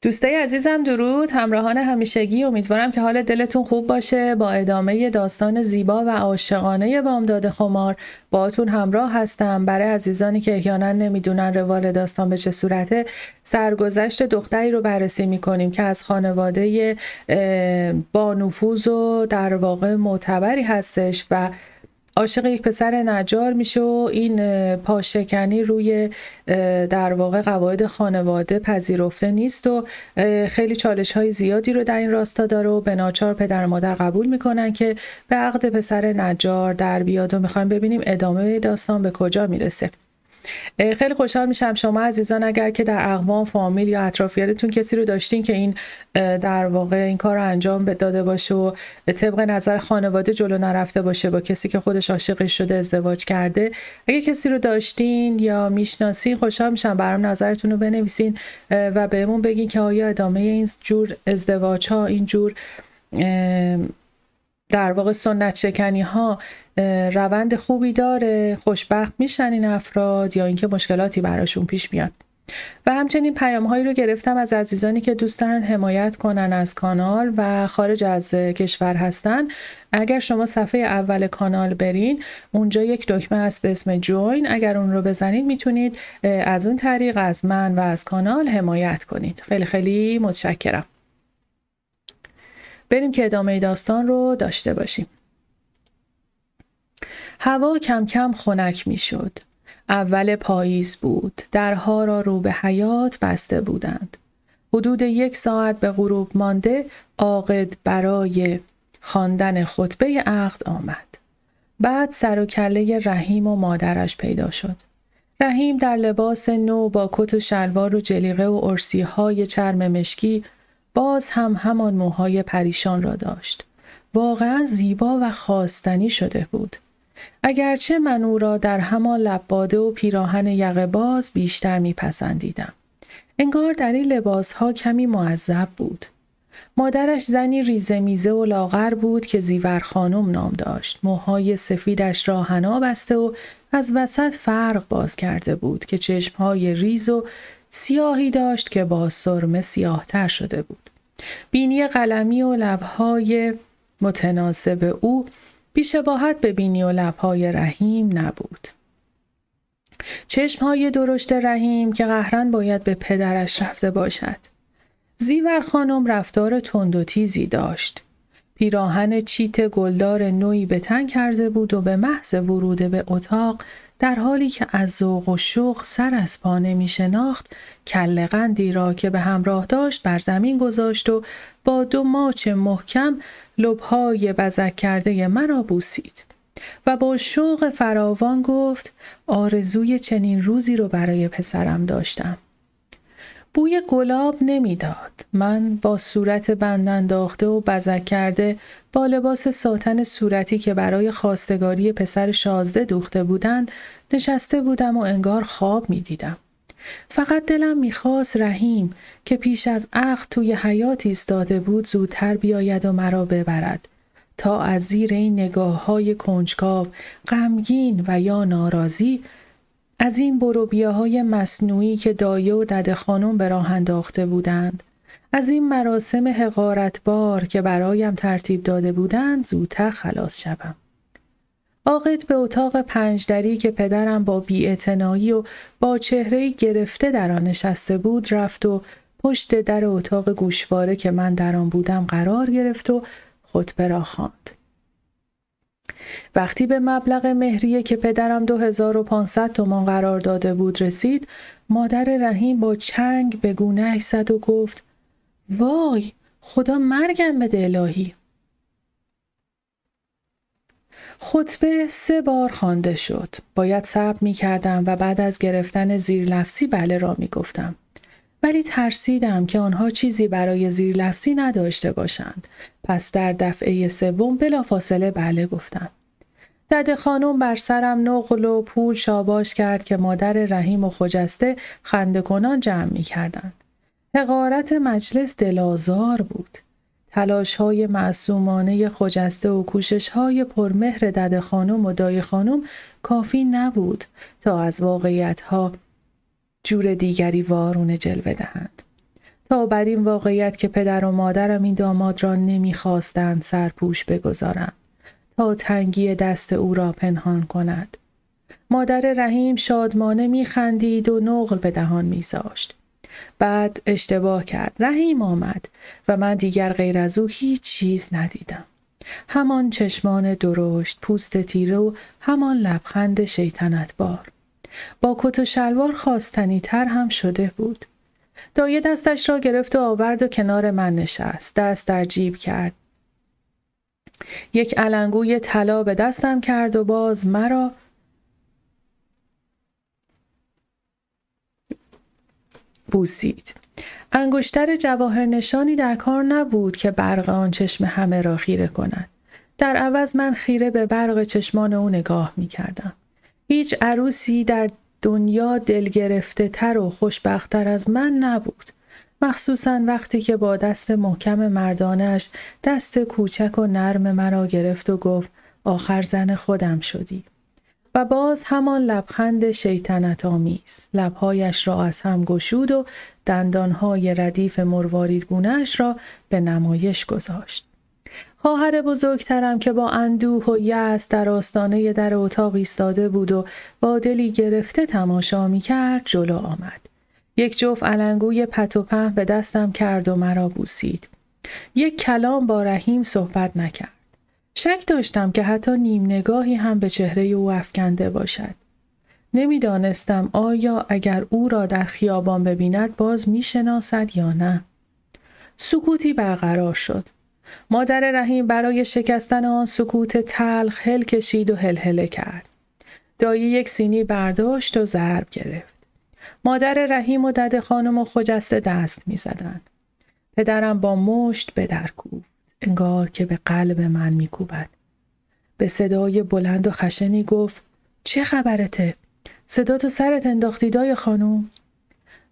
دوستای عزیزم درود، همراهان همیشگی، امیدوارم که حال دلتون خوب باشه. با ادامه داستان زیبا و عاشقانه بامداد خمار باهاتون همراه هستم. برای عزیزانی که احیانا نمیدونن روال داستان به چه صورته، سرگذشت دختری رو بررسی میکنیم که از خانواده با نفوذ و در واقع معتبری هستش و عاشق یک پسر نجار میشه و این پاشکنی روی در واقع قواعد خانواده پذیرفته نیست و خیلی چالش های زیادی رو در این راستا داره و به ناچار پدر و مادر قبول میکنن که به عقد پسر نجار در بیاد و میخوایم ببینیم ادامه داستان به کجا میرسه. خیلی خوشحال میشم شما عزیزان اگر که در اقوام، فامیل یا اطرافیانتون کسی رو داشتین که این در واقع این کار رو انجام داده باشه و طبق نظر خانواده جلو نرفته باشه، با کسی که خودش عاشقش شده ازدواج کرده، اگه کسی رو داشتین یا میشناسین خوشحال میشم برام نظرتون رو بنویسین و بهمون بگین که آیا ادامه این جور ازدواج ها، این جور در واقع سنت شکنی ها روند خوبی داره، خوشبخت میشن این افراد یا اینکه مشکلاتی براشون پیش میاد. و همچنین پیام هایی رو گرفتم از عزیزانی که دوست دارن حمایت کنن از کانال و خارج از کشور هستن. اگر شما صفحه اول کانال برین، اونجا یک دکمه هست به اسم جوین، اگر اون رو بزنید میتونید از اون طریق از من و از کانال حمایت کنید. خیلی خیلی متشکرم. بریم که ادامه داستان رو داشته باشیم. هوا کم کم خنک می شد. اول پاییز بود. درها را رو به حیاط بسته بودند. حدود 1 ساعت به غروب مانده عاقد برای خواندن خطبه عقد آمد. بعد سر و کله رحیم و مادرش پیدا شد. رحیم در لباس نو با کت و شلوار و جلیقه و ارسیهای چرم مشکی، باز هم همان موهای پریشان را داشت. واقعا زیبا و خواستنی شده بود. اگرچه من او را در همان لباده و پیراهن یقه باز بیشتر میپسندیدم. انگار در این لباسها کمی معذب بود. مادرش زنی ریزه میزه و لاغر بود که زیور خانم نام داشت. موهای سفیدش را حنا بسته و از وسط فرق باز کرده بود که چشمهای ریز و سیاهی داشت که با سرمه سیاه‌تر شده بود. بینی قلمی و لب‌های متناسب او بی‌شباهت به بینی و لب‌های رحیم نبود. چشم‌های درشت رحیم که قهراً باید به پدرش رفته باشد. زیور خانم رفتار تند و تیزی داشت. پیراهن چیت گلدار نوعی به تن کرده بود و به محض ورود به اتاق، در حالی که از ذوق و شوق سر از پا نمی شناخت، کله قندی را که به همراه داشت بر زمین گذاشت و با 2 ماچ محکم لب‌های بزک کرده مرا بوسید و با شوق فراوان گفت: آرزوی چنین روزی رو برای پسرم داشتم. بوی گلاب نمیداد. من با صورت بند انداخته و بزک کرده، با لباس ساتن صورتی که برای خواستگاری پسر شازده دوخته بودند، نشسته بودم و انگار خواب میدیدم. فقط دلم میخواست رحیم که پیش از عقد توی حیاط ایستاده بود زودتر بیاید و مرا ببرد تا از زیر این نگاه‌های کنجکاو، غمگین و یا ناراضی، از این بروبیاهای مصنوعی که دایه و دده خانم به راه انداخته بودند، از این مراسم حقارتبار که برایم ترتیب داده بودند زودتر خلاص شوم. عاقد به اتاق 5 دری که پدرم با بی‌اعتنایی و با چهره‌ای گرفته در آن نشسته بود رفت و پشت در اتاق گوشواره که من در آن بودم قرار گرفت و خطبه را خواند. وقتی به مبلغ مهریه که پدرم 2500 تومان قرار داده بود رسید، مادر رحیم با چنگ به گونه‌اش زد و گفت: وای، خدا مرگم بده الهی. خطبه 3 بار خوانده شد. باید صبر می کردم و بعد از گرفتن زیرلفظی بله را می گفتم. ولی ترسیدم که آنها چیزی برای زیرلفظی نداشته باشند. پس در دفعه 3 بلافاصله بله گفتم. دده خانم بر سرم نقل و پول شاباش کرد که مادر رحیم و خجسته خنده کنان جمع می کردند. حقارت مجلس دلازار بود. تلاش‌های معصومانه خجسته و کوشش‌های پرمهر دده خانم و دای خانم کافی نبود تا از واقعیت‌ها جور دیگری وارونه جلوه دهند. تا بر این واقعیت که پدر و مادرم این داماد را نمیخواستند سرپوش بگذارم تا تنگی دست او را پنهان کند. مادر رحیم شادمانه میخندید و نقل به دهان میذاشت. بعد اشتباه کرد. رحیم آمد و من دیگر غیر از او هیچ چیز ندیدم. همان چشمان درشت، پوست تیره و همان لبخند شیطنت بار. با کت و شلوار خواستنی تر هم شده بود. دایه دستش را گرفت و آورد و کنار من نشست. دست در جیب کرد. یک علنگوی طلا به دستم کرد و باز مرا بوسید. انگشتر جواهر نشانی در کار نبود که برق آن چشم همه را خیره کند. در عوض من خیره به برق چشمان او نگاه می کردم. هیچ عروسی در دنیا دلگرفته تر و خوشبخت‌تر از من نبود. مخصوصاً وقتی که با دست محکم مردانش دست کوچک و نرم مرا گرفت و گفت آخر زن خودم شدی. و باز همان لبخند شیطنت آمیز. لبهایش را از هم گشود و دندانهای ردیف مرواریدگونه‌اش را به نمایش گذاشت. خواهر بزرگترم که با اندوه و یأس در آستانه در اتاق ایستاده بود و با دلی گرفته تماشا می‌کرد جلو آمد. یک جفت علنگوی پت و پهن به دستم کرد و مرا بوسید. یک کلام با رحیم صحبت نکرد. شک داشتم که حتی نیم نگاهی هم به چهره او افکنده باشد. نمیدانستم آیا اگر او را در خیابان ببیند باز میشناسد یا نه. سکوتی برقرار شد. مادر رحیم برای شکستن آن سکوت تلخ هل کشید و هلهله کرد. دایی یک سینی برداشت و ضرب گرفت. مادر رحیم و دده خانم و خجسته دست می زدند. پدرم با مشت به در کوفت. انگار که به قلب من می کوبد. به صدای بلند و خشنی گفت چه خبرته؟ صدا تو سرت انداختی دای خانم؟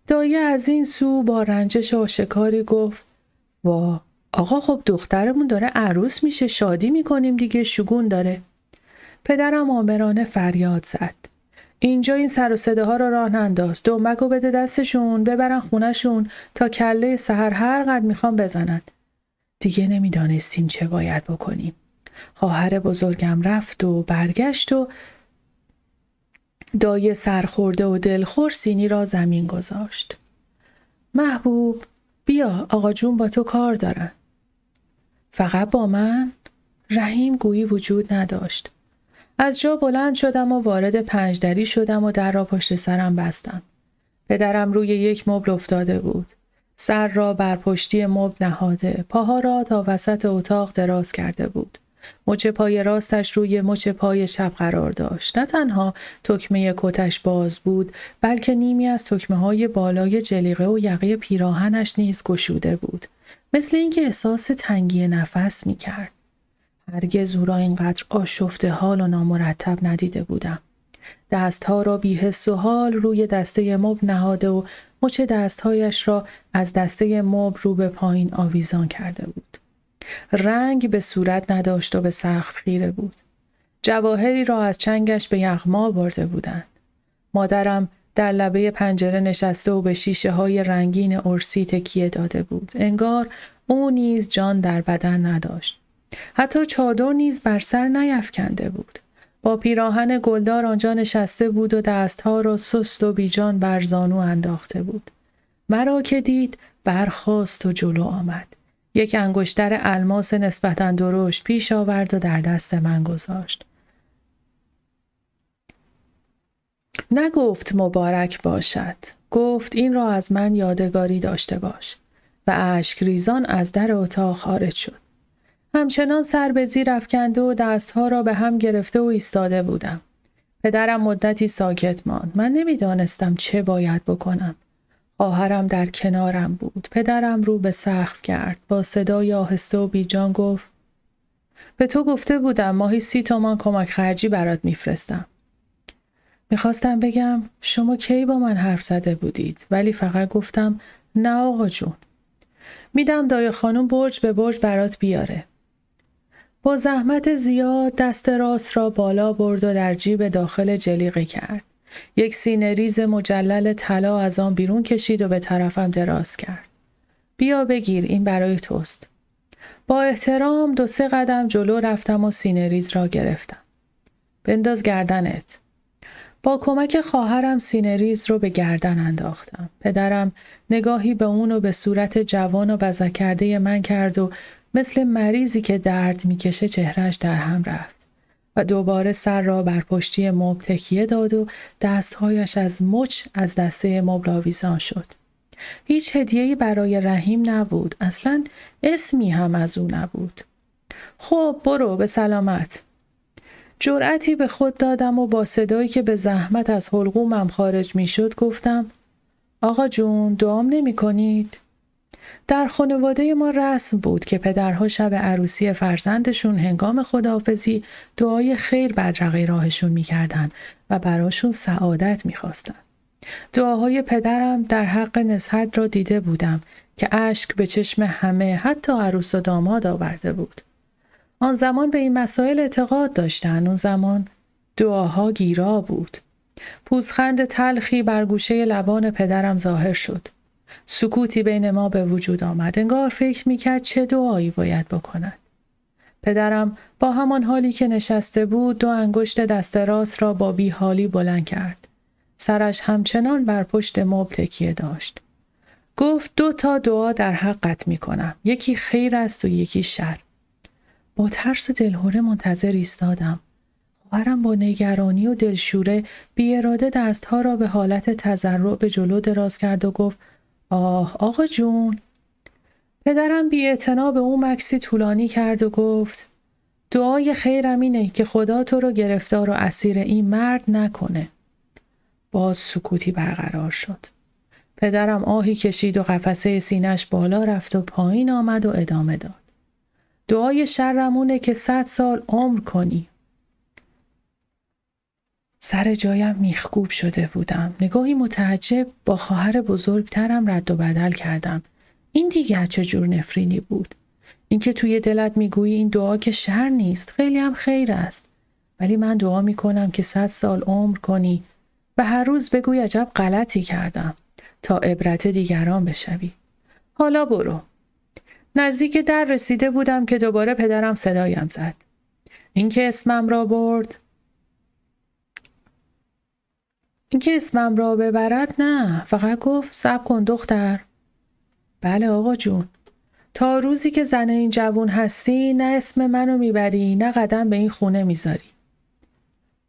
دایی از این سو با رنجش آشکاری گفت وا آقا خب دخترمون داره عروس میشه شادی میکنیم دیگه شگون داره. پدرم آمرانه فریاد زد. اینجا این سر و صداها رو راه ننداز. دنبکو بده دستشون ببرن خونهشون تا کله سحر هر قد میخوام بزنن. دیگه نمیدانستیم چه باید بکنیم. خواهر بزرگم رفت و برگشت و دایه سرخورده و دلخور سینی را زمین گذاشت. محبوب بیا آقا جون با تو کار دارن. فقط با من؟ رحیم گویی وجود نداشت. از جا بلند شدم و وارد پنجدری شدم و در را پشت سرم بستم. پدرم روی یک مبل افتاده بود. سر را بر پشتی مبل نهاده، پاها را تا وسط اتاق دراز کرده بود. مچ پای راستش روی مچ پای چپ قرار داشت. نه تنها تکمه کتش باز بود، بلکه نیمی از تکمه‌های بالای جلیقه و یقه پیراهنش نیز گشوده بود. مثل اینکه احساس تنگی نفس می‌کرد. هرگز او را اینقدر آشفته حال و نامرتب ندیده بودم. دستها را بی حس و حال روی دسته مبل نهاده و مچ دستهایش را از دسته مبل رو به پایین آویزان کرده بود. رنگ به صورت نداشت و به سقف خیره بود. جواهری را از چنگش به یغما برده بودند. مادرم در لبه پنجره نشسته و به شیشه های رنگین ارسی تکیه داده بود. انگار او نیز جان در بدن نداشت. حتی چادر نیز بر سر نیفکنده بود. با پیراهن گلدار آنجا نشسته بود و دستها را سست و بیجان بر زانو انداخته بود. مرا که دید برخاست و جلو آمد. یک انگشتر الماس نسبتاً درشت پیش آورد و در دست من گذاشت. نگفت مبارک باشد. گفت این را از من یادگاری داشته باش. و اشک ریزان از در اتاق خارج شد. همچنان سر به زیر افکنده و دستها را به هم گرفته و ایستاده بودم. پدرم مدتی ساکت ماند. من نمیدانستم چه باید بکنم. خواهرم در کنارم بود. پدرم رو به سقف کرد. با صدای آهسته و بیجان گفت به تو گفته بودم ماهی 30 تومان کمک خرجی برات میفرستم. میخواستم بگم شما کی با من حرف زده بودید ولی فقط گفتم نه آقا جون. میدم دای خانم برج به برج برات بیاره. با زحمت زیاد دست راست را بالا برد و در جیب داخل جلیقه کرد. یک سینه ریز مجلل طلا از آن بیرون کشید و به طرفم دراز کرد. بیا بگیر، این برای توست. با احترام 2-3 قدم جلو رفتم و سینه ریز را گرفتم. بنداز گردنت. با کمک خواهرم سینه ریز رو به گردن انداختم. پدرم نگاهی به اون و به صورت جوان و بزک کرده من کرد و مثل مریضی که درد میکشه چهرهش در هم رفت و دوباره سر را بر پشتی مبل تکیه داد و دستهایش از مچ از دسته مبل آویزان شد. هیچ هدیه‌ای برای رحیم نبود. اصلاً اسمی هم از او نبود. خب برو به سلامت. جرأتی به خود دادم و با صدایی که به زحمت از حلقومم خارج می شد گفتم آقا جون دعام نمی کنید؟ در خانواده ما رسم بود که پدرها شب عروسی فرزندشون هنگام خداحافظی دعای خیر بدرقه راهشون می کردن و براشون سعادت می خواستن. دعاهای پدرم در حق نصحت را دیده بودم که اشک به چشم همه حتی عروس و داماد آورده بود. آن زمان به این مسائل اعتقاد داشتن. اون زمان دعاها گیرا بود. پوزخند تلخی بر گوشه لبان پدرم ظاهر شد. سکوتی بین ما به وجود آمد. انگار فکر میکرد چه دعایی باید بکند. پدرم با همان حالی که نشسته بود 2 انگشت دست راست را با بیحالی بلند کرد. سرش همچنان بر پشت مبل تکیه داشت. گفت 2 تا دعا در حقت میکنم. یکی خیر است و یکی شر. با ترس و دلهره منتظر ایستادم. خواهرم با نگرانی و دلشوره بی اراده دستها را به حالت تضرع به جلو دراز کرد و گفت آه آقا جون. پدرم بی اعتنا به او مکسی طولانی کرد و گفت دعای خیرم اینه که خدا تو رو گرفتار و اسیر این مرد نکنه. باز سکوتی برقرار شد. پدرم آهی کشید و قفسه سینش بالا رفت و پایین آمد و ادامه داد. دعای شرمونه که 100 سال عمر کنی. سر جایم میخکوب شده بودم. نگاهی متعجب با خواهر بزرگترم رد و بدل کردم. این دیگر چه جور نفرینی بود؟ اینکه توی دلت میگویی این دعا که شر نیست، خیلی هم خیر است. ولی من دعا میکنم که 100 سال عمر کنی و هر روز بگوی عجب غلطی کردم تا عبرت دیگران بشوی. حالا برو. نزدیک در رسیده بودم که دوباره پدرم صدایم زد. اینکه اسمم را ببرد نه، فقط گفت صبر کن دختر. بله آقا جون. تا روزی که زن این جوون هستی نه اسم منو میبری نه قدم به این خونه میذاری.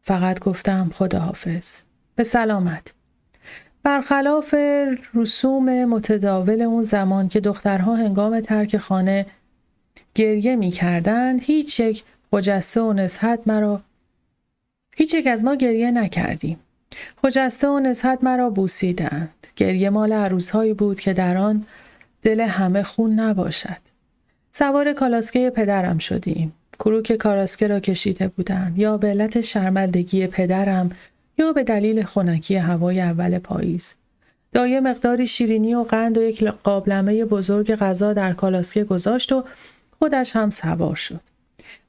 فقط گفتم خداحافظ. به سلامت. برخلاف رسوم متداول اون زمان که دخترها هنگام ترک خانه گریه می‌کردند، هیچ یک از ما گریه نکردیم. خجسته و نزهت مرا بوسیدند. گریه مال عروس‌هایی بود که در آن دل همه خون نباشد. سوار کالاسکه پدرم شدیم. کروک کالاسکه را کشیده بودم، یا به علت شرمندگی پدرم یا به دلیل خنکی هوای اول پاییز. دایه مقداری شیرینی و قند و یک قابلمه بزرگ غذا در کالاسکه گذاشت و خودش هم سوار شد.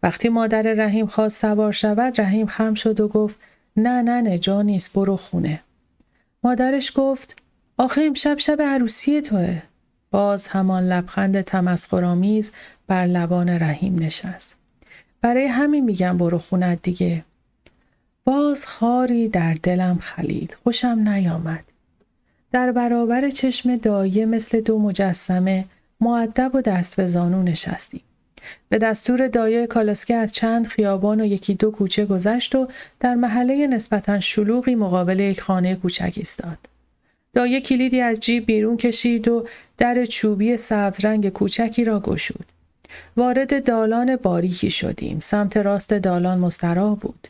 وقتی مادر رحیم خواست سوار شود، رحیم خم شد و گفت نه جا نیست، برو خونه. مادرش گفت آخه امشب شب عروسی توه. باز همان لبخند تمسخرآمیز بر لبان رحیم نشست. برای همین میگم برو خونه دیگه. باز خاری در دلم خلید. خوشم نیامد. در برابر چشم دایه مثل 2 مجسمه مؤدب و دست به زانو نشستیم. به دستور دایه کالاسکه از چند خیابان و 1-2 کوچه گذشت و در محله نسبتاً شلوغی مقابل یک خانه کوچک ایستاد. دایه کلیدی از جیب بیرون کشید و در چوبی سبز رنگ کوچکی را گشود. وارد دالان باریکی شدیم. سمت راست دالان مستراح بود.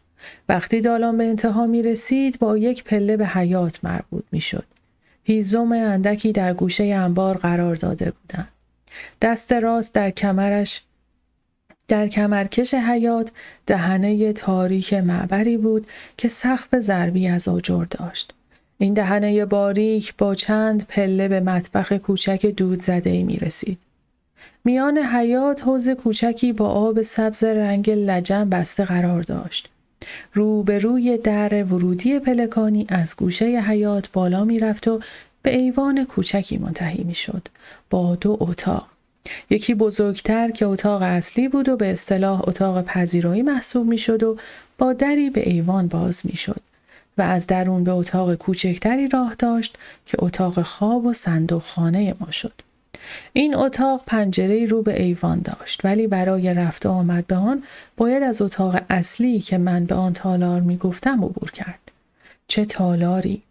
وقتی دالان به انتها می رسید با یک پله به حیاط مربوط می شد. هیزم اندکی در گوشه انبار قرار داده بودند. دست راست در کمرکش حیاط دهنه تاریک معبری بود که سقف ضربی از آجر داشت. این دهنه باریک با چند پله به مطبخ کوچک دود زده‌ای می رسید. میان حیاط حوض کوچکی با آب سبز رنگ لجن بسته قرار داشت. روبروی در ورودی پلکانی از گوشه حیاط بالا می رفت و به ایوان کوچکی منتهی میشد با 2 اتاق. یکی بزرگتر که اتاق اصلی بود و به اصطلاح اتاق پذیرایی محسوب میشد و با دری به ایوان باز میشد و از درون به اتاق کوچکتری راه داشت که اتاق خواب و صندوق خانه ما شد. این اتاق پنجره‌ای رو به ایوان داشت، ولی برای رفت و آمد به آن باید از اتاق اصلی که من به آن تالار می گفتم عبور کرد. چه تالاری!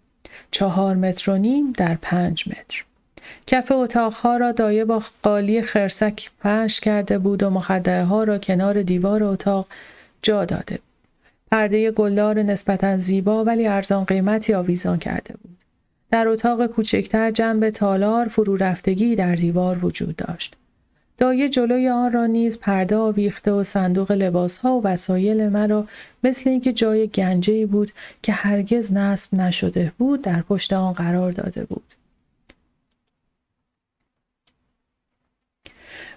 4.5 متر در 5 متر. کف اتاقها را دایه با قالی خرسک فرش کرده بود و مخده‌ها ها را کنار دیوار اتاق جا داده بود. پرده گلدار نسبتاً زیبا ولی ارزان قیمتی آویزان کرده بود. در اتاق کوچکتر جنب تالار فرو رفتگی در دیوار وجود داشت. دایه جلوی آن را نیز پرده آویخته و صندوق لباسها و وسایل مرا مثل اینکه جای گنجه‌ای بود که هرگز نصب نشده بود در پشت آن قرار داده بود.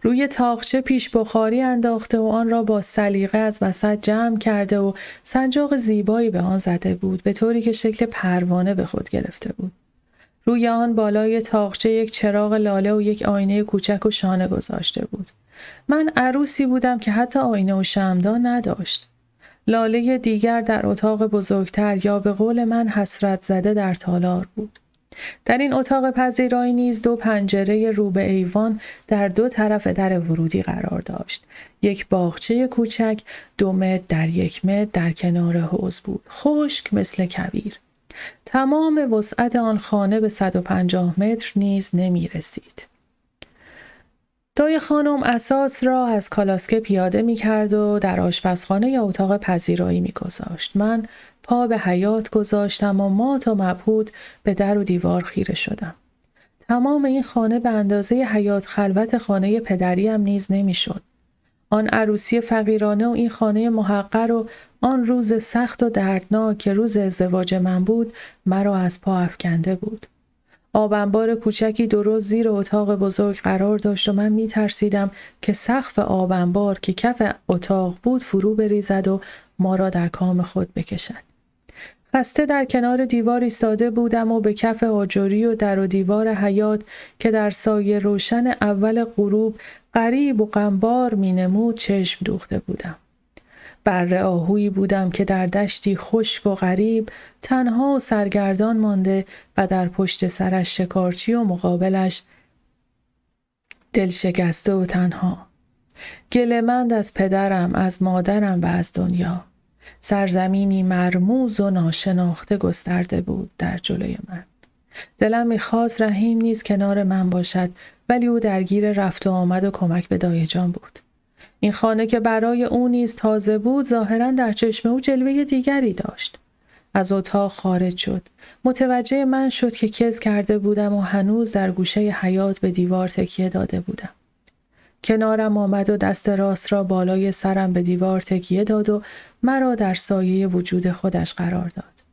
روی تاقچه پیش بخاری انداخته و آن را با سلیقه از وسط جمع کرده و سنجاق زیبایی به آن زده بود، به طوری که شکل پروانه به خود گرفته بود. روی آن بالای تاقچه یک چراغ لاله و یک آینه کوچک و شانه گذاشته بود. من عروسی بودم که حتی آینه و شمعدان نداشت. لاله دیگر در اتاق بزرگتر یا به قول من حسرت زده در تالار بود. در این اتاق پذیرایی نیز 2 پنجره رو به ایوان در 2 طرف در ورودی قرار داشت. یک باغچه کوچک 2 متر در 1 متر در کنار حوض بود، خشک مثل کویر. تمام وسعت آن خانه به 150 متر نیز نمی رسید. دای خانم اساس را از کالاسکه پیاده می کرد و در آشپزخانه یا اتاق پذیرایی می گذاشت. من پا به حیاط گذاشتم و مات و مبهوت به در و دیوار خیره شدم. تمام این خانه به اندازه حیاط خلوت خانه پدریم نیز نمی شد. آن عروسی فقیرانه و این خانه محقر و آن روز سخت و دردناک که روز ازدواج من بود مرا از پا افکنده بود. آب انبار کوچکی درست زیر اتاق بزرگ قرار داشت و من می ترسیدم که سقف آب انبار که کف اتاق بود فرو بریزد و ما را در کام خود بکشد. خسته در کنار دیوار ایستاده بودم و به کف آجری و در و دیوار حیاط که در سایه روشن اول غروب غریب و غمبار می نمود چشم دوخته بودم. بره آهویی بودم که در دشتی خشک و غریب تنها و سرگردان مانده و در پشت سرش شکارچی و مقابلش دل شکسته و تنها. گله‌مند از پدرم، از مادرم و از دنیا. سرزمینی مرموز و ناشناخته گسترده بود در جلوی من. دلم می‌خواست رحیم نیز کنار من باشد، ولی او درگیر رفت و آمد و کمک به دایه جان بود. این خانه که برای او نیز تازه بود ظاهراً در چشم او جلوه دیگری داشت. از اتاق خارج شد. متوجه من شد که کز کرده بودم و هنوز در گوشه حیاط به دیوار تکیه داده بودم. کنارم آمد و دست راست را بالای سرم به دیوار تکیه داد و مرا در سایه وجود خودش قرار داد.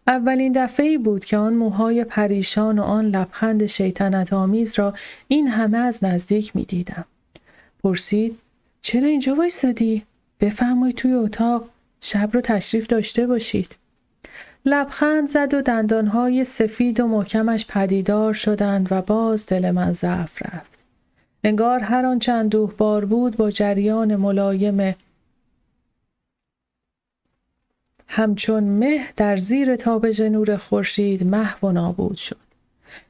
اولین دفعه‌ای بود که آن موهای پریشان و آن لبخند شیطنت آمیز را این همه از نزدیک می دیدم. پرسید: چرا اینجا وایسادی؟ بفرمایید توی اتاق، شب رو تشریف داشته باشید. لبخند زد و دندانهای سفید و محکمش پدیدار شدند و باز دل من ضعف رفت. انگار هر آنچه اندوهبار بود با جریان ملایم همچون مه در زیر تابش نور خورشید محو و نابود شد.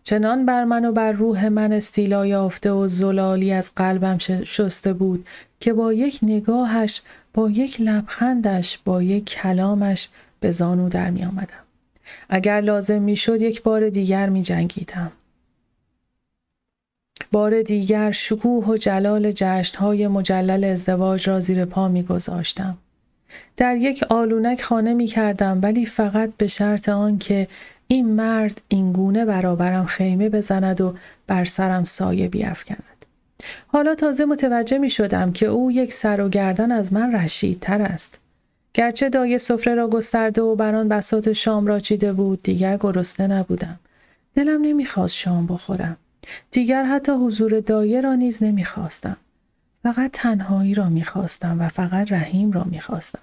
چنان بر من و بر روح من استیلا یافته و زلالی از قلبم شسته بود که با یک نگاهش، با یک لبخندش، با یک کلامش به زانو در می آمدم. اگر لازم می شد 1 بار دیگر می جنگیدم. بار دیگر شکوه و جلال جشن‌های مجلل ازدواج را زیر پا می گذاشتم. در یک آلونک خانه می کردم، ولی فقط به شرط آن که این مرد این گونه برابرم خیمه بزند و بر سرم سایه بیفکند. حالا تازه متوجه می شدم که او یک سر و گردن از من رشیدتر است. گرچه دایه سفره را گسترده و بر آن بساط شام را چیده بود، دیگر گرسنه نبودم. دلم نمیخواست شام بخورم. دیگر حتی حضور دایه را نیز نمیخواستم. فقط تنهایی را میخواستم و فقط رحیم را میخواستم.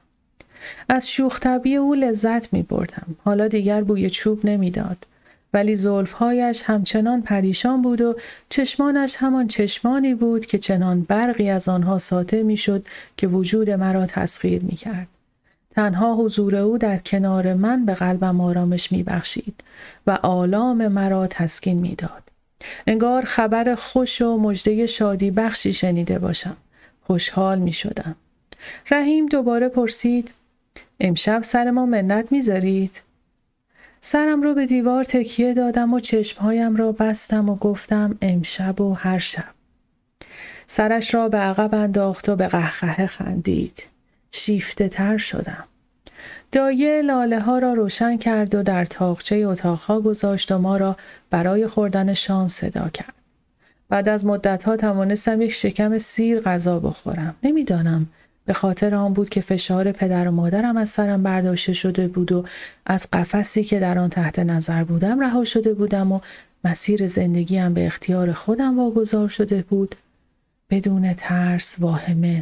از شوخ طبعی او لذت میبردم. حالا دیگر بوی چوب نمیداد. ولی زلفهایش همچنان پریشان بود و چشمانش همان چشمانی بود که چنان برقی از آنها ساطع میشد که وجود مرا تسخیر میکرد. تنها حضور او در کنار من به قلبم آرامش میبخشید و آلام مرا تسکین میداد. انگار خبر خوش و مژده شادی بخشی شنیده باشم. خوشحال میشدم. رحیم دوباره پرسید: امشب سر ما منت میذارید؟ سرم رو به دیوار تکیه دادم و چشمهایم را بستم و گفتم امشب و هر شب. سرش را به عقب انداخت و به قهقه خندید. شیفته تر شدم. دایه لاله ها را روشن کرد و در تاقچه اتاقها گذاشت و ما را برای خوردن شام صدا کرد. بعد از مدتها توانستم یک شکم سیر غذا بخورم. نمیدانم به خاطر آن بود که فشار پدر و مادرم از سرم برداشته شده بود و از قفسی که در آن تحت نظر بودم رها شده بودم و مسیر زندگیم به اختیار خودم واگذار شده بود. بدون ترس، واهمه،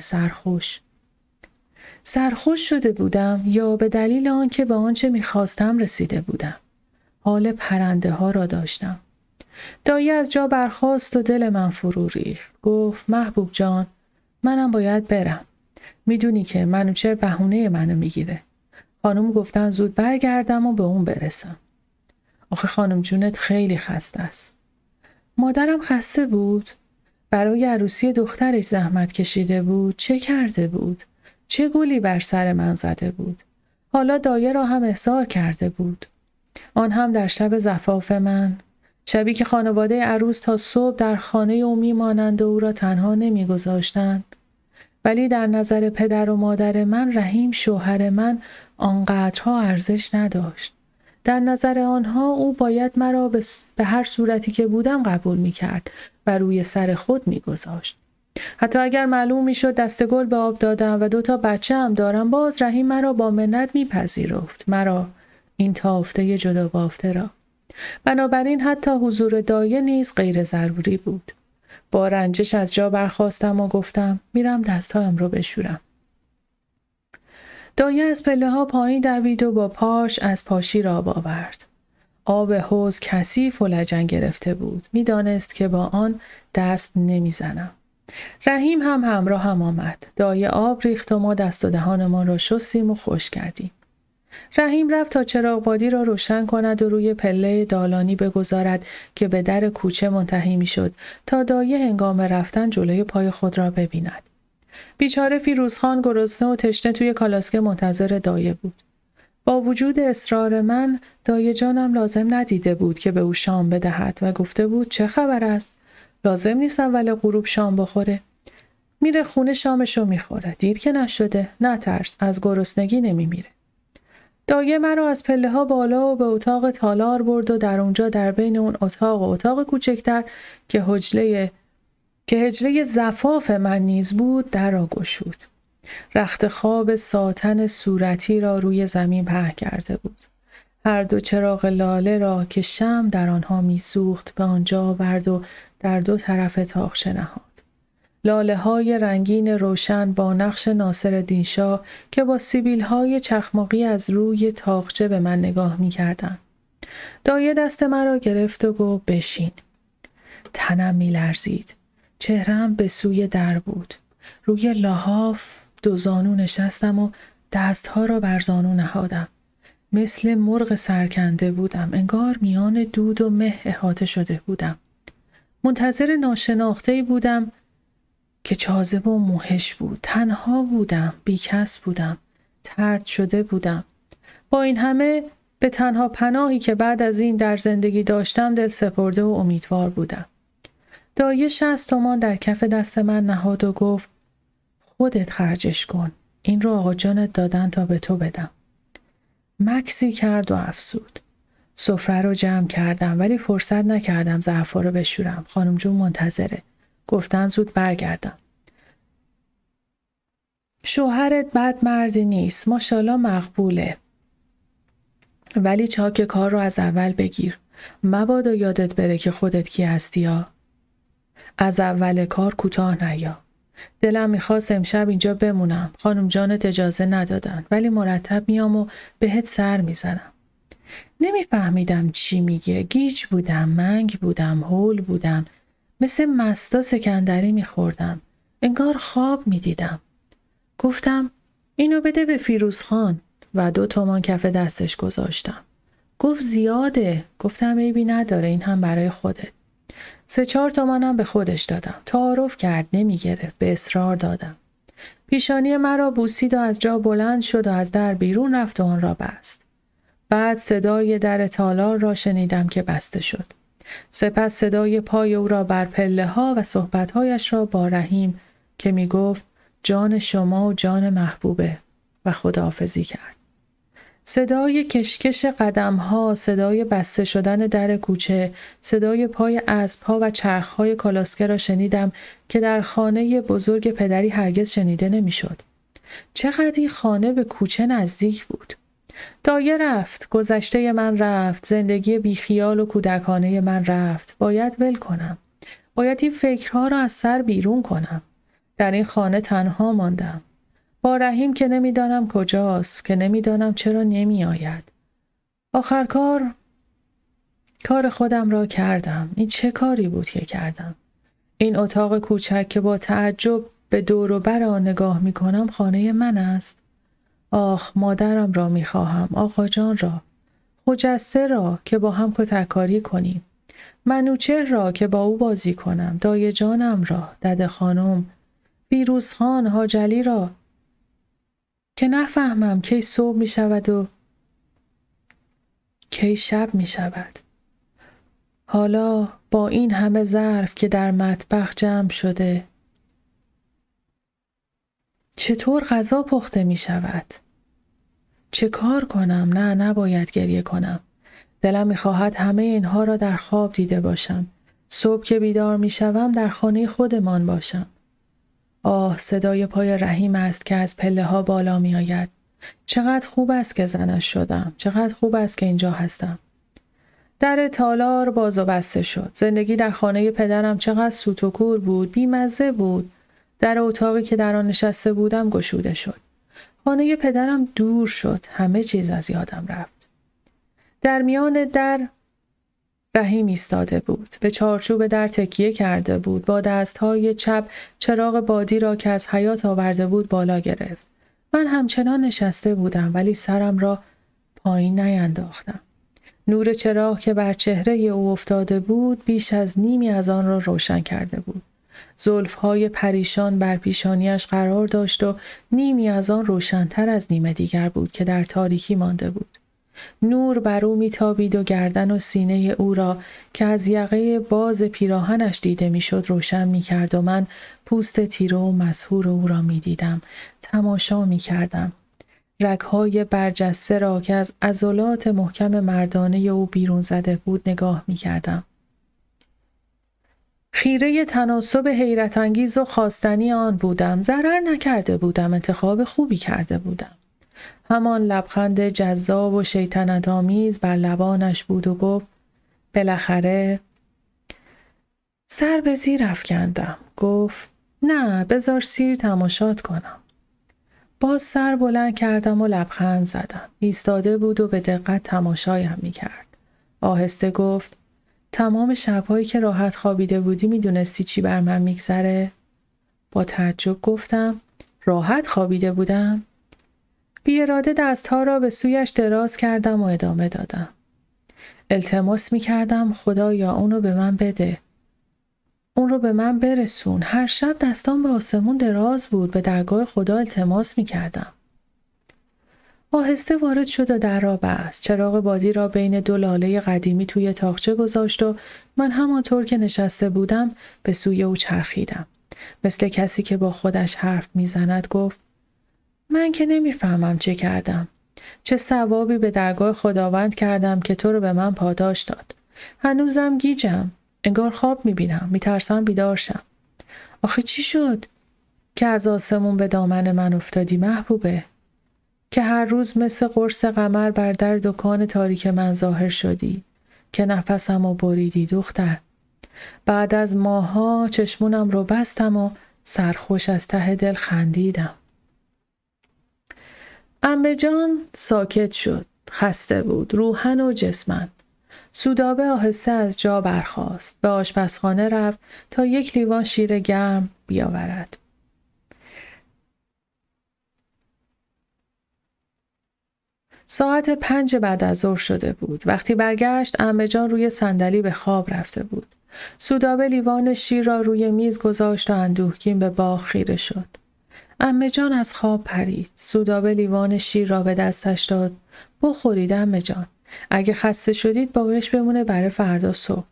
سرخوش شده بودم یا به دلیل آنکه به آنچه می‌خواستم رسیده بودم. حال پرنده ها را داشتم. دایه از جا برخاست و دل من فرو ریخت. گفت: محبوب جان، منم باید برم. میدونی که منوچهر بهونه منو میگیره. خانم گفتن زود برگردم و به اون برسم. آخه خانم جونت خیلی خسته است. مادرم خسته بود. برای عروسی دخترش زحمت کشیده بود. چه کرده بود؟ چه گلی بر سر من زده بود؟ حالا دایه را هم احضار کرده بود. آن هم در شب زفاف من. شبی که خانواده عروس تا صبح در خانه او میمانند و او را تنها نمیگذاشتند. ولی در نظر پدر و مادر من رحیم شوهر من آنقدرها ارزش نداشت. در نظر آنها او باید مرا به هر صورتی که بودم قبول میکرد و روی سر خود میگذاشت. حتی اگر معلوم میشد دست گل به آب دادم و 2 بچه هم دارم، باز رحیم مرا با منت میپذیرفت. مرا، این تافته جدا بافته را. بنابراین حتی حضور دایه نیز غیر ضروری بود. با رنجش از جا برخاستم و گفتم میرم دستهایم رو بشورم. دایه از پله ها پایین دوید و با پاش از پاشی را آورد. آب حوض کثیف و لجن گرفته بود. میدانست که با آن دست نمیزنم. رحیم هم همراهم آمد. دایه آب ریخت و ما دست و دهانمان را شستیم و خوش کردیم. رحیم رفت تا چراغبادی را روشن کند و روی پله دالانی بگذارد که به در کوچه منتهی میشد تا دایه هنگام رفتن جلوی پای خود را ببیند. بیچاره فیروزخان گرسنه و تشنه توی کالاسکه منتظر دایه بود. با وجود اصرار من، دایه جانم لازم ندیده بود که به او شام بدهد و گفته بود چه خبر است؟ لازم نیست اول غروب شام بخوره. میره خونه شامشو میخوره. دیر که نشده. نترس، از گرسنگی نمیمیره. دایه مرا از پله ها بالا و به اتاق تالار برد و در اونجا در بین اون اتاق و اتاق کوچکتر که هجله زفاف من نیز بود در را گشود. رخت خواب ساتن صورتی را روی زمین پهن کرده بود. هر 2 چراغ لاله را که شمع در آنها میسوخت به آنجا آورد و در 2 طرف تاقچه نهاد. لاله های رنگین روشن با نقش ناصرالدین شاه که با سیبیل های چخماقی از روی تاقچه به من نگاه می کردن. دایه دست مرا گرفت و گفت بشین. تنم می لرزید. چهرم به سوی در بود. روی لحاف 2 زانو نشستم و دستها را بر زانو نهادم. مثل مرغ سرکنده بودم. انگار میان دود و مه احاطه شده بودم. منتظر ناشناخته‌ای بودم که جاذب و موحش بود. تنها بودم، بیکس بودم، طرد شده بودم. با این همه به تنها پناهی که بعد از این در زندگی داشتم دل سپرده و امیدوار بودم. دایه 60 تومان در کف دست من نهاد و گفت خودت خرجش کن. این رو آقا جانت دادن تا به تو بدم. مکسی کرد و افسود. سفره رو جمع کردم ولی فرصت نکردم ظرفا رو بشورم. خانم جون منتظره. گفتن زود برگردم. شوهرت بد مردی نیست. ماشاءالله مقبوله. ولی چاک کار رو از اول بگیر. مبادا یادت بره که خودت کی هستی ها. از اول کار کوتاه نیا. دلم میخواست امشب اینجا بمونم. خانم جانت اجازه ندادن. ولی مرتب میام و بهت سر میزنم. نمیفهمیدم چی میگه. گیج بودم، منگ بودم، هول بودم. مثل مستا سکندری میخوردم. انگار خواب میدیدم. گفتم اینو بده به فیروز خان و 2 تومان کف دستش گذاشتم. گفت زیاده. گفتم عیبی نداره، این هم برای خودت. 3-4 تومانم به خودش دادم. تعارف کرد، نمیگرفت. به اصرار دادم. پیشانی مرا بوسید و از جا بلند شد و از در بیرون رفت و آن را بست. بعد صدای در تالار را شنیدم که بسته شد. سپس صدای پای او را بر پله ها و صحبتهایش را با رحیم که می گفت جان شما و جان محبوبه و خداحافظی کرد. صدای کشکش قدم ها، صدای بسته شدن در کوچه، صدای پای اسب‌ها و چرخ‌های کالاسکه را شنیدم که در خانه بزرگ پدری هرگز شنیده نمی‌شد. چقدر این خانه به کوچه نزدیک بود. دایه رفت، گذشته من رفت، زندگی بیخیال و کودکانه من رفت. باید ول کنم. باید این فکرها را از سر بیرون کنم. در این خانه تنها ماندم. با رحیم که نمیدانم کجاست، که نمیدانم چرا نمی آید. آخر کار خودم را کردم. این چه کاری بود که کردم؟ این اتاق کوچک که با تعجب به دور و بر آن نگاه می کنم خانه من است. آخ، مادرم را می خواهم، آقا جان را، خجسته را که با هم کتککاری کنیم، منوچهر را که با او بازی کنم، دایه جانم را، دده خانم، فیروز خان، حاج علی را که نفهمم کی صبح می شود و کی شب می شود. حالا با این همه ظرف که در مطبخ جمع شده چطور غذا پخته می شود؟ چه کار کنم؟ نه، نباید گریه کنم. دلم می خواهد همه اینها را در خواب دیده باشم. صبح که بیدار می شوم در خانه خودمان باشم. آه، صدای پای رحیم است که از پله ها بالا می آید. چقدر خوب است که زنش شدم. چقدر خوب است که اینجا هستم. در تالار باز و بسته شد. زندگی در خانه پدرم چقدر سوت و کور بود، بیمزه بود. در اتاقی که در آن نشسته بودم گشوده شد. خانه پدرم دور شد. همه چیز از یادم رفت. در میان در رحیم ایستاده بود. به چارچوب در تکیه کرده بود. با دستهای چپ چراغ بادی را که از حیاط آورده بود بالا گرفت. من همچنان نشسته بودم ولی سرم را پایین نینداختم. نور چراغ که بر چهره او افتاده بود بیش از نیمی از آن را روشن کرده بود. زلف‌های پریشان بر پیشانیش قرار داشت و نیمی از آن روشن‌تر از نیم دیگر بود که در تاریکی مانده بود. نور بر او میتابید و گردن و سینه او را که از یقه باز پیراهنش دیده میشد روشن میکرد و من پوست تیره و مسحور او را میدیدم، تماشا میکردم. رگ‌های برجسته را که از عضلات محکم مردانه او بیرون زده بود نگاه میکردم. خیره تناسب حیرت انگیز و خواستنی آن بودم. ضرر نکرده بودم، انتخاب خوبی کرده بودم. همان لبخند جذاب و شیطنت آمیز بر لبانش بود و گفت بالاخره. سر به زیر افکندم. گفت نه، بذار سیر تماشات کنم. باز سر بلند کردم و لبخند زدم. ایستاده بود و به دقت تماشایم می‌کرد. آهسته گفت تمام شب‌هایی که راحت خوابیده بودی می‌دونستی چی بر من می‌گذره؟ با تعجب گفتم راحت خوابیده بودم؟ بی اراده دستها را به سویش دراز کردم و ادامه دادم. التماس می‌کردم خدایا اونو به من بده. اون رو به من برسون. هر شب دستام به آسمون دراز بود. به درگاه خدا التماس می‌کردم. آهسته وارد شد و در را بست. چراغ بادی را بین 2 لاله قدیمی توی تاقچه گذاشت و من همانطور که نشسته بودم به سوی او چرخیدم. مثل کسی که با خودش حرف میزند گفت من که نمیفهمم چه کردم. چه ثوابی به درگاه خداوند کردم که تو رو به من پاداش داد. هنوزم گیجم. انگار خواب میبینم. میترسم بیدار شم. آخه چی شد که از آسمون به دامن من افتادی محبوبه؟ که هر روز مثل قرص قمر بر در دکان تاریک من ظاهر شدی؟ که نفسمو بریدی دختر؟ بعد از ماها چشمونم رو بستم و سرخوش از ته دل خندیدم. عمه جان ساکت شد. خسته بود، روحاً و جسماً. سودابه آهسته از جا برخاست. به آشپزخانه رفت تا یک لیوان شیر گرم بیاورد. ساعت 5 بعد از ظهر شده بود. وقتی برگشت عمه جان روی صندلی به خواب رفته بود. سودابه لیوان شیر را روی میز گذاشت و اندوهگین به باغ خیره شد. عمه جان از خواب پرید. سودابه لیوان شیر را به دستش داد. بخورید عمه جان. اگه خسته شدید باقیش بمونه برای فردا صبح.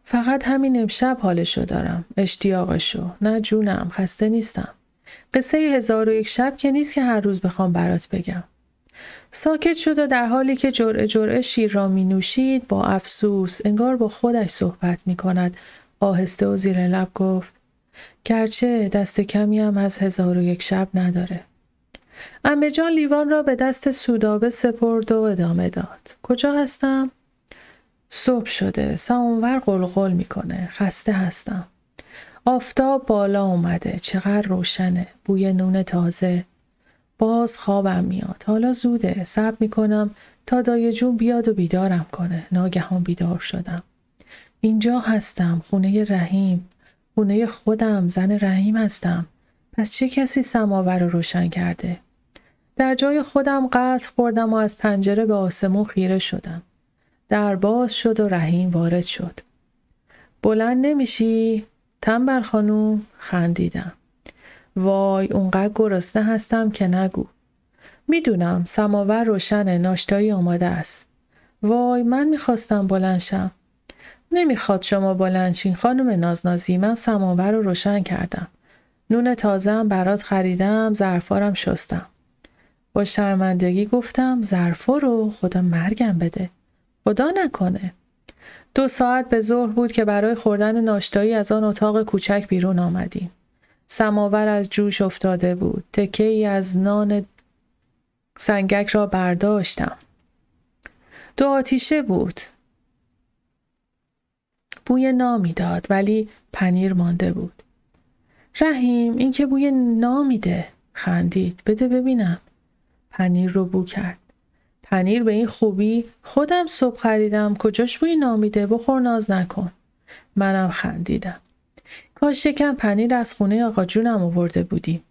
فقط همین امشب حالشو دارم. اشتیاقشو. نه جونم، خسته نیستم. قصه 1001 شب که نیست که هر روز بخوام برات بگم. ساکت شد و در حالی که جرعه جرعه شیر را می نوشید با افسوس انگار با خودش صحبت می کند آهسته و زیر لب گفت گرچه دست کمی هم از 1001 شب نداره. عمه جان لیوان را به دست سودابه سپرد و ادامه داد. کجا هستم؟ صبح شده. سماور قلقل میکنه. خسته هستم. آفتاب بالا اومده. چقدر روشنه. بوی نون تازه. باز خوابم میاد. حالا زوده. صبر میکنم تا دایه جون بیاد و بیدارم کنه. ناگهان بیدار شدم. اینجا هستم. خونه رحیم. خونه خودم. زن رحیم هستم. پس چه کسی سماور رو روشن کرده؟ در جای خودم قطع خوردم و از پنجره به آسمون خیره شدم. در باز شد و رحیم وارد شد. بلند نمیشی؟ تنبل خانوم؟ خندیدم. وای اونقدر گرسنه هستم که نگو. میدونم سماور روشنه، ناشتایی آماده است. وای من میخواستم بلند شم. نمیخواد شما بلند شین خانم نازنازی، من سماور رو روشن کردم. نون تازه‌ام برات خریدم، ظرفارم شستم. با شرمندگی گفتم ظرفا رو خدا مرگم بده. خدا نکنه. 2 ساعت به ظهر بود که برای خوردن ناشتایی از آن اتاق کوچک بیرون آمدیم. سماور از جوش افتاده بود. تکه‌ای از نان سنگک را برداشتم. 2 آتیشه بود. بوی نان داد ولی پنیر مانده بود. رحیم این که بوی نان میده. خندید. بده ببینم. پنیر رو بو کرد. پنیر به این خوبی؟ خودم صبح خریدم. کجاش بوی نان میده؟ بخور ناز نکن. منم خندیدم. کاش یکم پنیر از خونه آقا جونم آورده بودیم.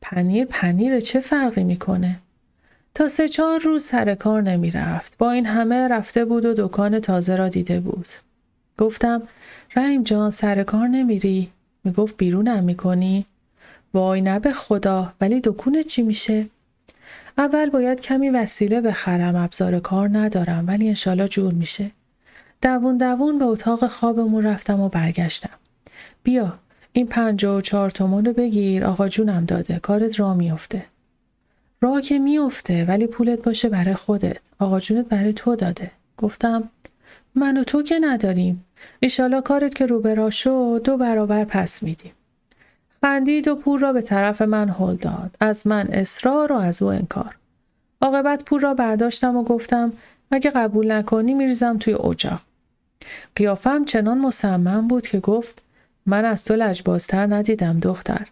پنیر چه فرقی میکنه؟ تا 3-4 روز سر کار نمی رفت. با این همه رفته بود و دکان تازه را دیده بود. گفتم رحیم جان سر کار نمیری؟ میگفت بیرونم میکنی؟ وای نه به خدا، ولی دکون چی میشه؟ اول باید کمی وسیله بخرم، ابزار کار ندارم ولی انشالله جور میشه. دوون به اتاق خوابمون رفتم و برگشتم. بیا این 54 تومان رو بگیر، آقا جونم داده، کارت راه میفته. راه که میفته ولی پولت باشه برای خودت، آقا جونت برای تو داده. گفتم من و تو که نداریم، انشالله کارت که رو به راه شد 2 برابر پس میدیم. خندید و پول را به طرف من هل داد. از من اصرار و از او انکار. عاقبت پول را برداشتم و گفتم اگه قبول نکنی میریزم توی اجاق. قیافم چنان مصمم بود که گفت من از تو لجبازتر ندیدم دختر.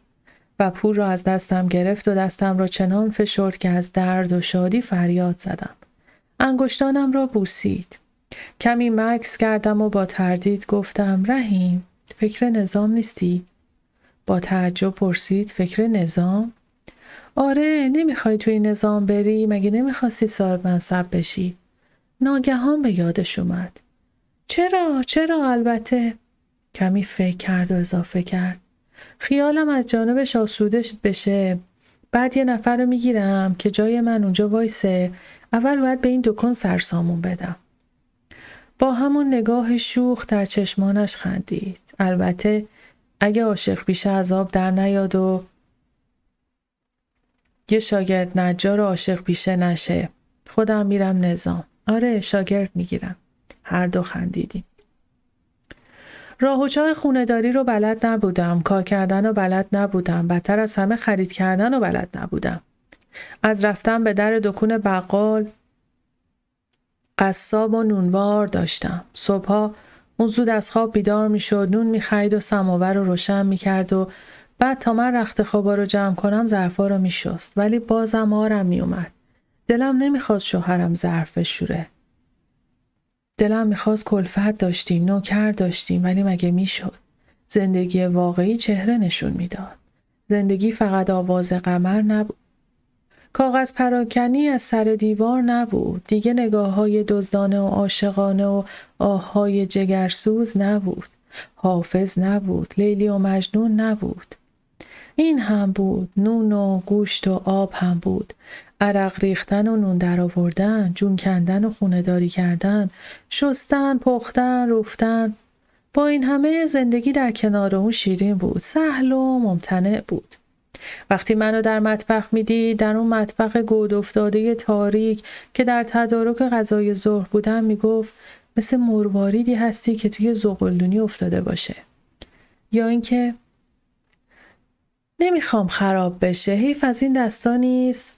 و پول را از دستم گرفت و دستم را چنان فشرد که از درد و شادی فریاد زدم. انگشتانم را بوسید. کمی مکث کردم و با تردید گفتم رحیم فکر نظام نیستی؟ با تعجب پرسید فکر نظام؟ آره نمیخوای توی نظام بری؟ مگه نمیخواستی صاحب منصب بشی؟ ناگهان به یادش اومد. چرا البته. کمی فکر کرد و اضافه کرد. خیالم از جانبش آسوده بشه. بعد یه نفر رو میگیرم که جای من اونجا وایسه. اول باید به این دکان سرسامون بدم. با همون نگاه شوخ در چشمانش خندید. البته اگه عاشق بیشه از آب در نیاد و یه شاگرد نجار عاشق بیشه نشه. خودم میرم نظام. آره شاگرد میگیرم. هر دو خندیدیم. راه و چاه خونه‌داری رو بلد نبودم. کار کردن رو بلد نبودم. بدتر از همه خرید کردن رو بلد نبودم. از رفتن به در دکون بقال، قصاب و نونوار داشتم. صبحا اون زود از خواب بیدار می شد، نون می خرید و سماور رو روشن می کرد و بعد تا من رخت خوابا رو جمع کنم ظرفا رو می شست. ولی بازم آرم می اومد. دلم نمیخواست شوهرم ظرف بشوره. دلم میخواست کلفت داشتیم، نوکر داشتیم، ولی مگه میشد؟ زندگی واقعی چهره نشون میداد. زندگی فقط آواز قمر نبود. کاغذ پراکنی از سر دیوار نبود. دیگه نگاه‌های دزدانه و عاشقانه و آه‌های جگرسوز نبود. حافظ نبود. لیلی و مجنون نبود. این هم بود. نون و گوشت و آب هم بود. عرق ریختن و نون در آوردن، جون کندن و خونه‌داری کردن، شستن، پختن، روفتن. با این همه زندگی در کنار اون شیرین بود. سهل و ممتنع بود. وقتی منو در مطبخ میدید، در اون مطبخ گود افتاده تاریک که در تدارک غذای ظهر بودم، میگفت مثل مرواریدی هستی که توی زغالدونی افتاده باشه. یا اینکه نمیخوام خراب بشه، حیف از این دستا نیست.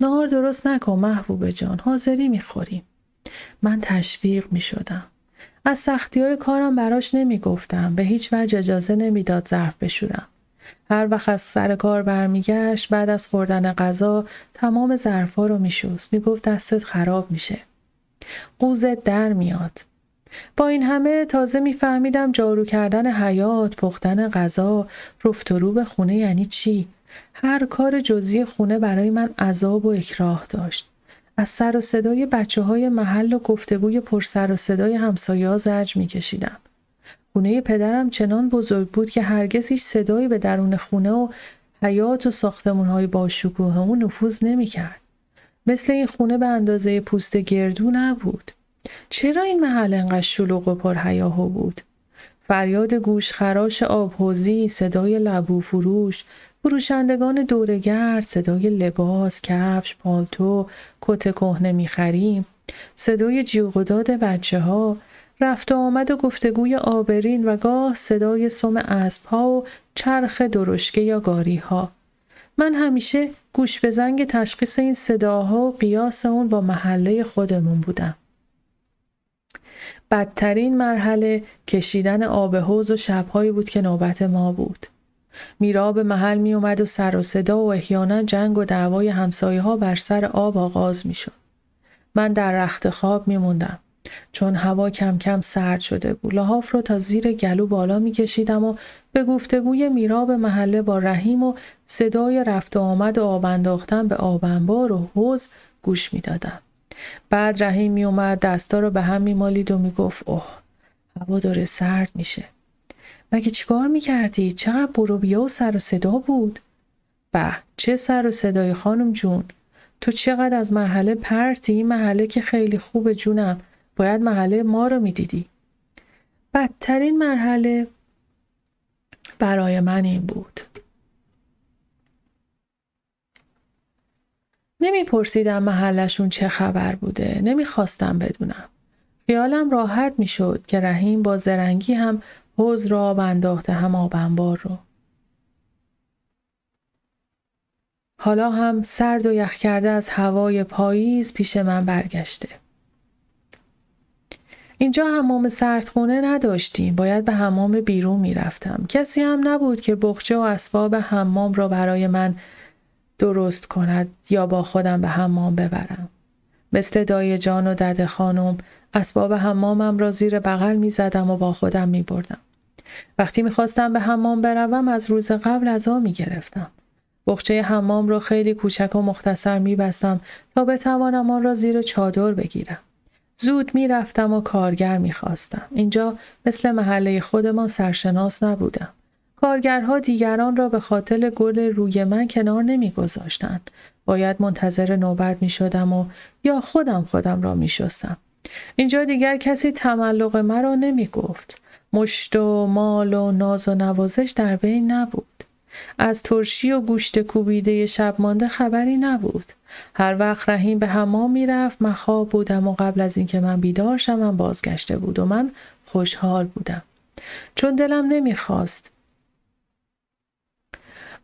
نهار درست نکن محبوب جان، حاضری میخوریم. من تشویق میشدم. از سختی‌های کارم براش نمیگفتم. به هیچ وجه اجازه نمیداد ظرف بشورم. هر وقت از سر کار برمیگشت، بعد از خوردن غذا تمام ظرفا رو میشست. میگفت دستت خراب میشه. قوزت در میاد. با این همه تازه میفهمیدم جارو کردن حیاط، پختن غذا، رفت و روب خونه یعنی چی. هر کار جزئی خونه برای من عذاب و اکراه داشت. از سر و صدای بچه‌های محل و گفتگوی پر سر و صدای همسایه‌ها زجر میکشیدم. خونه پدرم چنان بزرگ بود که هرگز هیچ صدایی به درون خونه و حیاط و ساختمان‌های با شکوه اون نفوذ نمی‌کرد. مثل این خونه به اندازه پوست گردو نبود. چرا این محل انقدر شلوغ و پرهیاهو بود؟ فریاد گوشخراش آبحوزی، صدای لبو فروش، فروشندگان دورگرد، صدای لباس، کفش، پالتو، کت کهنه می‌خریم، صدای جیغ و داد بچه‌ها، رفت و آمد و گفتگوی آبرین و گاه صدای سم اسب‌ها و چرخ درشکه یا گاری‌ها. من همیشه گوش به زنگ تشخیص این صداها و قیاس اون با محله خودمون بودم. بدترین مرحله کشیدن آب حوض و شب‌هایی بود که نوبت ما بود. میراب محل می اومد و سر و صدا و احیانا جنگ و دعوای همسایه‌ها بر سر آب آغاز می‌شد. من در رخت خواب می‌موندم. چون هوا کم کم سرد شده بود. لحاف رو تا زیر گلو بالا می‌کشیدم و به گفتگوی میراب محله با رحیم و صدای رفت و آمد و آب انداختن به آب انبار و حوض گوش می‌دادم. بعد رحیم میومد، دستا رو به هم می‌مالید و میگفت اوه هوا داره سرد میشه. مگه چیکار می‌کردی؟ چقدر بروبیا و سر و صدا بود؟ به چه سر و صدای خانم جون؟ تو چقدر از مرحله پرتی؟ این محله که خیلی خوبه جونم. باید محله ما رو میدیدی. بدترین مرحله برای من این بود. نمیپرسیدم محلشون چه خبر بوده. نمیخواستم بدونم. خیالم راحت میشد که رحیم با زرنگی هم حوض را آب انداخته، هم آب انبار رو. حالا هم سرد و یخ کرده از هوای پاییز پیش من برگشته. اینجا حمام سردخونه نداشتیم. باید به حمام بیرون میرفتم. کسی هم نبود که بخچه و اسباب حمام را برای من درست کند یا با خودم به حمام ببرم. مثل دایی جان و دده خانم اسباب حمامم را زیر بغل می زدم و با خودم می بردم. وقتی می خواستم به حمام بروم از روز قبل عزا می گرفتم. بخچه حمام را خیلی کوچک و مختصر می بستم تا بتوانم آن را زیر چادر بگیرم. زود می رفتم و کارگر می خواستم. اینجا مثل محله خودمان سرشناس نبودم. کارگرها دیگران را به خاطر گل روی من کنار نمی گذاشتند. باید منتظر نوبت می شدم و یا خودم را می شستم. اینجا دیگر کسی تملق مرا نمی گفت. مشت و مال و ناز و نوازش در بین نبود. از ترشی و گوشت کوبیده شب مانده خبری نبود. هر وقت رحیم به حمام می رفت من خواب بودم و قبل از اینکه من بیدار شوم بازگشته بود و من خوشحال بودم. چون دلم نمی خواست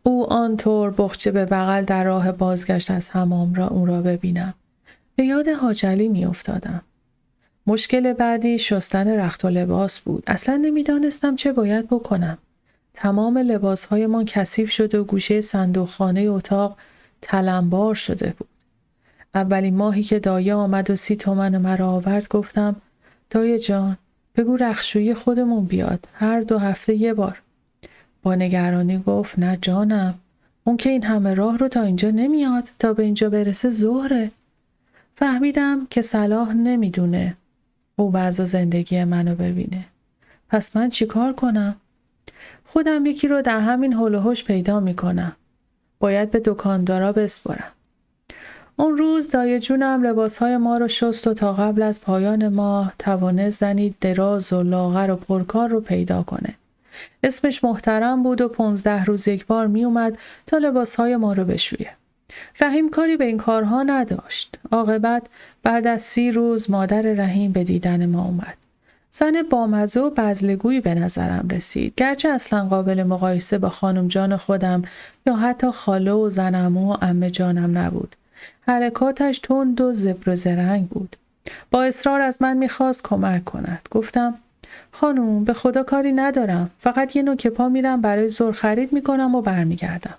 او آنطور بخچه به بغل در راه بازگشت از حمام را اون را ببینم. به یاد حاج علی می افتادم. مشکل بعدی شستن رخت و لباس بود. اصلا نمیدانستم چه باید بکنم. تمام لباس‌هایمان کثیف شده و گوشه صندوقخانه اتاق تلمبار شده بود. اولین ماهی که دایه آمد و 30 تومن مرا آورد گفتم دایه جان بگو رخشویی خودمون بیاد، هر 2 هفته یه بار. با نگرانی گفت نه جانم، اون که این همه راه رو تا اینجا نمیاد، تا به اینجا برسه ظهره. فهمیدم که صلاح نمیدونه او وضع زندگی منو ببینه. پس من چیکار کنم؟ خودم یکی رو در همین هول و هوش پیدا میکنم. باید به دکاندارا بسپرم. اون روز دایه جونم لباسهای ما رو شست و تا قبل از پایان ماه توانست زنی دراز و لاغر و پرکار رو پیدا کنه. اسمش محترم بود و 15 روز یک بار می اومد تا لباسهای ما رو بشویه. رحیم کاری به این کارها نداشت. عاقبت بعد از 30 روز مادر رحیم به دیدن ما اومد. زن بامزه و بذلگویی به نظرم رسید، گرچه اصلا قابل مقایسه با خانم جان خودم یا حتی خاله و زنمو و عمه جانم نبود. حرکاتش تند و زبر و زرنگ بود. با اصرار از من میخواست کمک کند. گفتم خانم به خدا کاری ندارم، فقط یه نوک پا میرم برای ظهر خرید میکنم و برمیگردم.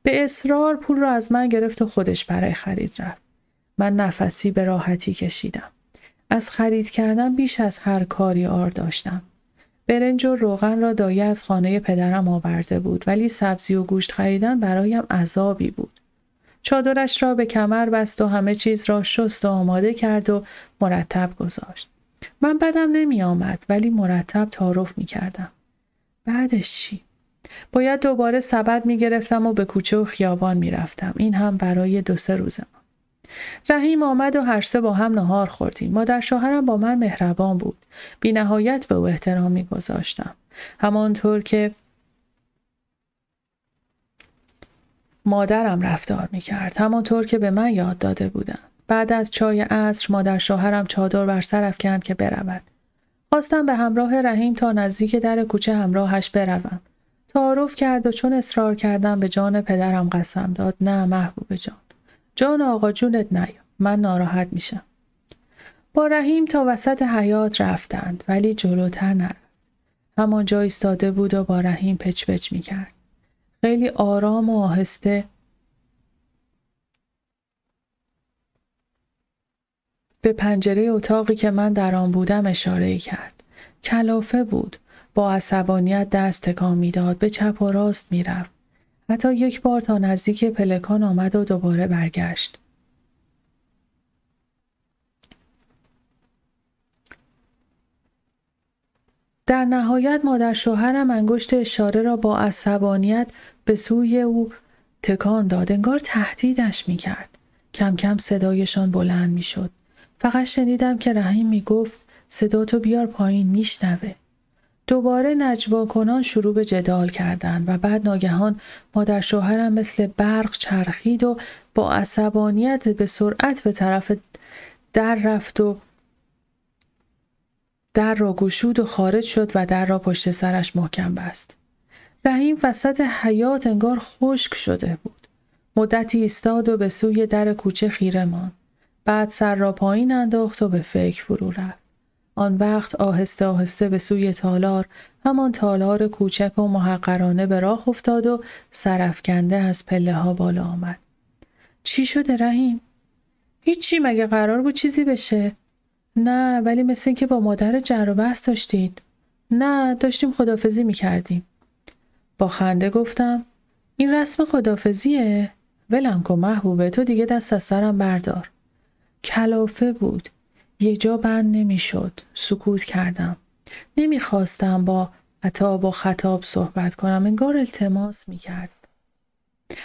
به اصرار پول رو از من گرفت و خودش برای خرید رفت. من نفسی به راحتی کشیدم. از خرید کردن بیش از هر کاری عار داشتم. برنج و روغن را دایه از خانه پدرم آورده بود، ولی سبزی و گوشت خریدن برایم عذابی بود. چادرش را به کمر بست و همه چیز را شست و آماده کرد و مرتب گذاشت. من بدم نمی آمد، ولی مرتب تعارف می کردم. بعدش چی؟ باید دوباره سبد می گرفتم و به کوچه و خیابان می رفتم. این هم برای 2-3 روز. رحیم آمد و هر سه با هم نهار خوردیم. مادر شوهرم با من مهربان بود. بی نهایت به او احترام می گذاشتم. همانطور که مادرم رفتار می کرد. همانطور که به من یاد داده بودم. بعد از چای عصر مادر شوهرم چادر بر سر افکند که برود. خواستم به همراه رحیم تا نزدیک در کوچه همراهش بروم. تعارف کرد و چون اصرار کردم به جان پدرم قسم داد نه محبوب جان. جان آقا جونت نیا. من ناراحت میشم. با رحیم تا وسط حیاط رفتند ولی جلوتر نرفت. همانجا ایستاده بود و با رحیم پچ پچ میکرد. خیلی آرام و آهسته به پنجره اتاقی که من در آن بودم اشاره کرد. کلافه بود. با عصبانیت دست تکان میداد، به چپ و راست میرفت. حتی یک بار تا نزدیک پلکان آمد و دوباره برگشت. در نهایت مادر شوهرم انگشت اشاره را با عصبانیت به سوی او تکان داد، انگار تهدیدش میکرد. کم کم صدایشان بلند میشد. فقط شنیدم که رحیم میگفت صداتو بیار پایین میشنوه. دوباره نجوا کنان شروع به جدال کردند و بعد ناگهان مادر شوهرم مثل برق چرخید و با عصبانیت به سرعت به طرف در رفت و در را گشود و خارج شد و در را پشت سرش محکم بست. رحیم وسط حیاط انگار خشک شده بود. مدتی ایستاد و به سوی در کوچه خیره ماند. بعد سر را پایین انداخت و به فکر فرو رفت. آن وقت آهسته آهسته به سوی تالار، همان تالار کوچک و محقرانه به راه افتاد و سرافکنده از پله ها بالا آمد. چی شده رحیم؟ هیچی، مگه قرار بود چیزی بشه؟ نه، ولی مثل این که با مادر جر و بحث داشتید. نه، داشتیم خداحافظی میکردیم. با خنده گفتم این رسم خداحافظیه؟ ولم کن محبوبه، تو دیگه دست از سرم بردار. کلافه بود. یه جا بند نمیشد. سکوت کردم. نمیخواستم با عتاب و خطاب صحبت کنم. انگار التماس میکرد.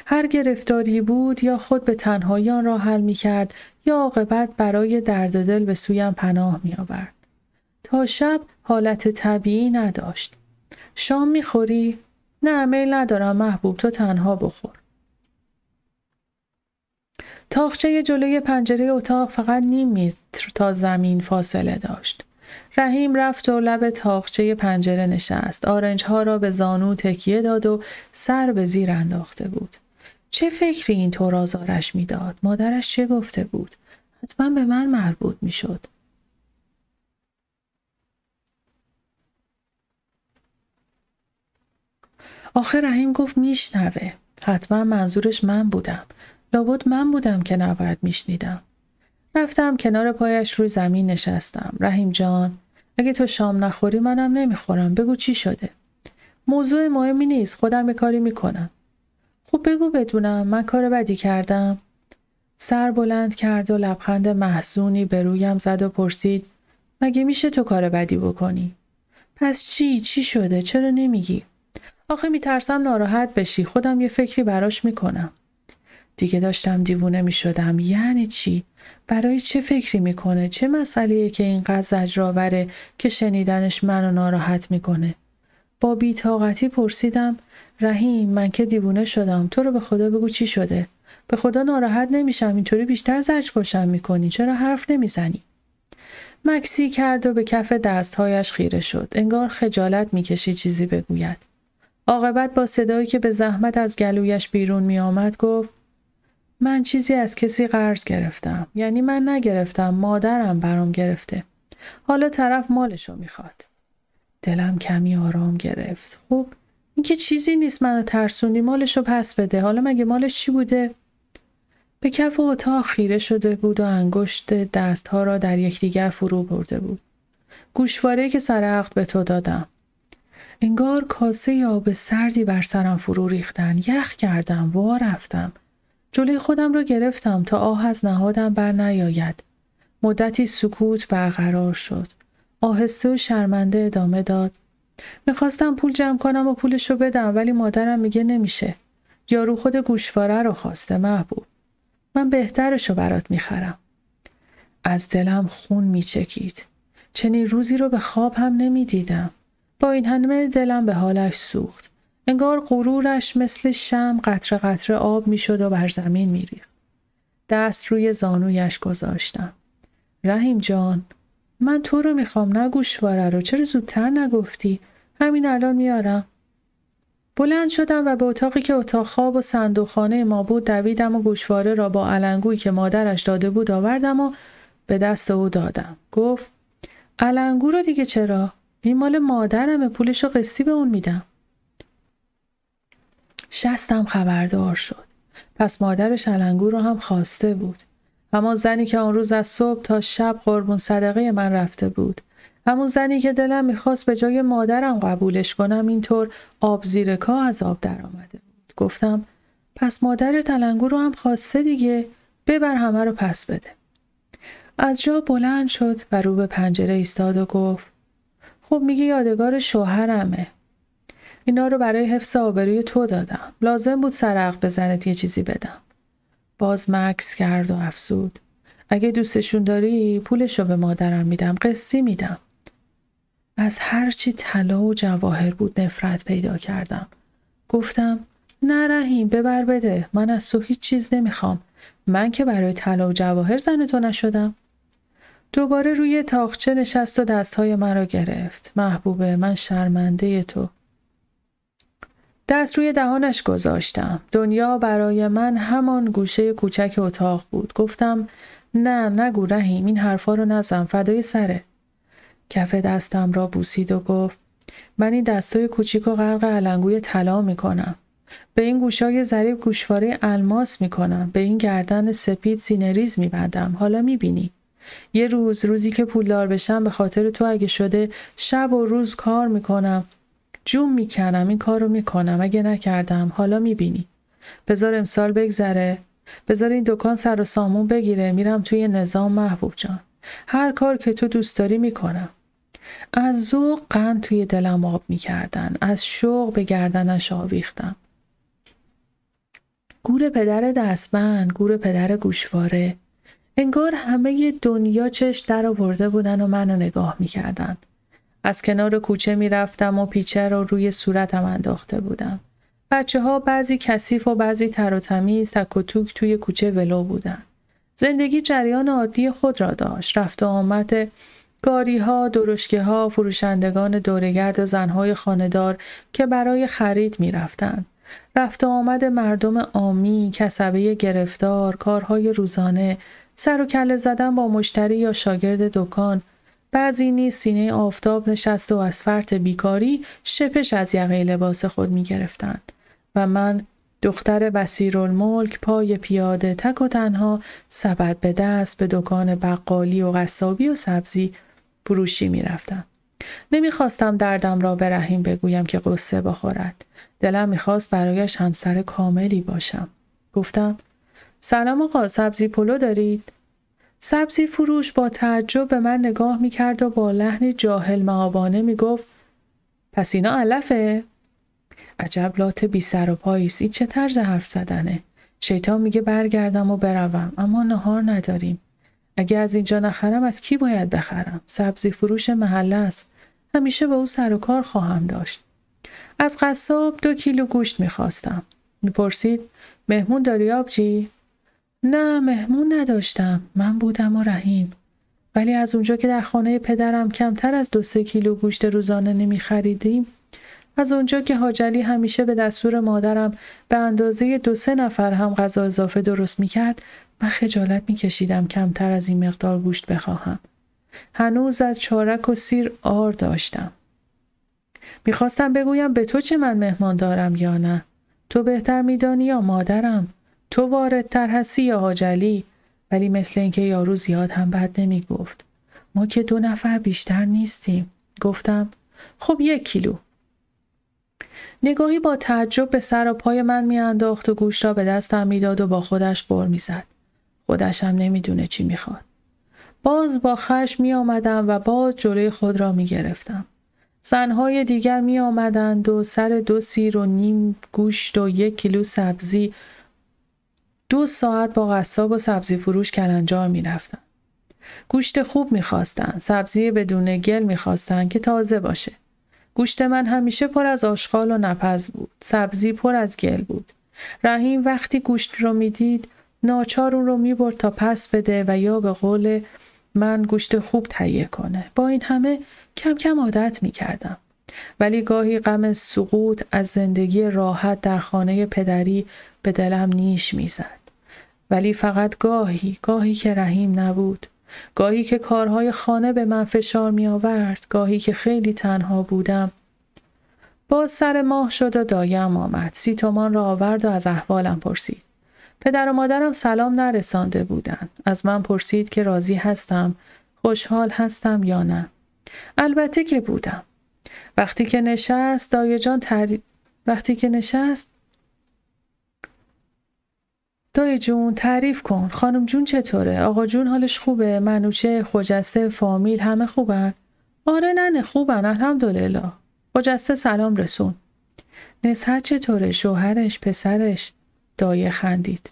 هر گرفتاری بود یا خود به تنهایی آن را حل میکرد یا عاقبت برای درد و دل به سویم پناه میآورد. تا شب حالت طبیعی نداشت. شام میخوری؟ نه، میل ندارم محبوب، تو تنها بخور. تاقچه جلوی پنجره اتاق فقط 0.5 متر تا زمین فاصله داشت. رحیم رفت و لب تاقچه پنجره نشست. آرنج ها را به زانو تکیه داد و سر به زیر انداخته بود. چه فکری این طور آزارش میداد؟ مادرش چه گفته بود؟ حتما به من مربوط میشد. آخه رحیم گفت میشنوه. حتما منظورش من بودم. لابد من بودم که نباید میشنیدم. رفتم کنار پایش روی زمین نشستم. رحیم جان، اگه تو شام نخوری منم نمیخورم. بگو چی شده؟ موضوع مهمی نیست، خودم یه کاری میکنم. خب بگو بدونم، من کار بدی کردم؟ سر بلند کرد و لبخند محزونی به رویم زد و پرسید مگه میشه تو کار بدی بکنی؟ پس چی شده؟ چرا نمیگی؟ آخه میترسم ناراحت بشی، خودم یه فکری براش میکنم. دیگه داشتم دیوونه میشدم. یعنی چی؟ برای چه فکری میکنه؟ چه مسئله‌ایه که اینقدر زجرآوره که شنیدنش منو ناراحت میکنه؟ با بی‌طاقتی پرسیدم رحیم، من که دیوونه شدم، تو رو به خدا بگو چی شده؟ به خدا ناراحت نمیشم، اینطوری بیشتر زجرکشم میکنی، چرا حرف نمیزنی؟ مکسی کرد و به کف دستهایش خیره شد، انگار خجالت میکشی چیزی بگوید. عاقبت با صدایی که به زحمت از گلویش بیرون میآمد گفت من چیزی از کسی قرض گرفتم. یعنی من نگرفتم، مادرم برام گرفته. حالا طرف مالشو میخواد. دلم کمی آرام گرفت. خب این که چیزی نیست، منو ترسوندی، مالشو پس بده. حالا مگه مالش چی بوده؟ به کف اتاق خیره شده بود و انگشت دستها را در یکدیگر فرو برده بود. گوشواره‌ای که سر عقد به تو دادم. انگار کاسه آب سردی بر سرم فرو ریختن. یخ کردم، وا رفتم. جلوی خودم را گرفتم تا آه از نهادم بر نیاید. مدتی سکوت برقرار شد. آهسته و شرمنده ادامه داد. میخواستم پول جمع کنم و پولشو بدم، ولی مادرم میگه نمیشه. یارو خود گوشواره رو خواسته محبوب. من بهترشو برات میخرم. از دلم خون میچکید. چنین روزی رو به خواب هم نمیدیدم. با این همه دلم به حالش سوخت. انگار غرورش مثل شمع قطره قطره آب میشد و بر زمین میریخت. دست روی زانویش گذاشتم. رحیم جان، من تو رو میخوام، نه گوشواره رو. چرا زودتر نگفتی؟ همین الان میارم. بلند شدم و به اتاقی که اتاق خواب و صندوقخانه ما بود دویدم و گوشواره را با علنگویی که مادرش داده بود آوردم و به دست او دادم. گفت علنگو رو دیگه چرا؟ این مال مادرمه، پولشو قسطی به اون میدم. شستم خبردار شد. پس مادرش علنگو رو هم خواسته بود. همان زنی که آن روز از صبح تا شب قربون صدقه من رفته بود. همون زنی که دلم میخواست به جای مادرم قبولش کنم، اینطور آب زیر کاه از آب در آمده بود. گفتم پس مادرت علنگو رو هم خواسته دیگه، ببر همه رو پس بده. از جا بلند شد و رو به پنجره ایستاد و گفت خب میگه یادگار شوهرمه. اینا رو برای حفظ آبروی تو دادم. لازم بود سر عقد به زنت یه چیزی بدم. باز مکث کرد و افسود. اگه دوستشون داری پولشو به مادرم میدم، قسطی میدم. از هر چی طلا و جواهر بود نفرت پیدا کردم. گفتم نه رحیم، ببر بده. من از تو هیچ چیز نمیخوام. من که برای طلا و جواهر زن تو نشدم. دوباره روی تاقچه نشست و دستهای من را گرفت. محبوبه، من شرمنده تو. دست روی دهانش گذاشتم. دنیا برای من همان گوشه کوچک اتاق بود. گفتم نه نگو رحیم، این حرفا رو نزن، فدای سرت. کف دستم را بوسید و گفت من این دستای کوچیک و غرق علنگوی طلا میکنم. به این گوشای ظریف گوشواره الماس میکنم. به این گردن سپید سینه‌ریز میبندم. حالا میبینی. یه روزی که پولدار بشم به خاطر تو اگه شده شب و روز کار میکنم. جون میکنم، این کارو میکنم. اگه نکردم حالا میبینی. بذار امسال بگذره. بذار این دکان سر و سامون بگیره. میرم توی نظام محبوب جان. هر کار که تو دوست داری میکنم. از ذوق قند توی دلم آب میکردن. از شوق به گردنش آویختم. گور پدر دستبند، گور پدر گوشواره. انگار همه دنیا چشم در آورده بودن و منو نگاه میکردن. از کنار کوچه میرفتم و پیچه رو روی صورتم انداخته بودم. بچه‌ها بعضی کثیف و بعضی تر و تمیز تک و توک توی کوچه ولو بودن. زندگی جریان عادی خود را داشت. رفت و آمد گاری‌ها، درشکه‌ها، فروشندگان دوره‌گرد و زن‌های خانه‌دار که برای خرید می‌رفتند. رفت و آمد مردم عامی، کسبه گرفتار، کارهای روزانه، سر و کله زدن با مشتری یا شاگرد دکان. بعضی نیز سینه آفتاب نشسته و از فرط بیکاری شپش از یقه لباس خود می‌گرفتند. و من دختر بصیرالملک پای پیاده تک و تنها سبد به دست به دکان بقالی و قصابی و سبزی فروشی می رفتم. نمیخواستم دردم را به رحیم بگویم که قصه بخورد. دلم میخواست برایش همسر کاملی باشم. گفتم سلام آقا، سبزی پلو دارید؟ سبزی فروش با تعجب به من نگاه میکرد و با لحنی جاهل مآبانه میگفت پس اینا علفه؟ عجب لات بی سر و پاییست. این چه طرز حرف زدنه؟ شیطان میگه برگردم و بروم، اما نهار نداریم. اگه از اینجا نخرم از کی باید بخرم؟ سبزی فروش محله است. همیشه به او سر و کار خواهم داشت. از قصاب 2 کیلو گوشت میخواستم. میپرسید مهمون داری آبجی؟ نه مهمون نداشتم. من بودم و رحیم. ولی از اونجا که در خانه پدرم کمتر از 2-3 کیلو گوشت روزانه نمیخریدیم، از اونجا که حاجلی همیشه به دستور مادرم به اندازه 2-3 نفر هم غذا اضافه درست میکرد، من خجالت میکشیدم کمتر از این مقدار گوشت بخواهم. هنوز از چارک و سیر عار داشتم. میخواستم بگویم به تو چه، من مهمان دارم یا نه؟ تو بهتر میدانی یا مادرم؟ تو واردتر هستی یا حاجلی؟ ولی مثل اینکه یارو زیاد هم بد نمیگفت. ما که 2 نفر بیشتر نیستیم. گفتم خب 1 کیلو. نگاهی با تعجب به سر و پای من میانداخت و گوشت را به دستم میداد و با خودش بر میزد. خودش هم نمیدونه چی میخواد. باز با خشم می آمدم و باز جلوی خود را می گرفتم. زنهای دیگر می آمدند و سر 2 سیر و نیم گوشت و 1 کیلو سبزی 2 ساعت با قصاب و سبزی فروش کلنجار می رفتن. گوشت خوب می خواستن، سبزی بدون گل می خواستن که تازه باشه. گوشت من همیشه پر از آشغال و نپز بود. سبزی پر از گل بود. رحیم وقتی گوشت رو می دید ناچار اون رو می برد تا پس بده و یا به قول من گوشت خوب تهیه کنه. با این همه کم کم عادت می کردم. ولی گاهی غم سقوط از زندگی راحت در خانه پدری به دلم نیش می زد. ولی فقط گاهی که رحیم نبود. گاهی که کارهای خانه به من فشار می آورد. گاهی که خیلی تنها بودم. باز سر ماه شد و دایم آمد. 30 تومان را آورد و از احوالم پرسید. پدر و مادرم سلام نرسانده بودند. از من پرسید که راضی هستم، خوشحال هستم یا نه. البته که بودم. وقتی که نشست دایی جون تعریف کن. خانم جون چطوره؟ آقا جون حالش خوبه؟ منوچه، خجسته، فامیل همه خوبن؟ آره ننه خوبن الحمدلله. خجسته سلام رسون. نصحت چطوره؟ شوهرش، پسرش؟ دایه خندید.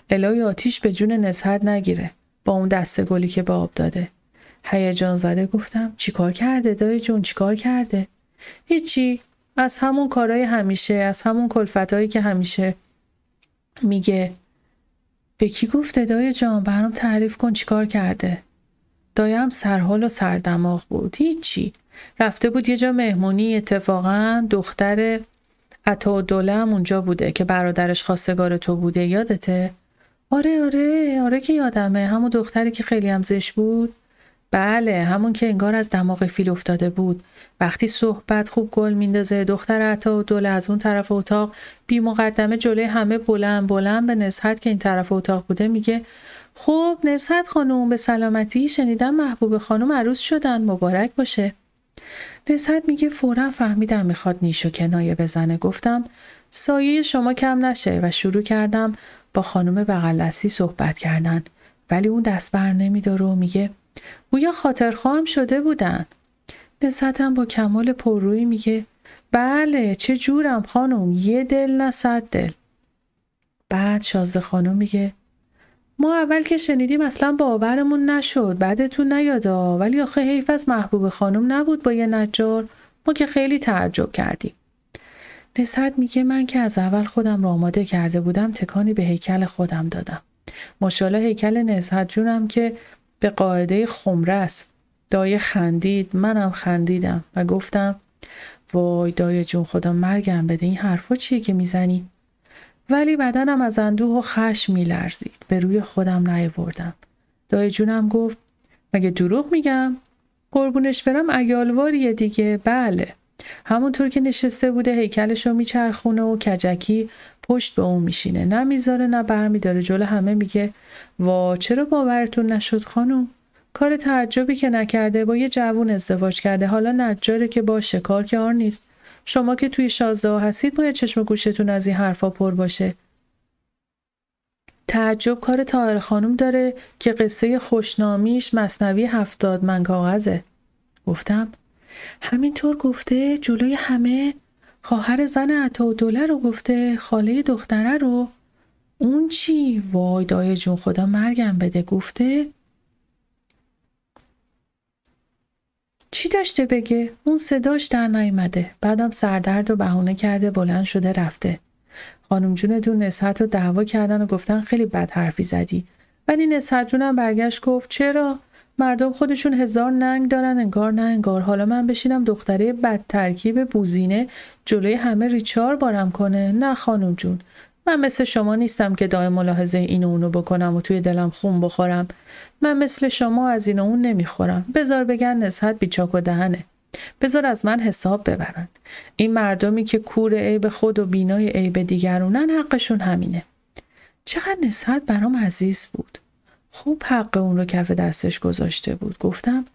الهی آتیش به جون نصحت نگیره با اون دسته گلی که به آب داده. هیجان زده گفتم چیکار کرده دایی جون، چیکار کرده؟ هیچی، از همون کارهای همیشه، از همون کلفتایی که همیشه میگه. به کی گفته دایی جان؟ برام تعریف کن چیکار کرده. دایم سرحال و سردماغ بود. هیچی، رفته بود یه جا مهمونی، اتفاقا دختر عطاالدوله هم اونجا بوده که برادرش خواستگار تو بوده، یادته؟ آره که یادمه. همون دختری که خیلی هم زشت بود. بله همون که انگار از دماغ فیل افتاده بود. وقتی صحبت خوب گل میندازه. دختر عطاالدوله از اون طرف اتاق بی مقدمه جلوی همه بلند به نصحت که این طرف اتاق بوده میگه خب نصحت خانم به سلامتی، شنیدم محبوب خانم عروس شدن، مبارک باشه. نصحت میگه فوراً فهمیدم میخواد نیش و کنایه بزنه. گفتم سایه شما کم نشه و شروع کردم با خانم بغل دستی صحبت کردن. ولی اون دست بر نمیداره و میگه گویا خاطرخواهم شده بودن. نصحتم با کمال پررویی میگه بله چه جورم خانم، 1 دل نه 100 دل. بعد شازده خانم میگه ما اول که شنیدیم اصلا باورمون نشد، بعدتون نیادا، ولی آخه حیف از محبوب خانم نبود با یه نجار، ما که خیلی تعجب کردیم. نصحت میگه من که از اول خودم را آماده کرده بودم تکانی به هیکل خودم دادم. ماشاءالله هیکل نصحت جونم که به قاعده خمره است. دایه خندید، منم خندیدم و گفتم وای دایه جون خدا مرگم بده، این حرفا چیه که میزنی؟ ولی بدنم از اندوه و خشم میلرزید. به روی خودم نیاوردم. دایه جونم گفت مگه دروغ میگم؟ قربونش برم عیالواریه دیگه. بله همونطور که نشسته بوده هیکلشو میچرخونه و کجکی پشت به اون میشینه، نه میذاره نه برمیداره، جلو همه میگه وا چرا باورتون نشد خانم؟ کار تعجبی که نکرده، با یه جوون ازدواج کرده، حالا نجاره که باشه، کار که آر نیست. شما که توی 16 هستید باید چشم و گوشتون از این حرفا پر باشه. تعجب کار طاهر خانم داره که قصه خوشنامیش مثنوی 70 من کاغذه. گفتم همینطور گفته جلوی همه؟ خواهر زن عطاالدوله رو گفته؟ خاله دختره رو؟ اون چی؟ وای دایه جون خدا مرگم بده. گفته چی داشته بگه؟ اون صداش در نیامده. بعدم سردرد و بهونه کرده بلند شده رفته. خانم جون دون نصحت رو دعوا کردن و گفتن خیلی بد حرفی زدی. ولی نصحت جونم برگشت گفت چرا؟ مردم خودشون هزار ننگ دارن، انگار نه انگار. حالا من بشینم دختره بد ترکیب بوزینه جلوی همه ریچار بارم کنه؟ نه خانم جون، من مثل شما نیستم که دائم ملاحظه اینو اونو بکنم و توی دلم خون بخورم. من مثل شما از این و اون نمیخورم. بذار بگن نصحت بیچاک و دهنه. بذار از من حساب ببرن. این مردمی که کور عیب خود و بینای عیب دیگرونن حقشون همینه. چقدر نصحت برام عزیز بود. خوب حق اون رو کف دستش گذاشته بود. گفتم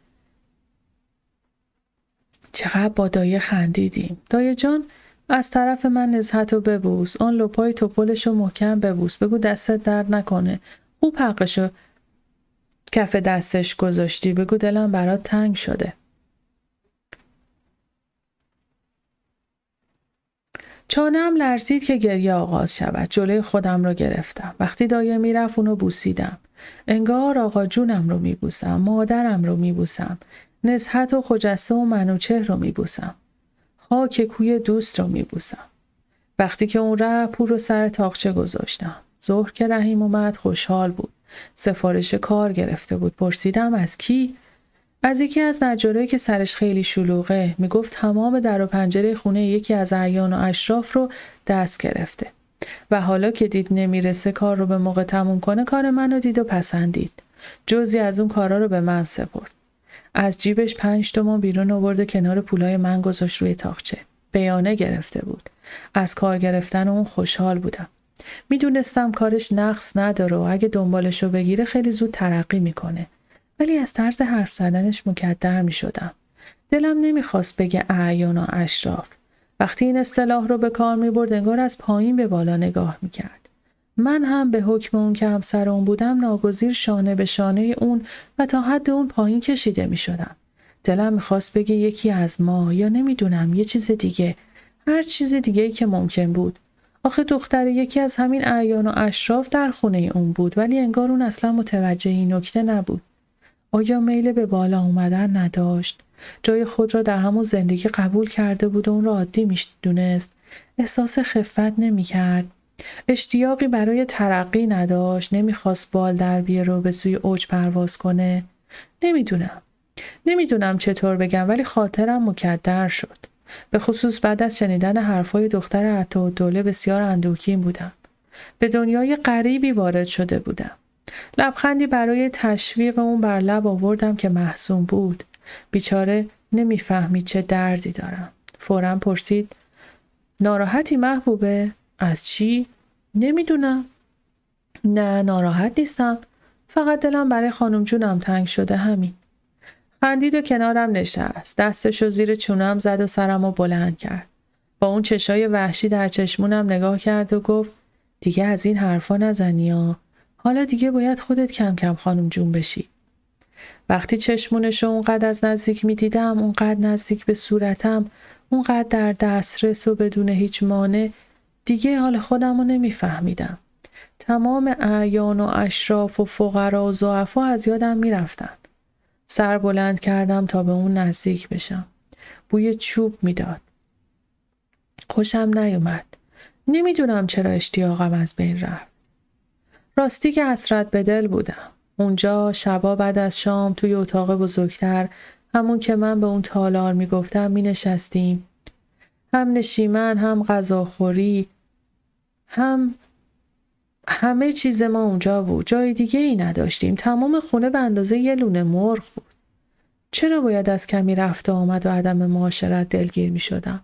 چقدر با دایه خندیدیم. دایه جان از طرف من نصحت رو ببوس. آن لپای توپلش رو محکم ببوس. بگو دستت درد نکنه. خوب حقش رو کف دستش گذاشتی. بگو دلم برات تنگ شده. چانه‌ام لرزید که گریه آغاز شود. جلوی خودم رو گرفتم. وقتی دایه میرفت اونو بوسیدم. انگار آقا جونم رو میبوسم، مادرم رو میبوسم، نصحت و خجسته و منوچهر رو میبوسم، خاک کوی دوست رو میبوسم. وقتی که اون رفت پول رو سر تاقچه گذاشتم. ظهر که رحیم اومد خوشحال بود. سفارش کار گرفته بود. پرسیدم از کی؟ از یکی از نجارایی که سرش خیلی شلوغه. میگفت تمام در و پنجره خونه یکی از اعیان و اشراف رو دست گرفته و حالا که دید نمیرسه کار رو به موقع تموم کنه، کار منو دید و پسندید. جزئی از اون کارا رو به من سپرد. از جیبش 5 تومان بیرون آورد و کنار پولای من گذاشت روی تاقچه. بیانه گرفته بود. از کار گرفتن اون خوشحال بودم. میدونستم کارش نقص نداره و اگه دنبالشو بگیره خیلی زود ترقی میکنه. ولی از طرز حرف زدنش مکدر میشدم. دلم نمیخواست بگه اعیان و اشراف. وقتی این اصطلاح رو به کار میبرد انگار از پایین به بالا نگاه میکرد. من هم به حکم اون که همسر اون بودم ناگزیر شانه به شانه اون و تا حد اون پایین کشیده میشدم. دلم میخواست بگه یکی از ما، یا نمیدونم یه چیز دیگه، هر چیز دیگه‌ای که ممکن بود. آخه دختر یکی از همین اعیان و اشراف در خونه اون بود، ولی انگار اون اصلا متوجه این نکته نبود. آیا میل به بالا اومدن نداشت؟ جای خود را در همون زندگی قبول کرده بود و اون را عادی می‌دونست. احساس خفت نمی‌کرد. اشتیاقی برای ترقی نداشت. نمی‌خواست بال در بیاره و به سوی اوج پرواز کنه. نمیدونم چطور بگم، ولی خاطرم مکدر شد. به خصوص بعد از شنیدن حرفای دختر عطاالدوله بسیار اندوهگین بودم. به دنیای غریبی وارد شده بودم. لبخندی برای تشویق اون بر لب آوردم که محزون بود. بیچاره نمیفهمید چه دردی دارم. فوراً پرسید ناراحتی محبوبه؟ از چی؟ نمیدونم. نه ناراحت نیستم. فقط دلم برای خانم جونم تنگ شده، همین. خندید و کنارم نشست. دستشو زیر چونم زد و سرمو بلند کرد. با اون چشای وحشی در چشمونم نگاه کرد و گفت دیگه از این حرفا نزنی ها. حالا دیگه باید خودت کم کم خانم جون بشی. وقتی چشمونشو اونقدر از نزدیک می دیدم، اونقدر نزدیک به صورتم، اونقدر در دسترس و بدون هیچ مانع، دیگه حال خودمو نمیفهمیدم. تمام اعیان و اشراف و فقرا و ضعفا از یادم میرفتن. سر بلند کردم تا به اون نزدیک بشم. بوی چوب میداد. خوشم نیومد. نمیدونم چرا اشتیاقم از بین رفت. راستی که حسرت به دل بودم. اونجا شبا بعد از شام توی اتاق بزرگتر، همون که من به اون تالار میگفتم، می نشستیم. هم نشیمن، هم غذاخوری، همه چیز ما اونجا بود. جای دیگه ای نداشتیم. تمام خونه به اندازه یه لونه مرغ بود. چرا باید از کمی رفت و آمد و عدم معاشرت دلگیر می شدم؟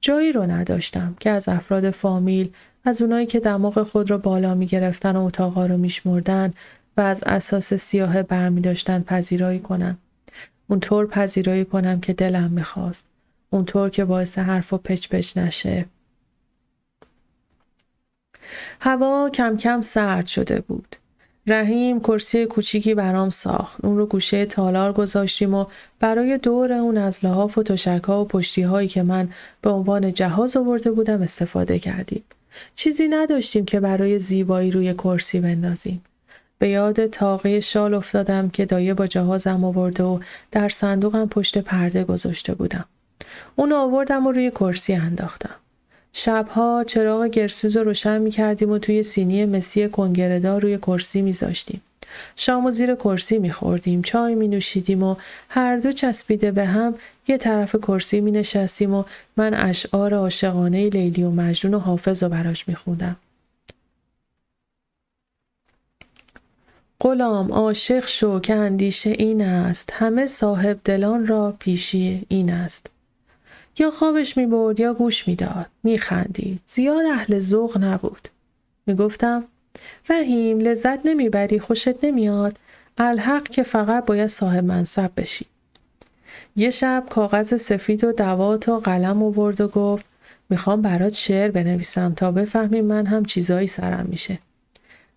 جایی رو نداشتم که از افراد فامیل از اونایی که دماغ خود را بالا می گرفتن و اتاقا رو می شمردن و از اساس سیاه برمی داشتن پذیرایی کنم. اونطور پذیرایی کنم که دلم می خواست. اونطور که باعث حرف و پچ نشه. هوا کم کم سرد شده بود. رحیم کرسی کوچیکی برام ساخت. اون رو گوشه تالار گذاشتیم و برای دور اون از لحاف و تشک‌ها و پشتی‌هایی که من به عنوان جهاز آورده بودم استفاده کردیم. چیزی نداشتیم که برای زیبایی روی کرسی بندازیم. به یاد تاقه شال افتادم که دایه با جهازم آورده و در صندوقم پشت پرده گذاشته بودم. اون آوردم و روی کرسی انداختم. شبها چراغ گرسوز رو روشن می کردیم و توی سینی مسی کنگره‌دار روی کرسی می زاشتیم. شام و زیر کرسی می خوردیم، چای می نوشیدیم و هر دو چسبیده به هم یه طرف کرسی می نشستیم و من اشعار عاشقانه لیلی و مجنون و حافظ رو براش می خوندم. غلام عاشق شو که اندیشه این است، همه صاحب دلان را پیشی این است. یا خوابش می برد یا گوش می داد. می خندید. زیاد اهل ذوق نبود. می گفتم رحیم لذت نمی بری، خوشت نمیاد؟ الحق که فقط باید صاحب منصب بشی. یه شب کاغذ سفید و دوات و قلم آورد و گفت میخوام برات شعر بنویسم تا بفهمی من هم چیزایی سرم میشه.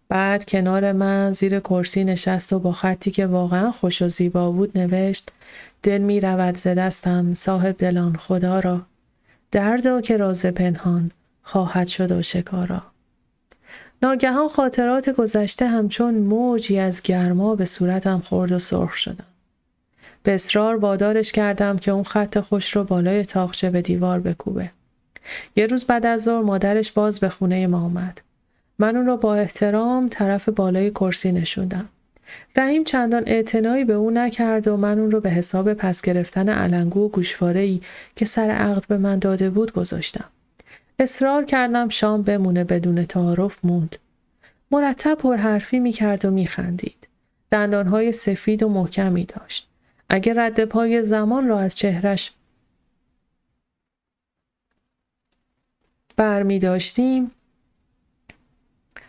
بعد کنار من زیر کرسی نشست و با خطی که واقعا خوش و زیبا بود نوشت دل می رود ز دستم صاحب دلان خدا را، دردا که راز پنهان خواهد شد آشکارا. ناگهان خاطرات گذشته همچون موجی از گرما به صورتم خورد و سرخ شدم. به اصرار وادارش کردم که اون خط خوش رو بالای تاقچه به دیوار بکوبه. یه روز بعد از ظهر مادرش باز به خونه ما اومد. من اون رو با احترام طرف بالای کرسی نشوندم. رحیم چندان اعتنایی به اون نکرد و من اون رو به حساب پس گرفتن علنگو و گوشواره‌ای که سر عقد به من داده بود گذاشتم. اصرار کردم شام بمونه، بدون تعارف موند. مرتب پرحرفی میکرد و میخندید. دندانهای سفید و محکمی داشت. اگه رد پای زمان را از چهرش برمی داشتیم،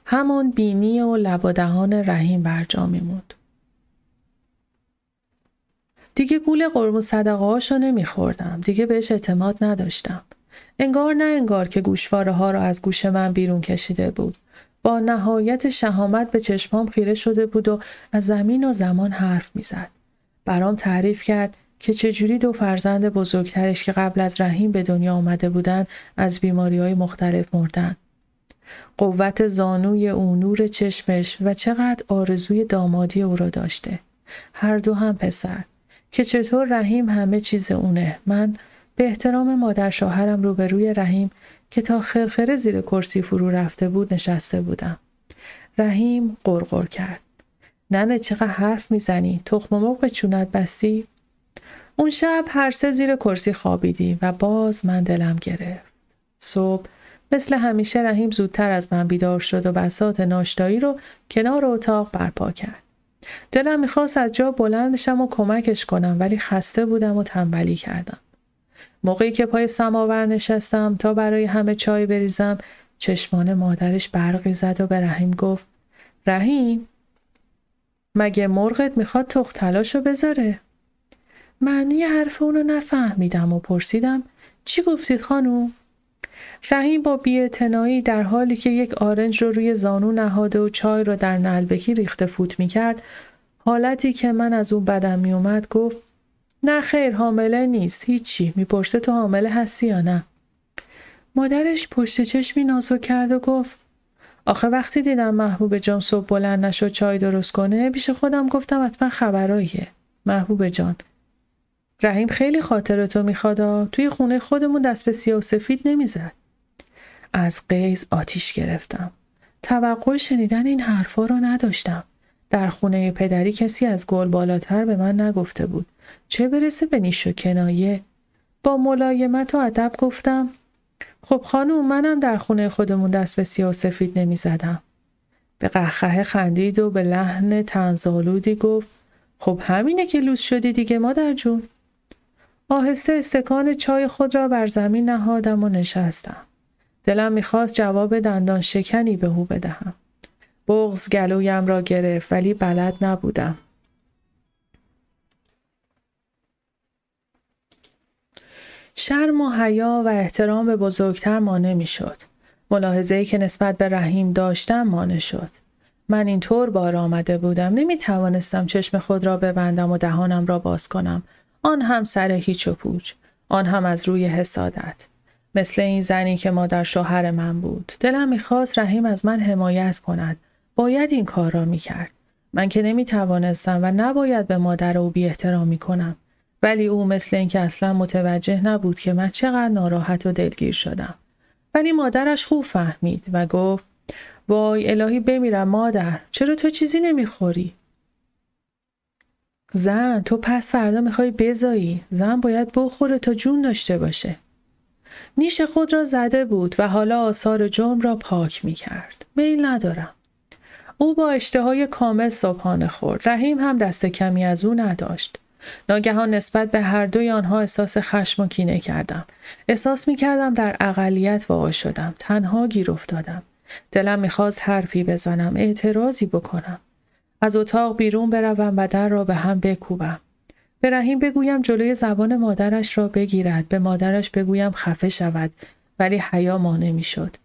همون بینی و لب و دهان رحیم برجا میموند. دیگه گول قرم و صدقه هاشو نمیخوردم. دیگه بهش اعتماد نداشتم. انگار نه انگار که گوشواره ها را از گوش من بیرون کشیده بود. با نهایت شهامت به چشمام خیره شده بود و از زمین و زمان حرف میزد. برام تعریف کرد که چجوری دو فرزند بزرگترش که قبل از رحیم به دنیا آمده بودن از بیماری‌های مختلف مردن. قوت زانوی او، نور چشمش و چقدر آرزوی دامادی او را داشته. هر دو هم پسر. که چطور رحیم همه چیز اونه. من به احترام مادر شوهرم روبروی رحیم که تا خرخره زیر کرسی فرو رفته بود نشسته بودم. رحیم غرغر کرد. ننه چقدر حرف میزنی؟ تخم مرغ به چونت بستی؟ اون شب هر سه زیر کرسی خوابیدیم و باز من دلم گرفت. صبح مثل همیشه رحیم زودتر از من بیدار شد و بساط ناشتایی رو کنار اتاق برپا کرد. دلم میخواست از جا بلند بشم و کمکش کنم ولی خسته بودم و تنبلی کردم. موقعی که پای سماور نشستم تا برای همه چای بریزم چشمان مادرش برقی زد و به رحیم گفت رحیم مگه مرغت میخواد تخم طلاشو بذاره؟ معنی حرف اونو نفهمیدم و پرسیدم چی گفتید خانوم؟ رحیم با بی‌اعتنایی در حالی که یک آرنج رو روی زانو نهاده و چای رو در نعلبکی ریخته فوت میکرد، حالتی که من از اون بدم میومد گفت نه خیر حامله نیست، هیچی. میپرسه تو حامله هستی یا نه؟ مادرش پشت چشمی نازک کرد و گفت آخه وقتی دیدم محبوب جان صبح بلند نشد چای درست کنه پیش خودم گفتم حتما خبراییه. محبوب جان رحیم خیلی خاطرتو میخواد، توی خونه خودمون دست به سیاه و سفید نمیزد. از غیظ آتیش گرفتم. توقع شنیدن این حرفا رو نداشتم. در خونه پدری کسی از گل بالاتر به من نگفته بود. چه برسه به نیش و کنایه. با ملایمت و ادب گفتم خب خانوم منم در خونه خودمون دست به سیاه و سفید نمیزدم. به قهقه خندید و به لحن طنزآلودی گفت خب همینه که لوس شدی دیگه مادر جون. آهسته استکان چای خود را بر زمین نهادم و نشستم. دلم میخواست جواب دندان شکنی به او بدهم. بغض گلویم را گرفت ولی بلد نبودم. شرم و حیا و احترام به بزرگتر مانع میشد. ملاحظه‌ای که نسبت به رحیم داشتم مانع شد. من اینطور بار آمده بودم، نمیتوانستم چشم خود را ببندم و دهانم را باز کنم. آن هم سر هیچ و پوچ، آن هم از روی حسادت. مثل این زنی که مادر شوهر من بود. دلم میخواست رحیم از من حمایت کند. باید این کار را میکرد. من که نمیتوانستم و نباید به مادر او بی احترامی کنم. ولی او مثل این که اصلا متوجه نبود که من چقدر ناراحت و دلگیر شدم. ولی مادرش خوب فهمید و گفت وای الهی بمیرم مادر، چرا تو چیزی نمیخوری؟ زن تو پس فردا میخوای بزایی، زن باید بخوره تا جون داشته باشه. نیش خود را زده بود و حالا آثار جرم را پاک میکرد. میل ندارم. او با اشتهای کامل صبحانه خورد. رحیم هم دست کمی از او نداشت. ناگهان نسبت به هر دوی آنها احساس خشم و کینه کردم. احساس میکردم در اقلیت واقع شدم. تنها گیر افتادم. دلم میخواست حرفی بزنم، اعتراضی بکنم. از اتاق بیرون بروم و در را به هم بکوبم. به رحیم بگویم جلوی زبان مادرش را بگیرد، به مادرش بگویم خفه شود، ولی حیا مانع میشد.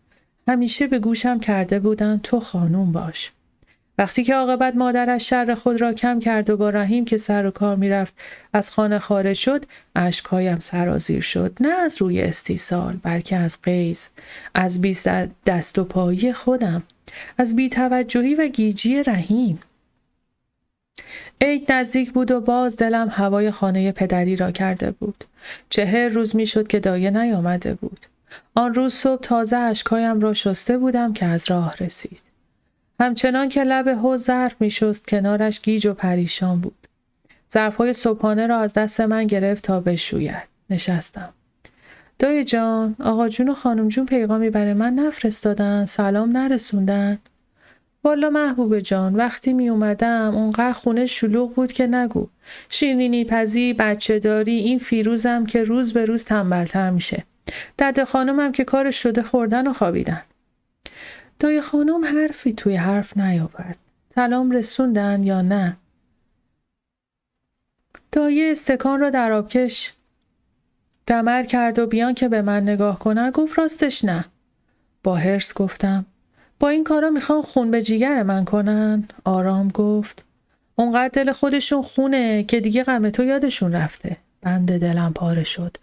همیشه به گوشم کرده بودند تو خانوم باش. وقتی که عاقبت مادرش شر خود را کم کرد و با رحیم که سر و کار میرفت از خانه خارج شد، اشکهایم سرازیر شد، نه از روی استیصال بلکه از غیظ، از بی دست و پایی خودم، از بی‌توجهی و گیجی رحیم. عید نزدیک بود و باز دلم هوای خانه پدری را کرده بود. 40 روز میشد که دایه نیامده بود. آن روز صبح تازه اشکهایم را شسته بودم که از راه رسید. همچنان که لب حوض ظرف می‌شست کنارش گیج و پریشان بود. ظرف‌های صبحانه را از دست من گرفت تا بشوید. نشستم. دایی جان، آقا جون و خانم جون پیغامی برای من نفرستادن، سلام نرسوندن. والا محبوب جان، وقتی می اومدم اونقدر خونه شلوغ بود که نگو. شیرینی پزی، بچه داری، این فیروزم که روز به روز تنبل‌تر میشه. دده خانمم که کارش شده خوردن و خوابیدن. دایی خانم حرفی توی حرف نیاورد. سلام رسوندن یا نه؟ دایی استکان را در آبکش دمر کرد و بیان که به من نگاه کنه گفت راستش نه. با حرص گفتم با این کارا میخوان خون به جیگر من کنن؟ آرام گفت اونقدر دل خودشون خونه که دیگه غم تو یادشون رفته. بند دلم پاره شد.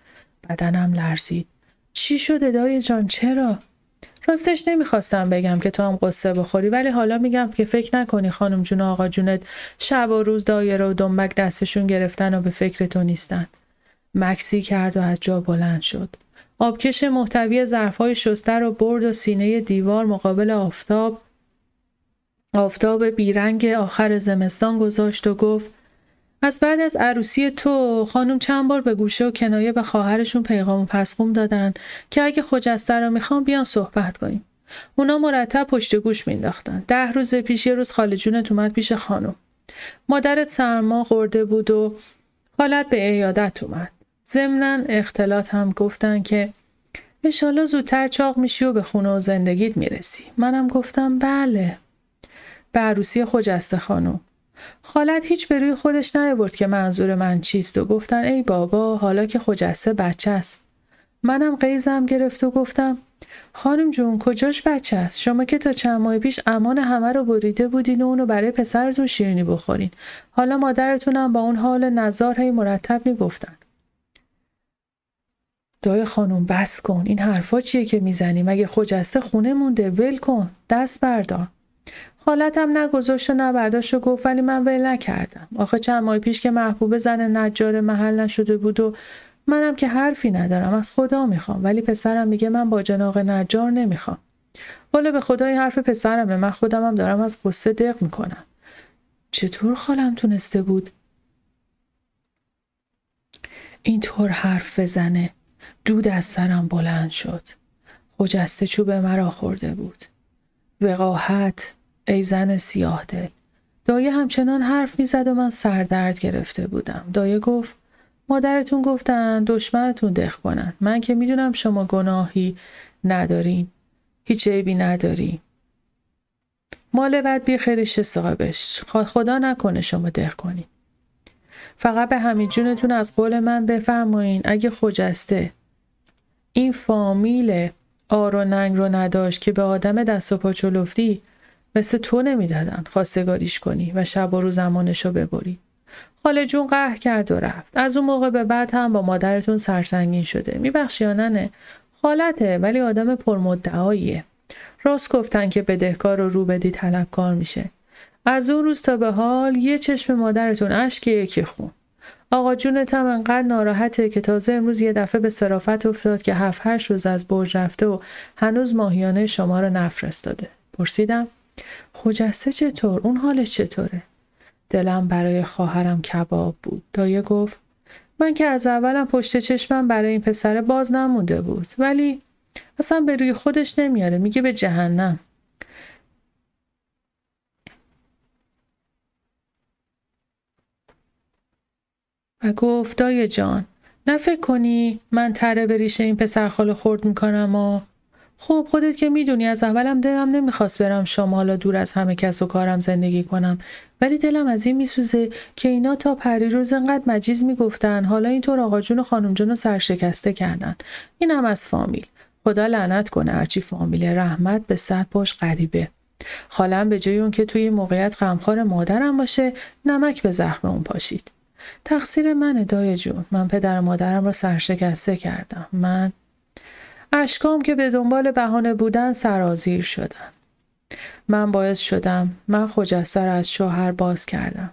بدنم لرزید. چی شده دایی جان، چرا؟ راستش نمیخواستم بگم که تو هم قصه بخوری، ولی حالا میگم که فکر نکنی خانم جون و آقا جونت شب و روز دایره و دنبک دستشون گرفتن و به فکر تو نیستن. مکسی کرد و از جا بلند شد. آبکش محتوی ظرف‌های شسته رو برد و سینه دیوار مقابل آفتاب بیرنگ آخر زمستان گذاشت و گفت از بعد از عروسی تو خانم چند بار به گوشه و کنایه به خواهرشون پیغام و پسخوم دادن که اگه خجسته رو میخوام بیان صحبت کنیم. اونا مرتب پشت گوش مینداختن. 10 روز پیش یه روز خاله جونت اومد پیش خانم. مادرت سرما خورده بود و خالت به عیادت اومد. ضمناً اختلاط هم گفتن که انشالله زودتر چاق میشی و به خونه و زندگیت میرسی. منم گفتم بله. به عروسی خجسته خانم. خالت هیچ به روی خودش نیاورد که منظور من چیست و گفتن ای بابا حالا که خجسته بچه است. منم غیظم گرفت و گفتم خانم جون کجاش بچه است؟ شما که تا چند ماه پیش امان همه رو بریده بودین و اونو برای پسرتون شیرینی بخورین. حالا مادرتونم با اون حال نزار هی مرتب میگفتن. دای خانم بس کن، این حرفا چیه که میزنی؟ مگه خجسته خونه مونده؟ ول کن، دست بردار. خالتم نگذاشت و نبرداشت و گفت ولی من ول نکردم. آخه چند ماه پیش که محبوب زن نجار محل نشده بود و منم که حرفی ندارم، از خدا میخوام، ولی پسرم میگه من با جناق نجار نمیخوام. والا به خدا این حرف پسرمه، من خودمم دارم از قصه دق میکنم. چطور خالم تونسته بود اینطور حرف بزنه؟ دود از سرم بلند شد. خجسته چوب مرا خورده بود. وقاحت، ای زن سیاه دل. دایه همچنان حرف میزد و من سردرد گرفته بودم. دایه گفت مادرتون گفتن دشمنتون دق کنن. من که میدونم شما گناهی ندارین. هیچ عیبی نداری. مال بد بی خیرش صاحبش. خدا نکنه شما دق کنی. فقط به همین جونتون از قول من بفرمایین اگه خجسته این فامیل آر و ننگ رو نداشت که به آدم دست و پا چلفتی مثل تو نمیدادن خواستگاریش کنی و شب و روز زمانشو ببری. خاله جون قهر کرد و رفت. از اون موقع به بعد هم با مادرتون سرسنگین شده. میبخشی یا نه؟ خالته ولی آدم پرمدعاییه. راست گفتن که بدهکار رو بدی طلبکار میشه. از اون روز تا به حال یه چشم مادرتون اشک یکی خون. آقا جونت هم انقدر ناراحته که تازه امروز یه دفعه به صرافت افتاد که 7-8 روز از برج رفته و هنوز ماهیانه شما رو نفرستاده. پرسیدم خجسته چطور؟ اون حالش چطوره؟ دلم برای خواهرم کباب بود. دایه گفت من که از اولم پشت چشمم برای این پسر باز نمونده بود، ولی اصلا به روی خودش نمیاره، میگه به جهنم. و گفت دایه جان نه فکر کنی من تره به ریشه این پسر خاله خورد میکنم و خب خودت که میدونی از اولم دلم نمیخواست برم شمالا دور از همه کس و کارم زندگی کنم، ولی دلم از این میسوزه که اینا تا پریروز انقدر مجیز میگفتن، حالا اینطور آقا جون و خانم جون رو سرشکسته کردن. این هم از فامیل. خدا لعنت کنه هرچی فامیل. رحمت به 100 پشت غریبه. خالم به جای اون که توی موقعیت غمخوار مادرم باشه نمک به زخم اون پاشید. تقصیر منه دایه جون. من پدر و مادرم رو سرشکسته کردم. من اشکام که به دنبال بهانه بودن سرازیر شدن. من باعث شدم. من خجسته رو از شوهر باز کردم.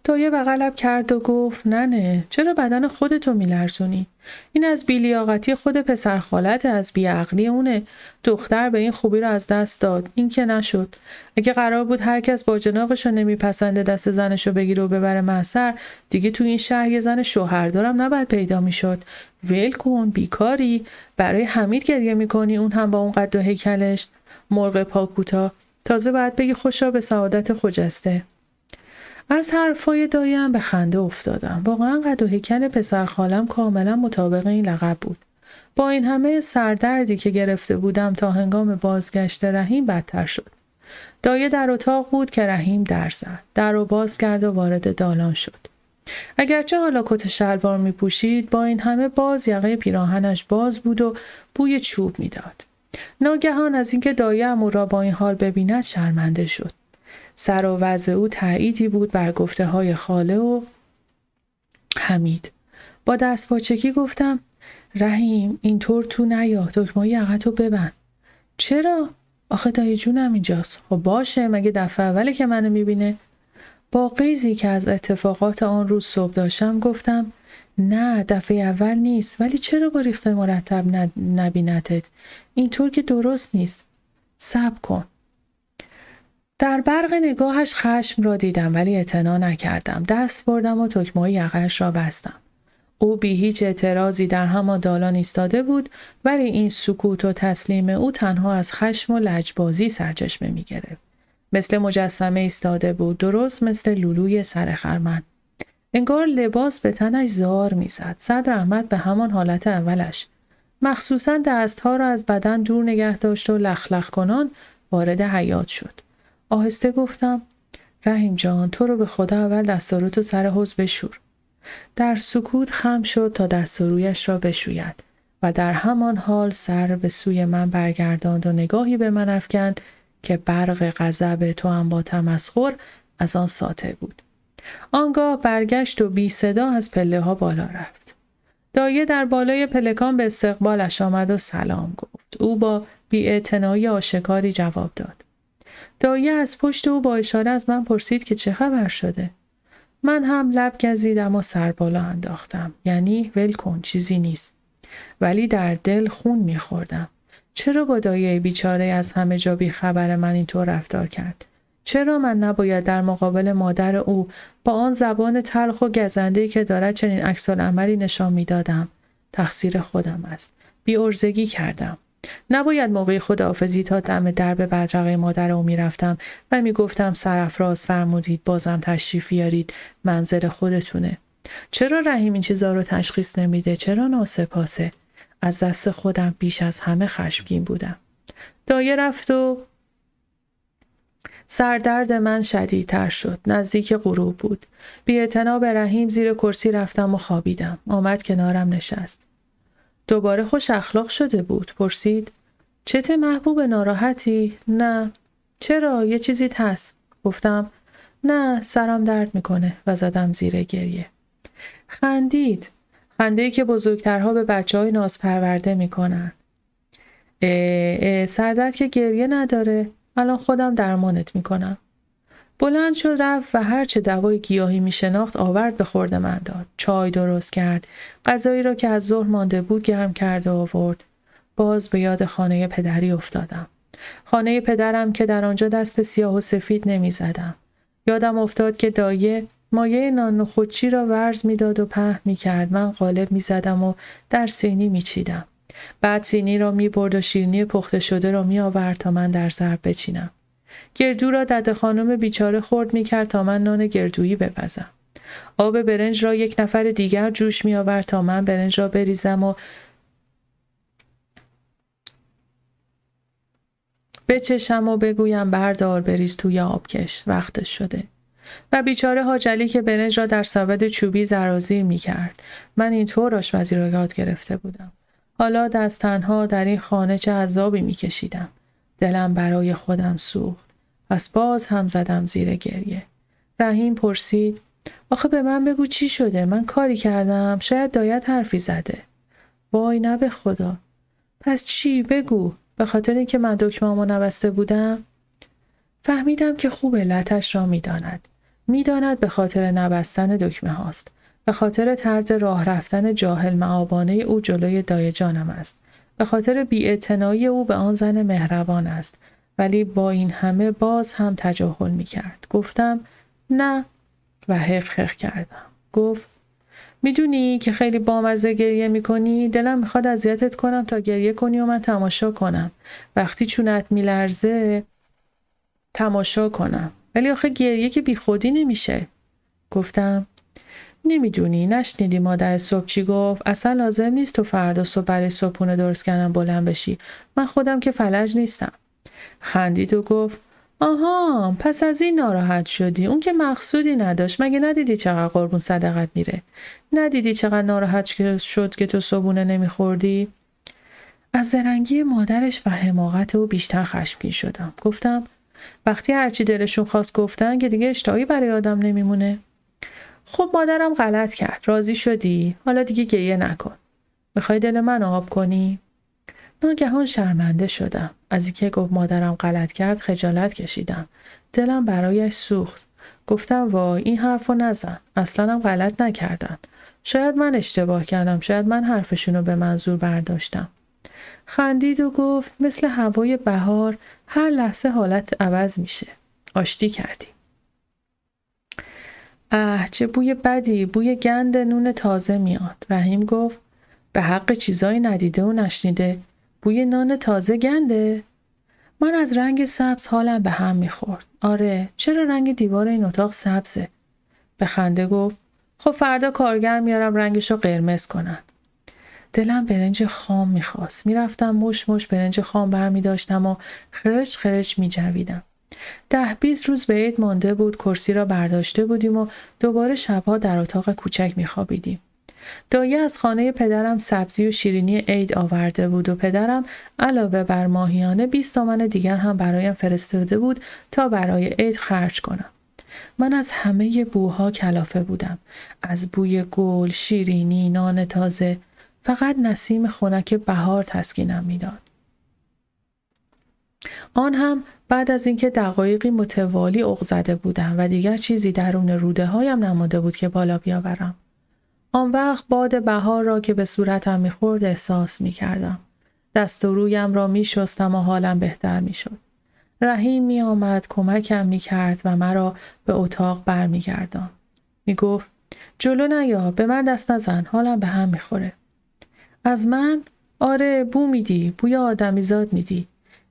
دایه بغلم کرد و گفت نه چرا بدن خودتو میلرزونی؟ این از بیلیاقتی خود پسر خالته، از بیعقلی اونه. دختر به این خوبی رو از دست داد. این که نشد. اگه قرار بود هر کس با جناقشو نمیپسنده دست زنشو بگیره و ببره محضر، دیگه تو این شهر یه زن شوهردارم نباید پیدا میشد. ول کن بیکاری. برای حمید گریه میکنی، اون هم با اون قد و هیکلش، مرغ پاکوتا. تازه باید بگی خوشا به سعادت خجسته. از حرفای دایه‌ام به خنده افتادم. واقعا قد و هیکل پسر خالم کاملا مطابق این لقب بود. با این همه سردردی که گرفته بودم تا هنگام بازگشت رحیم بدتر شد. دایه در اتاق بود که رحیم در زد. در رو باز کرد و وارد دالان شد. اگرچه حالا کت شلوار می پوشید، با این همه باز یقه پیراهنش باز بود و بوی چوب میداد. ناگهان از اینکه دایه‌ام او را با این حال ببیند شرمنده شد. سر و وضع او تأییدی بود بر گفته های خاله و حمید. با دست پاچکی گفتم رحیم اینطور تو نیا، دکمه یقتو ببند. چرا؟ آخه دایی جونم اینجاست. خب باشه، مگه دفعه اوله که منو میبینه؟ با غیظی که از اتفاقات آن روز صبح داشتم گفتم نه دفعه اول نیست، ولی چرا با ریخته مرتب نبینتت؟ اینطور که درست نیست. صبر کن. در برق نگاهش خشم را دیدم ولی اعتنا نکردم. دست بردم و تکمه یقه‌اش را بستم. او بی هیچ اعتراضی در همان دالان ایستاده بود، ولی این سکوت و تسلیم او تنها از خشم و لجبازی سرچشمه می گرفت. مثل مجسمه ایستاده بود، درست مثل لولوی سر خرمن. انگار لباس به تنش زار می زد. صد رحمت به همان حالت اولش. مخصوصاً دستها را از بدن دور نگه داشت و لخلخ کنان وارد حیاط شد. آهسته گفتم رحیم جان تو رو به خدا اول دستاروتو سر حوض بشور. در سکوت خم شد تا دستارویش را بشوید و در همان حال سر به سوی من برگرداند و نگاهی به من افکند که برق غضب تو هم با تمسخر از آن ساطع بود. آنگاه برگشت و بی صدا از پله ها بالا رفت. دایه در بالای پلکان به استقبالش آمد و سلام گفت. او با بی‌اعتنایی آشکاری جواب داد. دایه از پشت او با اشاره از من پرسید که چه خبر شده؟ من هم لب گزیدم و سر بالا انداختم. یعنی ول کن چیزی نیست. ولی در دل خون می‌خوردم. چرا با دایه بیچاره از همه جا بی خبر من اینطور رفتار کرد؟ چرا من نباید در مقابل مادر او با آن زبان تلخ و گزنده‌ای که دارد چنین عکس‌العملی نشان می‌دادم؟ تقصیر خودم است. بی‌عرضگی کردم. نباید موقع خداحافظی تا دم درب بدرقه مادر او میرفتم و میگفتم سرافراز فرمودید بازم تشریف بیارید، منزل خودتونه. چرا رحیم این چیزا رو تشخیص نمیده؟ چرا ناسپاسه؟ از دست خودم بیش از همه خشمگین بودم. دایه رفت و سردرد من شدیدتر شد. نزدیک غروب بود. بی‌اعتنا به رحیم زیر کرسی رفتم و خوابیدم. آمد کنارم نشست. دوباره خوش اخلاق شده بود. پرسید: چته محبوب، ناراحتی؟ نه. چرا؟ یه چیزی هست؟ گفتم: نه، سرم درد میکنه و زدم زیر گریه. خندید. خنده‌ای که بزرگترها به بچه‌های ناز پرورده میکنن. سردرد که گریه نداره. الان خودم درمانت میکنم. بلند شد رفت و هرچه دوای گیاهی میشناخت آورد به خورد من داد. چای درست کرد. غذایی را که از ظهر مانده بود گرم کرد و آورد. باز به یاد خانه پدری افتادم. خانه پدرم که در آنجا دست به سیاه و سفید نمی زدم. یادم افتاد که دایه مایه نان و خودچی را ورز می داد و پهن می کرد. من قالب می زدم و در سینی می چیدم. بعد سینی را می برد و شیرینی پخته شده را می آورد تا من در ظرف بچینم. گردو را دده خانم بیچاره خرد می کرد تا من نان گردویی بپزم. آب برنج را یک نفر دیگر جوش می آورد تا من برنج را بریزم و بچشم و بگویم بردار بریز توی آبکش، وقتش شده. و بیچاره حاجلی که برنج را در سبد چوبی زرازیر می کرد. من اینطور آشپزی را یاد گرفته بودم. حالا دست تنها در این خانه چه عذابی می کشیدم. دلم برای خودم سوخت. پس باز هم زدم زیر گریه. رحیم پرسید: آخه به من بگو چی شده؟ من کاری کردم؟ شاید دایت حرفی زده. وای نه به خدا. پس چی؟ بگو. به خاطر اینکه من دکمه‌امو نبسته بودم؟ فهمیدم که خوب علتش را می‌داند. می‌داند به خاطر نبستن دکمه هاست. به خاطر طرز راه رفتن جاهل مآبانه او جلوی دایه جانم است. به خاطر بی‌اعتنایی او به آن زن مهربان است. ولی با این همه باز هم تجاهل می‌کرد. گفتم: نه. و حق کردم. گفت: میدونی که خیلی بامزه گریه میکنی؟ دلم میخواد اذیتت کنم تا گریه کنی و من تماشا کنم. وقتی چونت میلرزه تماشا کنم. ولی آخه گریه که بی خودی نمیشه. گفتم: نمیدونی، نشنیدی مادر صبح چی گفت؟ اصلا لازم نیست تو فردا صبح برای صبحونه درست کردن بلند بشی. من خودم که فلج نیستم. خندید و گفت: آها، پس از این ناراحت شدی. اون که مقصودی نداشت. مگه ندیدی چقدر قربون صدقت میره؟ ندیدی چقدر ناراحت شد که تو صبحونه نمیخوردی؟ از زرنگی مادرش و حماقت او بیشتر خشمگین شدم. گفتم: وقتی هرچی دلشون خواست گفتن که دیگه اشتهایی برای آدم نمیمونه. خب مادرم غلط کرد. راضی شدی؟ حالا دیگه گریه نکن. میخوای دل من آب کنی؟ ناگهان شرمنده شدم. از اینکه گفت مادرم غلط کرد خجالت کشیدم. دلم برایش سوخت. گفتم: وای این حرفو نزن. اصلا هم غلط نکردن. شاید من اشتباه کردم. شاید من حرفشونو به منظور برداشتم. خندید و گفت: مثل هوای بهار هر لحظه حالت عوض میشه. آشتی کردیم. چه بوی بدی، بوی گند نون تازه میاد. رحیم گفت: به حق چیزایی ندیده و نشنیده. بوی نان تازه گنده؟ من از رنگ سبز حالم به هم میخورد. آره، چرا رنگ دیوار این اتاق سبزه؟ به خنده گفت: خب فردا کارگر میارم رنگشو قرمز کنن. دلم برنج خام میخواست. میرفتم مش مش برنج خام برمی داشتم و خرش خرش میجویدم. 10-20 روز به عید مانده بود. کرسی را برداشته بودیم و دوباره شبها در اتاق کوچک میخوابیدیم. دایه از خانه پدرم سبزی و شیرینی عید آورده بود و پدرم علاوه بر ماهیانه 20 تومن دیگر هم برایم فرستاده بود تا برای عید خرج کنم. من از همه بوها کلافه بودم. از بوی گل، شیرینی، نان تازه. فقط نسیم خنک بهار تسکینم میداد. آن هم بعد از اینکه دقایقی متوالی عق زده بودم و دیگر چیزی درون روده هایم نمانده بود که بالا بیاورم. آن وقت باد بهار را که به صورتم میخورد احساس میکردم. دست و رویم را میشستم و حالم بهتر میشد. رحیم میآمد کمکم میکرد و مرا به اتاق برمیگرداند. میگفت: جلو نیا، به من دست نزن، حالم به هم میخوره. از من؟ آره، بو میدی، بوی آدمیزاد میدی.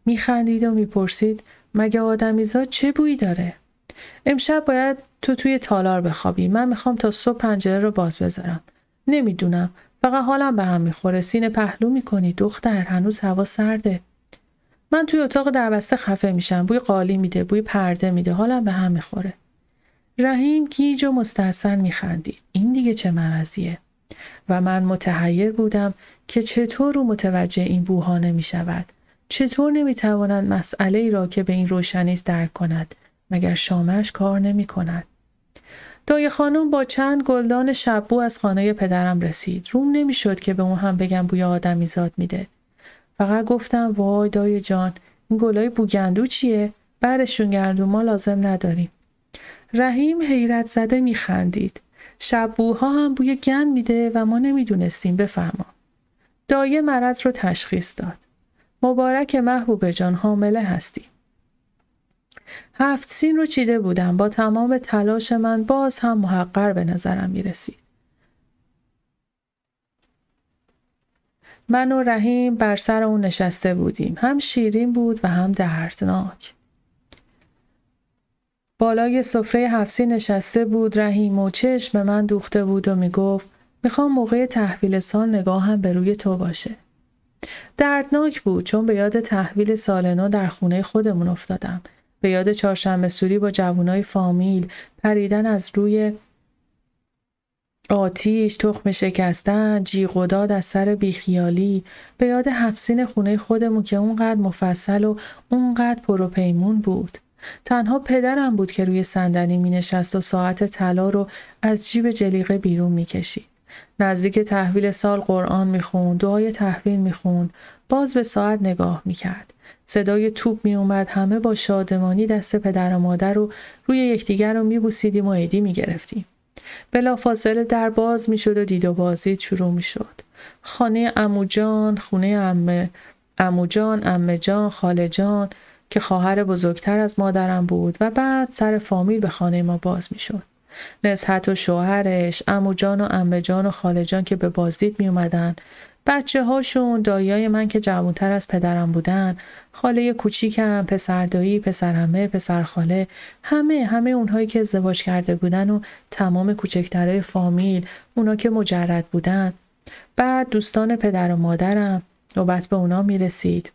میخندید و میپرسید: مگه آدمیزاد چه بویی داره؟ امشب باید تو توی تالار بخوابی. من میخوام تا صبح پنجره رو باز بذارم. نمیدونم، فقط حالم به هم میخوره. سینه پهلو میکنی دختر، هنوز هوا سرده. من توی اتاق دربسته خفه میشم. بوی قالی میده، بوی پرده میده، حالم به هم میخوره. رحیم گیج و مستحسن میخندید. این دیگه چه مرضیه؟ و من متحیر بودم که چطور او متوجه این بوها نمیشود. چطور نمیتواند مسئله ای را که به این روشنی است درک کند؟ مگر شامش کار نمی کند؟ دایه خانم با چند گلدان شببو از خانه پدرم رسید. روم نمیشد که به اون هم بگم بوی آدمیزاد میده. فقط گفتم وای دایه جان، این گلای بوگندو چیه؟ برشون گردون، ما لازم نداریم. رحیم حیرت زده میخندید. شببوها هم بوی گند میده و ما نمیدونستیم، بفرما. دایه مرض رو تشخیص داد. مبارک محبوب جان، حامله هستی. 7 سین رو چیده بودم. با تمام تلاش من باز هم محقر به نظرم میرسید. من و رحیم بر سر اون نشسته بودیم. هم شیرین بود و هم دردناک. بالای سفره 7 سین نشسته بود رحیم و چشم من دوخته بود و میگفت میخوام موقع تحویل سال نگاهم به روی تو باشه. دردناک بود چون به یاد تحویل سال نو در خونه خودمون افتادم. به یاد چهارشنبه سوری با جوانای فامیل، پریدن از روی آتیش، تخم شکستن، جیغ و داد از سر بیخیالی، به یاد 7 سین خونه خودمون که اونقدر مفصل و اونقدر پروپیمون بود. تنها پدرم بود که روی صندلی می نشست و ساعت طلا رو از جیب جلیقه بیرون می کشید. نزدیک تحویل سال قرآن می خوند، دعای تحویل می خوند، باز به ساعت نگاه می کرد. صدای توپ می اومد، همه با شادمانی دست پدر و مادر رو روی یکدیگر رو می بوسیدیم و عیدی می گرفتیم. بلافاصله در باز می شد و دید و بازدید شروع می شد. خانه عمو جان، خونه عمو جان، عمه جان، خاله جان که خواهر بزرگتر از مادرم بود و بعد سر فامیل به خانه ما باز می شد. نزهت و شوهرش، عمو جان و عمه جان و خاله جان که به بازدید می اومدن، بچه هاشون، داییای من که جوانتر از پدرم بودن، خاله کوچیکم، پسر دایی، پسر عمه، پسر خاله، همه اونهایی که ازدواج کرده بودن و تمام کوچکترهای فامیل، اونا که مجرد بودن. بعد دوستان پدر و مادرم، نوبت به اونا می رسید.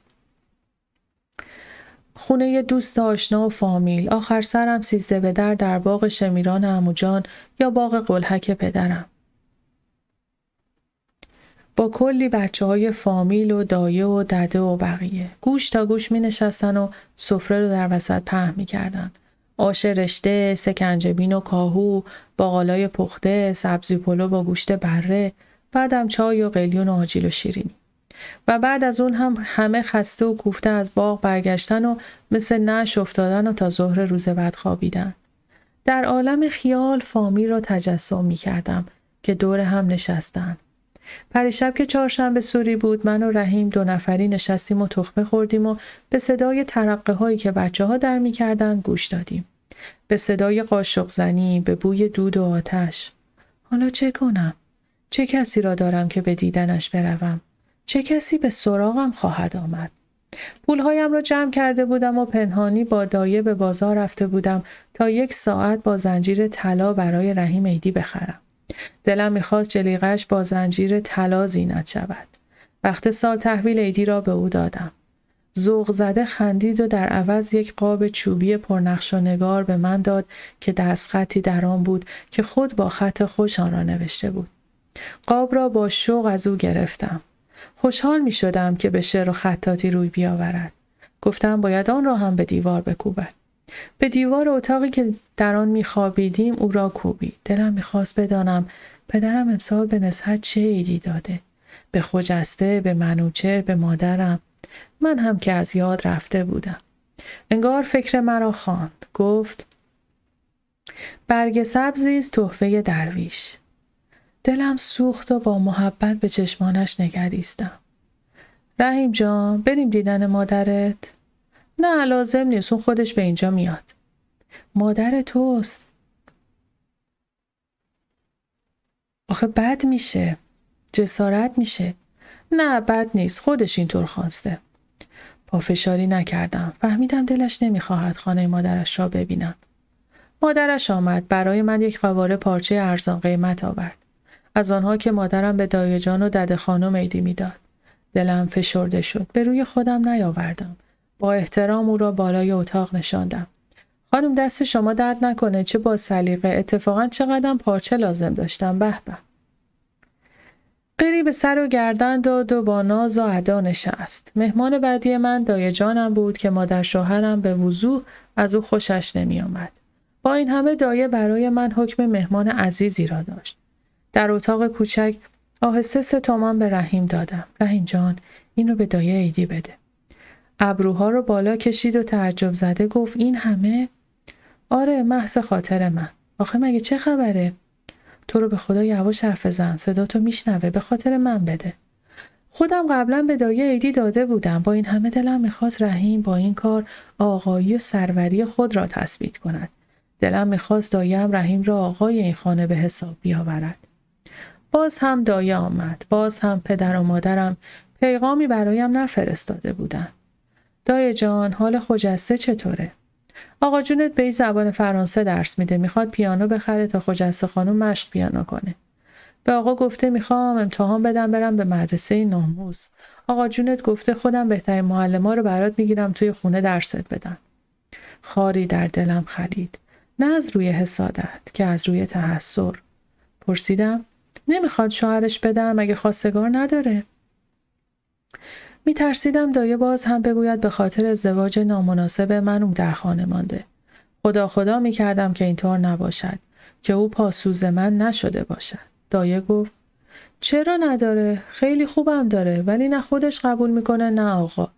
خونه دوست آشنا و فامیل، آخر سرم 13 به در باغ شمیران عمو جان یا باغ قلهک پدرم. با کلی بچه‌های فامیل و دایه و دده و بقیه گوش تا گوش می نشستن و سفره رو در وسط پهن می کردن. آش رشته، سکنجبین و کاهو، باقالای پخته، سبزی پلو با گوشت بره، بعدم چای و قلیون و آجیل و شیرینی. و بعد از اون هم همه خسته و کوفته از باغ برگشتن و مثل نعش افتادن و تا ظهر روز بعد خوابیدن. در عالم خیال فامیل را تجسم می کردم که دور هم نشستن. پریشب که چهارشنبه سوری بود، من و رحیم 2 نفری نشستیم و تخمه خوردیم و به صدای ترقه هایی که بچه ها در می کردن گوش دادیم. به صدای قاشق زنی، به بوی دود و آتش. حالا چه کنم؟ چه کسی را دارم که به دیدنش بروم؟ چه کسی به سراغم خواهد آمد؟ پولهایم را جمع کرده بودم و پنهانی با دایه به بازار رفته بودم تا 1 ساعت با زنجیر طلا برای رحیم عیدی بخرم. دلم میخواست جلیقه‌اش با زنجیر طلا زینت شود. وقت سال تحویل عیدی را به او دادم. ذوق زده خندید و در عوض 1 قاب چوبی پرنقش و نگار به من داد که دستخطی در آن بود که خود با خط خوش آن را نوشته بود. قاب را با شوق از او گرفتم. خوشحال می شدم که به شعر و خطاطی روی بیاورد. گفتم باید آن را هم به دیوار بکوبد. به دیوار اتاقی که در آن می خوابیدیم او را کوبید. دلم می خواست بدانم پدرم امسال به نزهت چه عیدی داده. به خجسته، به منوچهر، به مادرم. من هم که از یاد رفته بودم. انگار فکر مرا خواند. گفت برگ سبزی است تحفه درویش. دلم سوخت و با محبت به چشمانش نگریستم. رحیم جان، بریم دیدن مادرت؟ نه لازم نیست، اون خودش به اینجا میاد. مادر توست. آخه بد میشه. جسارت میشه. نه بد نیست، خودش اینطور خواسته. پافشاری نکردم. فهمیدم دلش نمیخواهد خانه مادرش را ببینم. مادرش آمد، برای من 1 قواره پارچه ارزان قیمت آورد. از آنها که مادرم به دایه جان و دده خانم عیدی میداد. دلم فشرده شد. به روی خودم نیاوردم. با احترام او را بالای اتاق نشاندم. خانم دست شما درد نکنه، چه با سلیقه، اتفاقا چقدر پارچه لازم داشتم. به به. قری به سر و گردن داد و با ناز و ادا نشست. مهمان بعدی من دایه جانم بود که مادر شوهرم به وضوح از او خوشش نمی آمد. با این همه دایه برای من حکم مهمان عزیزی را داشت. در اتاق کوچک آهسته 3 تومان به رحیم دادم. رحیم جان، این رو به دایه عیدی بده. ابروها رو بالا کشید و تعجب زده گفت این همه؟ آره، محض خاطر من. آخه مگه چه خبره؟ تو رو به خدا یواش حرف بزن، صدا تو میشنوه، به خاطر من بده. خودم قبلا به دایه عیدی داده بودم، با این همه دلم میخواست رحیم با این کار آقایی و سروری خود را تثبیت کند. دلم میخواست دایه‌ام رحیم را آقای این خانه به حساب بیاورد. باز هم دایه آمد، باز هم پدر و مادرم پیغامی برایم نفرستاده بودند. دایه جان، حال خجسته چطوره؟ آقا جونت به زبان فرانسه درس میده، میخواد پیانو بخره تا خجسته خانم مشق پیانو کنه. به آقا گفته میخوام امتحان بدم برم به مدرسه ناموس. آقا جونت گفته خودم بهترین معلما رو برات میگیرم توی خونه درست بدم. خاری در دلم خلید، نه از روی حسادت که از روی تحسر. پرسیدم نمیخواد شوهرش بدم مگه خواستگار نداره؟ میترسیدم دایه باز هم بگوید به خاطر ازدواج نامناسب من او در خانه مانده. خدا میکردم که اینطور نباشد، که او پاسوز من نشده باشد. دایه گفت چرا نداره؟ خیلی خوبم داره، ولی نه خودش قبول میکنه نه آقا.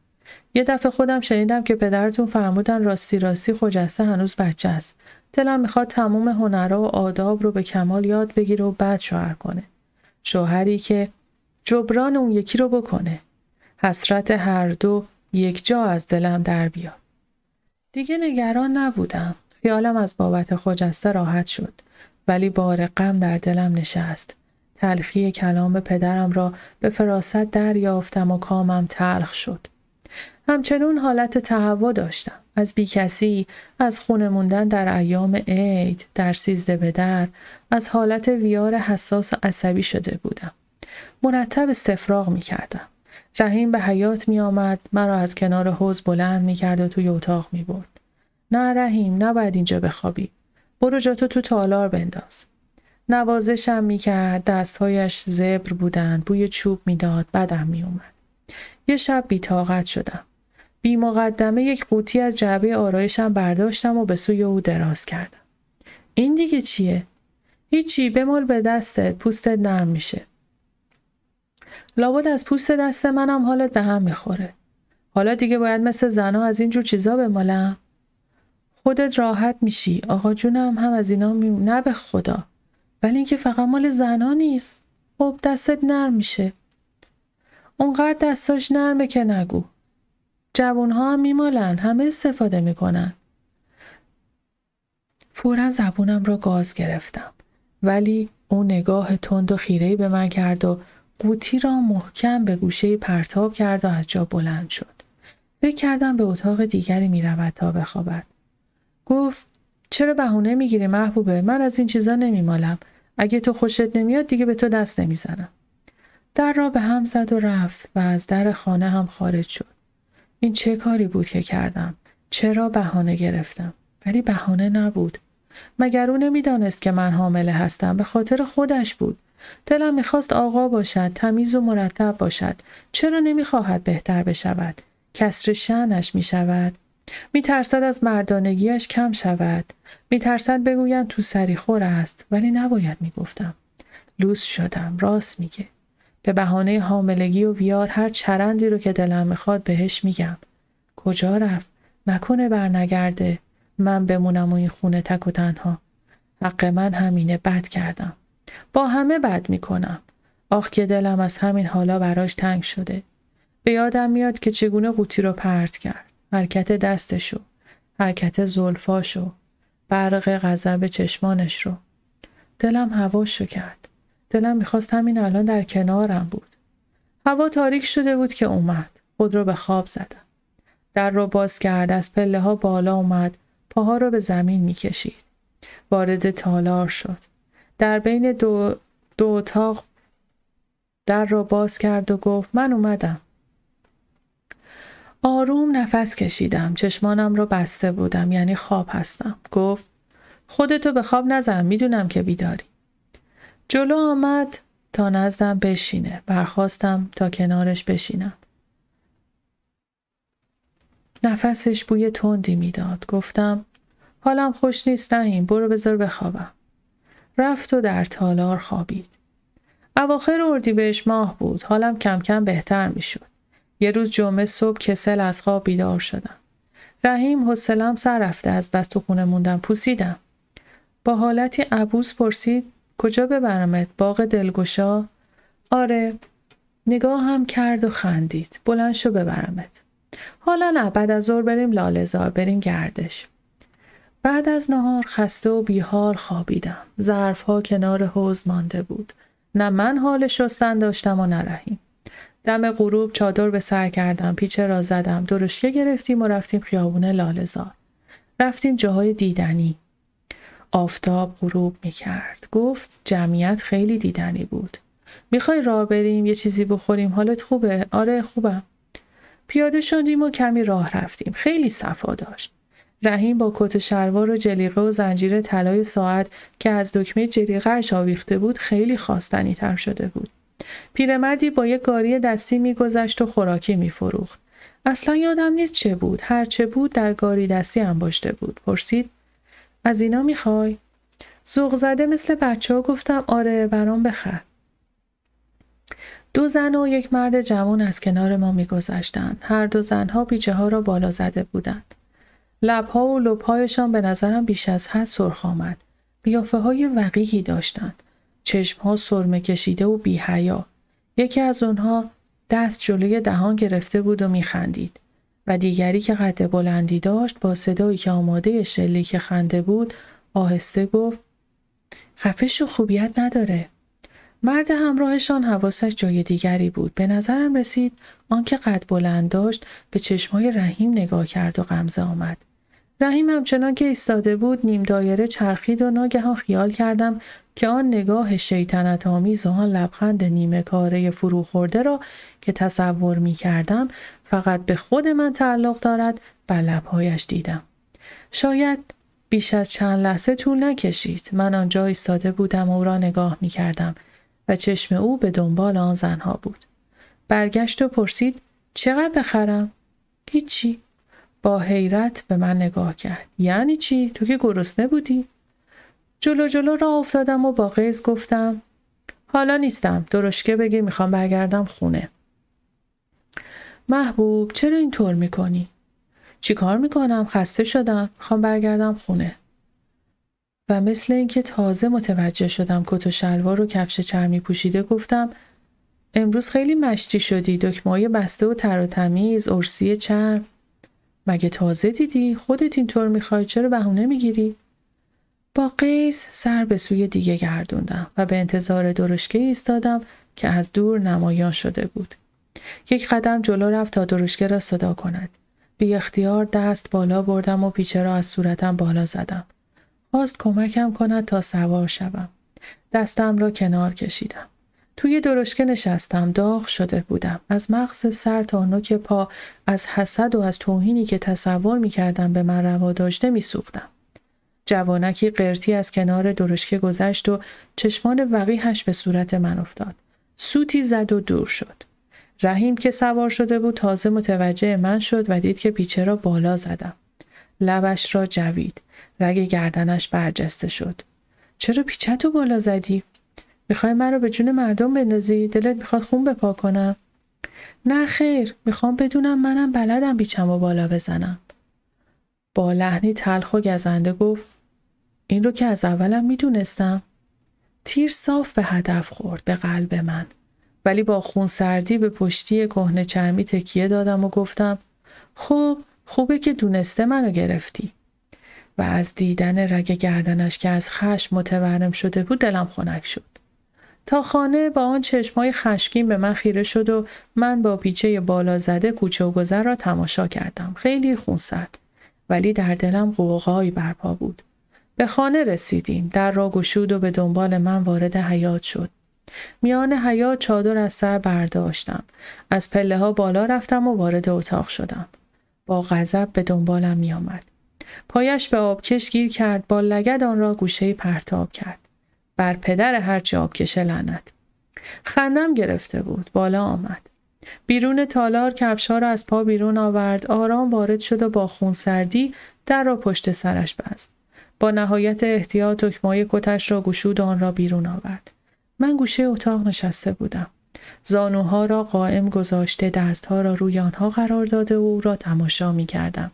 یه دفعه خودم شنیدم که پدرتون فرمودن راستی خجسته هنوز بچه است. دلم میخواد تمام هنرها و آداب رو به کمال یاد بگیره و بعد شوهر کنه. شوهری که جبران اون یکی رو بکنه. حسرت هر دو یک جا از دلم در بیاد. دیگه نگران نبودم. خیالم از بابت خجسته راحت شد. ولی بار غم در دلم نشست. تلخی کلام پدرم را به فراست دریافتم و کامم تلخ شد. همچنون حالت تهوع داشتم. از بیکسی، از خونه موندن در ایام عید، در 13 به در، از حالت ویار حساس و عصبی شده بودم. مرتب استفراغ می کردم. رحیم به حیاط می آمد، مرا از کنار حوض بلند می کرد و توی اتاق می برد. نه رحیم، نباید اینجا بخوابی. برو جاتو تو تالار بنداز. نوازشم می کرد، دستهایش زبر بودند، بوی چوب می داد، بدم می اومد. یه شب بی‌طاقت شدم. بی مقدمه یک قوطی از جعبه آرایشم برداشتم و به سوی او دراز کردم. این دیگه چیه؟ هیچی، بمال به دستت، پوستت نرم میشه. لابد از پوست دست منم حالت به هم میخوره. حالا دیگه باید مثل زنا از اینجور چیزا بمالم؟ خودت راحت میشی، آقا جونم هم از اینا نه به خدا. ولی این که فقط مال زنا نیست. خب دستت نرم میشه. اونقدر دستاش نرمه که نگو. جوانها هم میمالن، همه استفاده میکنن. فوراً زبونم را گاز گرفتم. ولی اون نگاه تند و خیره‌ای به من کرد و قوطی را محکم به گوشه پرتاب کرد و از جا بلند شد. فکر کردم به اتاق دیگری میرود تا بخوابد. گفت چرا بهونه میگیری محبوبه؟ من از این چیزا نمیمالم. اگه تو خوشت نمیاد دیگه به تو دست نمیزنم. در را به هم زد و رفت و از در خانه هم خارج شد. این چه کاری بود که کردم؟ چرا بهانه گرفتم؟ ولی بهانه نبود. مگر او نمیدانست که من حامله هستم؟ به خاطر خودش بود. دلم میخواست آقا باشد، تمیز و مرتب باشد. چرا نمیخواهد بهتر بشود؟ کسر شأنش میشود. میترسد از مردانگیش کم شود. میترسد بگویند تو سریخور است، ولی نباید میگفتم. لوس شدم، راست میگه. به بهانه حاملگی و ویار هر چرندی رو که دلم میخواد بهش میگم. کجا رفت؟ نکنه برنگرده. من بمونم و این خونه تک و تنها. حق من همینه، بد کردم. با همه بد میکنم. آخ که دلم از همین حالا براش تنگ شده. به یادم میاد که چگونه قوطی رو پرت کرد. حرکت دستشو، حرکت زلفاشو، برق غضب چشمانش رو. دلم هواشو کرد. دلم میخواست همین الان در کنارم بود. هوا تاریک شده بود که اومد. خود رو به خواب زدم. در رو باز کرد، از پله ها بالا اومد، پاها رو به زمین میکشید. وارد تالار شد. در بین دو اتاق در رو باز کرد و گفت من اومدم. آروم نفس کشیدم. چشمانم را بسته بودم، یعنی خواب هستم. گفت خودتو به خواب نزن، میدونم که بیداری. جلو آمد تا نزدم بشینه. برخواستم تا کنارش بشینم. نفسش بوی تندی میداد. گفتم حالم خوش نیست رحیم، برو بذار بخوابم. رفت و در تالار خوابید. اواخر اردیبهشت ماه بود. حالم کم کم بهتر میشد. یه روز جمعه صبح کسل از خواب بیدار شدم. رحیم حوصله‌ام سر رفته از بس تو خونه موندم. پوسیدم. با حالتی عبوس پرسید کجا ببرمت؟ باغ دلگشا؟ آره. نگاه هم کرد و خندید. بلند شو ببرمت. حالا نه، بعد از ظهر بریم لاله‌زار، بریم گردش. بعد از نهار خسته و بیحال خوابیدم. ظرف‌ها کنار حوض مانده بود. نه من حال شستن داشتم و نه رحیم. دم غروب چادر به سر کردم، پیچه را زدم، درشکه گرفتیم و رفتیم خیابون لاله‌زار. رفتیم جاهای دیدنی. آفتاب غروب می‌کرد. گفت جمعیت خیلی دیدنی بود. می‌خوای راه بریم یه چیزی بخوریم؟ حالت خوبه؟ آره خوبم. پیاده شدیم و کمی راه رفتیم. خیلی صفا داشت. رحیم با کت و شلوار و جلیقه و زنجیر طلای ساعت که از دکمه جلیقه‌اش آویخته بود خیلی خواستنی‌تر شده بود. پیرمردی با یک گاری دستی می‌گذشت و خوراکی می‌فروخت. اصلا یادم نیست چه بود. هر چه بود در گاری دستی انباشته بود. پرسید از اینا می‌خوای؟ ذوق زده مثل بچه‌ها گفتم آره برام بخر. 2 زن و یک مرد جوان از کنار ما می‌گذشتند. هر 2 زن‌ها بیچه‌ها را بالا زده بودند. لب‌ها و لب‌هایشان به نظرم بیش از حد سرخ آمد. قیافه‌های وقیحی داشتند. چشم‌ها سرمه کشیده و بی‌حیا. یکی از اونها دست جلوی دهان گرفته بود و می‌خندید و دیگری که قد بلندی داشت با صدایی که آماده شلیک خنده بود آهسته گفت خفه شو، خوبیت نداره. مرد همراهشان حواسش جای دیگری بود. به نظرم رسید آنکه قد بلند داشت به چشمای رحیم نگاه کرد و غمزه آمد. رحیم همچنان که ایستاده بود نیم دایره چرخید و ناگهان خیال کردم که آن نگاه شیطنت آمیز و آن لبخند نیمه کاره فروخورده را که تصور می کردم فقط به خود من تعلق دارد بر لبهایش دیدم. شاید بیش از چند لحظه طول نکشید. من آنجا ایستاده بودم و او را نگاه می کردم و چشم او به دنبال آن زنها بود. برگشت و پرسید چقدر بخرم؟ هیچی. با حیرت به من نگاه کرد. یعنی چی؟ تو که گرسنه بودی؟ جلو راه افتادم و با غیظ گفتم حالا نیستم، درشکه بگیر، میخوام برگردم خونه. محبوب چرا اینطور میکنی؟ چی کار میکنم؟ خسته شدم، میخوام برگردم خونه. و مثل اینکه تازه متوجه شدم کت و شلوار و کفش چرمی پوشیده گفتم امروز خیلی مشتی شدی، دکمه‌های بسته و تر و تمیز، ارسی چرم. مگه تازه دیدی؟ خودت اینطور میخوای، چرا بهونه میگیری؟ با غیظ سر به سوی دیگه گردوندم و به انتظار درشکه ایستادم که از دور نمایان شده بود. یک قدم جلو رفت تا درشکه را صدا کند. بی اختیار دست بالا بردم و پیچه را از صورتم بالا زدم. خواست کمکم کند تا سوار شوم. دستم را کنار کشیدم. توی درشکه نشستم. داغ شده بودم. از مغز سر تا نوک پا از حسد و از توهینی که تصور می‌کردم به من روا داشته می‌سوختم. جوانکی قرتی از کنار درشکه گذشت و چشمان وقیحش به صورت من افتاد. سوتی زد و دور شد. رحیم که سوار شده بود تازه متوجه من شد و دید که پیچه را بالا زدم. لبش را جوید. رگ گردنش برجسته شد. چرا پیچه‌تو بالا زدی؟ میخوای من رو به جون مردم بندازی؟ دلت میخواد خون بپا کنم؟ نه خیر، میخوام بدونم منم بلدم پیچه‌مو بالا بزنم. با لحنی تلخ و گزنده گفت این رو که از اولم میدونستم. تیر صاف به هدف خورد، به قلب من. ولی با خونسردی به پشتی کهنه چرمی تکیه دادم و گفتم خب خوبه که دونسته منو گرفتی. و از دیدن رگ گردنش که از خشم متورم شده بود دلم خنک شد. تا خانه با آن چشمای خشمگین به من خیره شد و من با پیچه بالا زده کوچه و گذر را تماشا کردم. خیلی خونسرد ولی در دلم غوغایی برپا بود. به خانه رسیدیم. در را گشود و به دنبال من وارد حیاط شد. میان حیا چادر از سر برداشتم. از پله ها بالا رفتم و وارد اتاق شدم. با غضب به دنبالم می آمد. پایش به آبکش گیر کرد، با لگد آن را گوشه‌ای پرتاب کرد. بر پدر هرچه آبکش لعنت. خندم گرفته بود. بالا آمد. بیرون تالار کفش‌ها را از پا بیرون آورد، آرام وارد شد و با خونسردی در را پشت سرش بست. با نهایت احتیاط دکمه‌های کتش را گشود و آن را بیرون آورد. من گوشه اتاق نشسته بودم. زانوها را قائم گذاشته، دستها را روی آنها قرار داده و او را تماشا می‌کردم.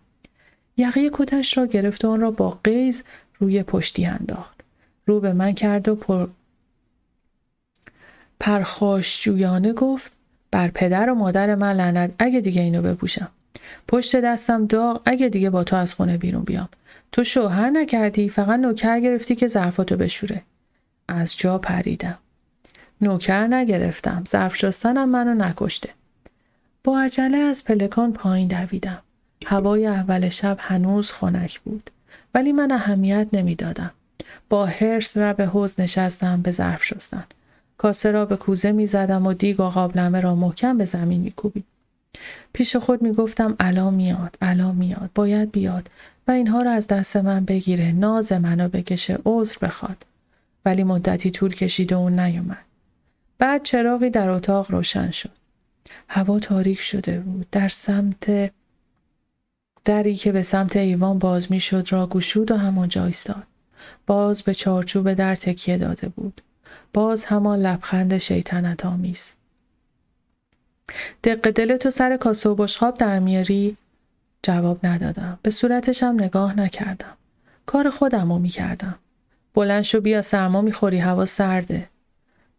یقه کتش را گرفت و آن را با غیظ روی پشتی انداخت. رو به من کرد و پرخاشجویانه گفت: بر پدر و مادر من لعنت اگه دیگه اینو بپوشم. پشت دستم داغ اگه دیگه با تو از خونه بیرون بیام. تو شوهر نکردی، فقط نوکر گرفتی که ظرفاتو بشوره. از جا پریدم. نوکر نگرفتم. ظرف شستنم منو نکشته. با عجله از پلکان پایین دویدم. هوای اول شب هنوز خنک بود، ولی من اهمیت نمیدادم. با حرص لب حوض نشستم به ظرف شستن. کاسه را به کوزه می زدم و دیگ و قابلمه را محکم به زمین می کوبید. پیش خود می گفتم الان میاد، باید بیاد و اینها را از دست من بگیره، ناز منو بکشه، عذر بخواد. ولی مدتی طول کشید و اون نیومد. بعد چراغی در اتاق روشن شد. هوا تاریک شده بود. دری که به سمت ایوان باز می شد را گشود و همانجا ایستاد. باز به چارچوب در تکیه داده بود. باز همان لبخند شیطنت آمیز. دق دل تو سر کاسه و بشقاب در میاری؟ جواب ندادم. به صورتشم نگاه نکردم. کار خودمو میکردم. بلند شو بیا، سرما میخوری، هوا سرده.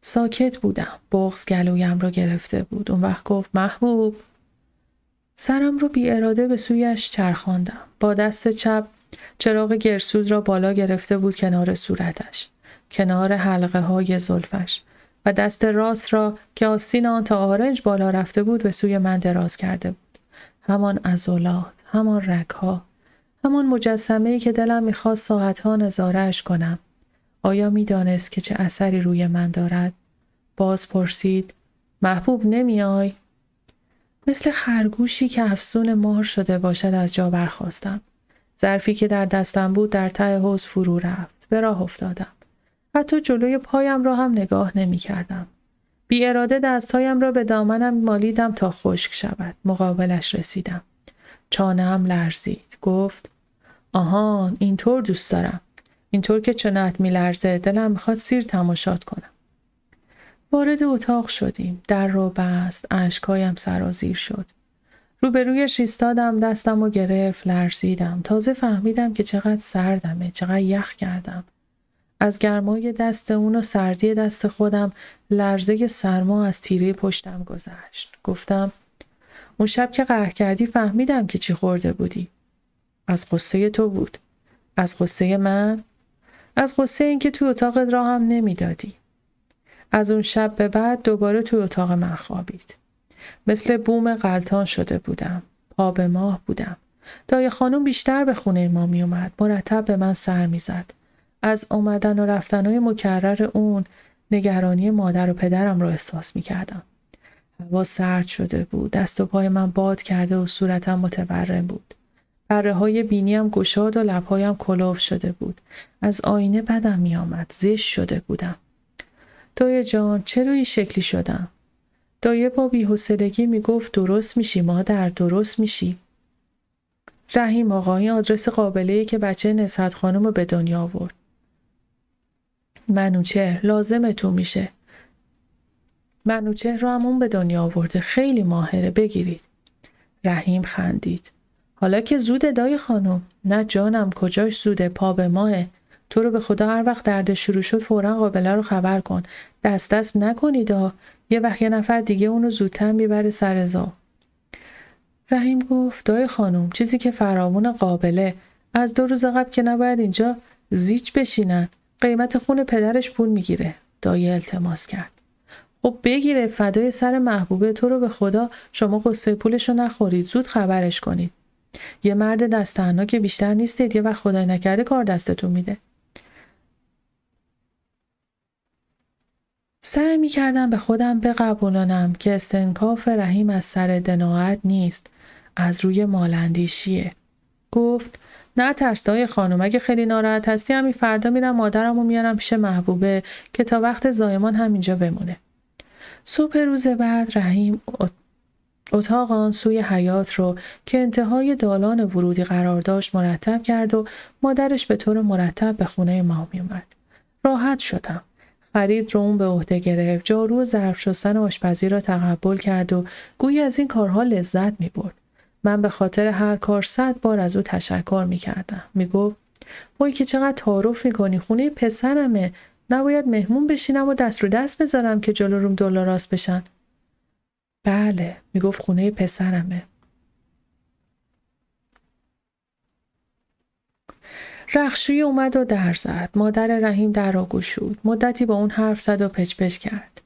ساکت بودم. بغض گلویم را گرفته بود. اون وقت گفت: محبوب. سرم رو بی اراده به سویش چرخاندم. با دست چپ چراغ گرسوز را بالا گرفته بود کنار صورتش، کنار حلقه های زلفش، و دست راست را که آستین آن تا آرنج بالا رفته بود به سوی من دراز کرده بود. همان عضلات، همان رگها، همان مجسمه‌ای که دلم می‌خواست ساعتها نظاره‌اش کنم. آیا می‌دانست که چه اثری روی من دارد؟ باز پرسید: محبوب نمیای؟ مثل خرگوشی که افسون مار شده باشد از جا برخاستم. ظرفی که در دستم بود در ته حوض فرو رفت. به راه افتادم. حتی جلوی پایم را هم نگاه نمی کردم. بی اراده دستهایم را به دامنم مالیدم تا خشک شود. مقابلش رسیدم. چانه‌ام لرزید. گفت: آهان، اینطور دوست دارم. اینطور که چنت می لرزه، دلم میخواد سیر تماشات کنم. وارد اتاق شدیم. در رو بست. اشکایم سرازیر شد. روبرویش ایستادم، دستم رو گرفت، لرزیدم. تازه فهمیدم که چقدر سردمه، چقدر یخ کردم. از گرمای دست اون و سردی دست خودم لرزه سرما از تیره پشتم گذشت. گفتم: اون شب که قهر کردی فهمیدم که چی خورده بودی. از غصه تو بود. از غصه من؟ از غصه این که توی اتاقت را هم نمیدادی. از اون شب به بعد دوباره توی اتاق من خوابید. مثل بوم غلطان شده بودم. پا به ماه بودم. دایی خانم بیشتر به خونه ما می اومد. مرتب به من سر می زد. از اومدن و رفتنهای مکرر اون نگرانی مادر و پدرم رو احساس می کردم. هوا سرد شده بود. دست و پای من باد کرده و صورتم متورم بود. پره های بینیم گشاد و لبهایم کلوف شده بود. از آینه بدم می آمد. زشت شده بودم. دایی جان، چرا این شکلی شدم؟ دایه با بی‌حوصلگی میگفت: درست میشی مادر، درست میشی. رحیم آقا، این آدرس قابله‌ای که بچه نصحت خانم رو به دنیا آورد. منوچهر، لازمتون میشه. منوچهر رو هم اون به دنیا آورده، خیلی ماهره، بگیرید. رحیم خندید. حالا که زوده دایی خانم. نه جانم، کجاش زوده، پا به ماهه. تو رو به خدا هر وقت درد شروع شد فوراً قابله رو خبر کن. دست نکنید یه وقت یه نفر دیگه اونو زودتر میبره سر زا. رحیم گفت: دایی خانم، چیزی که فراوون قابله، از 2 روز قبل که نباید اینجا زیچ بشینن. قیمت خون پدرش پول میگیره. دایی التماس کرد: خب بگیره، فدای سر محبوبه، تو رو به خدا شما قصه پولشو نخورید، زود خبرش کنید. یه مرد دست تنها که بیشتر نیستید، یه وقت خدای نکرده کار دستتون میده. سعی می‌کردم به خودم بقبولانم که استنکاف رحیم از سر دناعت نیست، از روی مالاندیشیه. گفت نه ترس دایی خانم، اگه خیلی ناراحت هستی همین فردا میرم مادرمو میارم پیش محبوبه که تا وقت زایمان همینجا بمونه. صبح روز بعد رحیم اتاق آن سوی حیاط رو که انتهای دالان ورودی قرار داشت مرتب کرد و مادرش به طور مرتب به خونه ما میومد. راحت شدم. فرید رو اون به عهده گرفت، جارو و ظرف شستن آشپزی را تقبل کرد و گویی از این کارها لذت می‌برد. من به خاطر هر کار 100 بار از او تشکر می‌کردم. میگفت وای که چقدر تعارف می‌کنی، خونه پسرمه، نباید مهمون بشینم و دست رو دست بذارم که جلو روم دلار راست بشن. بله، میگفت خونه پسرمه. رخشویی اومد و در زد. مادر رحیم در را گشود. مدتی با اون حرف زد و پچ کرد.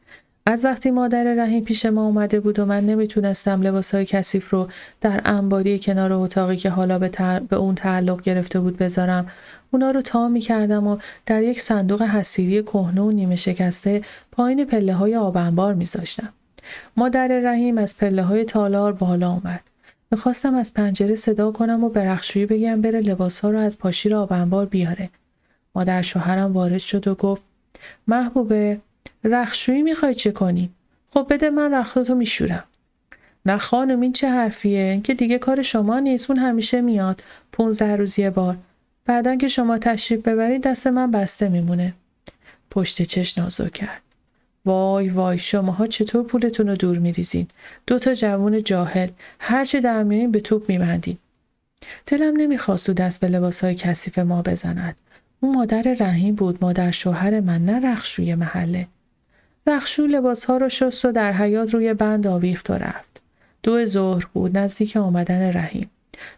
از وقتی مادر رحیم پیش ما اومده بود و من نمیتونستم لباسای کثیف رو در انباری کنار اتاقی که حالا به اون تعلق گرفته بود بذارم، اونا رو تا میکردم و در یک صندوق حصیری کهنه و نیمه شکسته پایین پله‌های آب انبار میذاشتم. مادر رحیم از پله‌های تالار بالا اومد. میخواستم از پنجره صدا کنم و به رخشویی بگم بره لباسها رو از پاشیر آب انبار بیاره. مادر شوهرم وارد شد و گفت محبوبه، رخشویی میخوای چه کنی؟ خب بده من رختاتو میشورم. نه خانم این چه حرفیه؟ که دیگه کار شما نیست، اون همیشه میاد 15 روز یه بار. بعدن که شما تشریف ببرید دست من بسته میمونه. پشت چش نازو کرد. وای وای شماها چطور پولتون رو دور میریزین؟ 2 جوون جاهل هرچی در میارین به توپ میبندین. دلم نمیخواست تو دست به لباسهای کثیف ما بزند. اون مادر رحیم بود، مادر شوهر من، نه رخشوی محله. رخشو لباسها رو شست و در حیاط روی بند آویخت و رفت. 2 ظهر بود، نزدیک آمدن رحیم.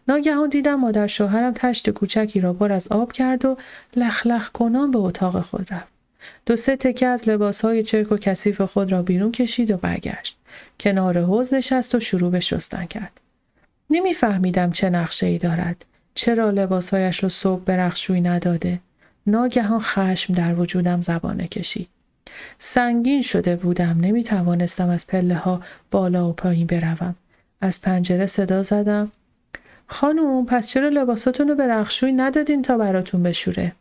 ناگهان دیدم مادر شوهرم تشت کوچکی را پر از آب کرد و لخ کنان به اتاق خود رفت. 2 تکه از لباسهای چرک و کثیف خود را بیرون کشید و برگشت. کنار حوض نشست و شروع به شستن کرد. نمیفهمیدم چه نقشه‌ای دارد. چرا لباسهایش را صبح به رخشویی نداده؟ ناگهان خشم در وجودم زبانه کشید. سنگین شده بودم، نمیتوانستم از پله‌ها بالا و پایین بروم. از پنجره صدا زدم خانوم پس چرا لباساتون رو به رخشویی ندادین تا براتون بشوره؟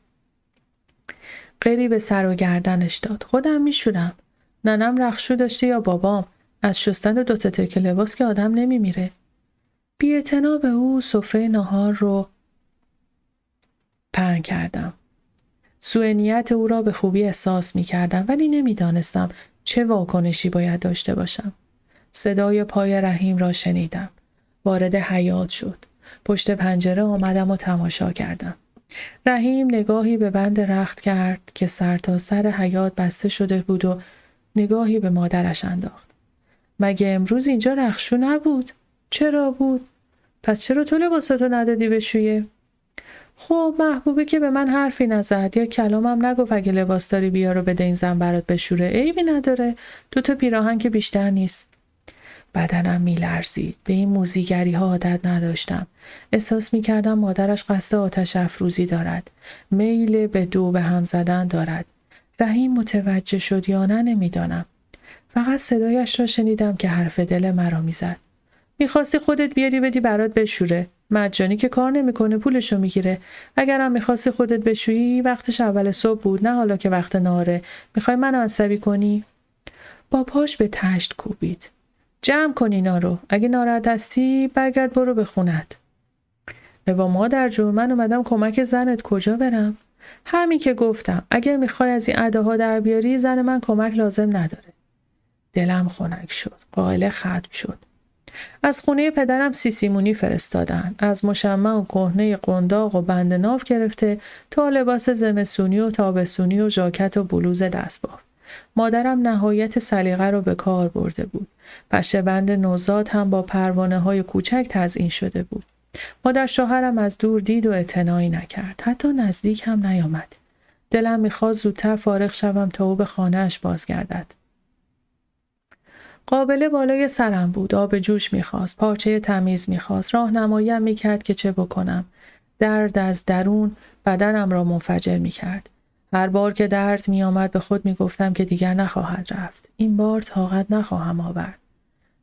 قری به سر و گردنش داد. خودم میشورم. ننم رخشو داشته یا بابام. از شستن 2 تکه لباس که آدم نمیمیره. بی‌اعتنا به او سفره ناهار رو پهن کردم. سوء نیت او را به خوبی احساس می‌کردم ولی نمی‌دانستم چه واکنشی باید داشته باشم. صدای پای رحیم را شنیدم. وارد حیاط شد. پشت پنجره آمدم و تماشا کردم. رحیم نگاهی به بند رخت کرد که سر تا سر حیاط بسته شده بود و نگاهی به مادرش انداخت. مگه امروز اینجا رخشو نبود؟ چرا بود؟ پس چرا تو لباساتو ندادی بشویه؟ خب محبوبه که به من حرفی نزد یا کلامم نگفت اگه لباس داری بیا رو بده این زن برات بشوره. عیبی نداره. 2 پیراهن که بیشتر نیست. بدنم میلرزید. به این موذیگری ها عادت نداشتم. احساس میکردم مادرش قصد آتش افروزی دارد. میل به 2 به هم زدن دارد. رحیم متوجه شد یا نه نمیدانم. فقط صدایش را شنیدم که حرف دل مرا میزد. میخواستی خودت بیاری بدی برات بشوره. مجانی که کار نمیکنه پولشو میگیره. اگرم میخواستی خودت بشویی وقتش اول صبح بود، نه حالا که وقت نهاره. میخوای منو عصبی کنی؟ با پاش به تشت کوبید. جمع کن اینا رو. اگه ناراحت هستی برگرد برو به خونت. با مادر جون من اومدم کمک زنت، کجا برم؟ همین که گفتم اگه میخوای از این اداها در بیاری زن من کمک لازم نداره. دلم خنک شد. قائله ختم شد. از خونه پدرم سیسیمونی فرستادن. از مشمع و کهنه قنداق و بند ناف گرفته تا لباس زمستونی و تابستونی و ژاکت و بلوز دستباف. مادرم نهایت سلیقه رو به کار برده بود. پشه بند نوزاد هم با پروانه های کوچک تزیین شده بود. مادر شوهرم از دور دید و اعتنایی نکرد. حتی نزدیک هم نیامد. دلم میخواست زودتر فارغ شوم تا او به خانه‌اش بازگردد. قابله بالای سرم بود. آب جوش میخواست. پارچه تمیز میخواست. راهنماییم میکرد که چه بکنم. درد از درون بدنم را منفجر میکرد. هر بار که درد می آمد به خود می گفتم که دیگر نخواهد رفت. این بار طاقت نخواهم آورد.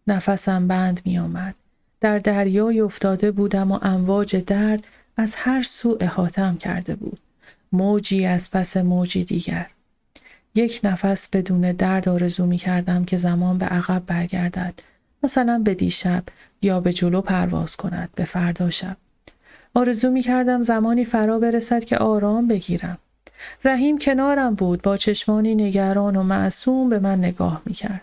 نفسم بند می آمد. در دریای افتاده بودم و امواج درد از هر سو احاطه‌ام کرده بود. موجی از پس موجی دیگر. یک نفس بدون درد آرزو می کردم که زمان به عقب برگردد. مثلا به دیشب یا به جلو پرواز کند، به فردا شب. آرزو می کردم زمانی فرا برسد که آرام بگیرم. رحیم کنارم بود، با چشمانی نگران و معصوم به من نگاه می کرد.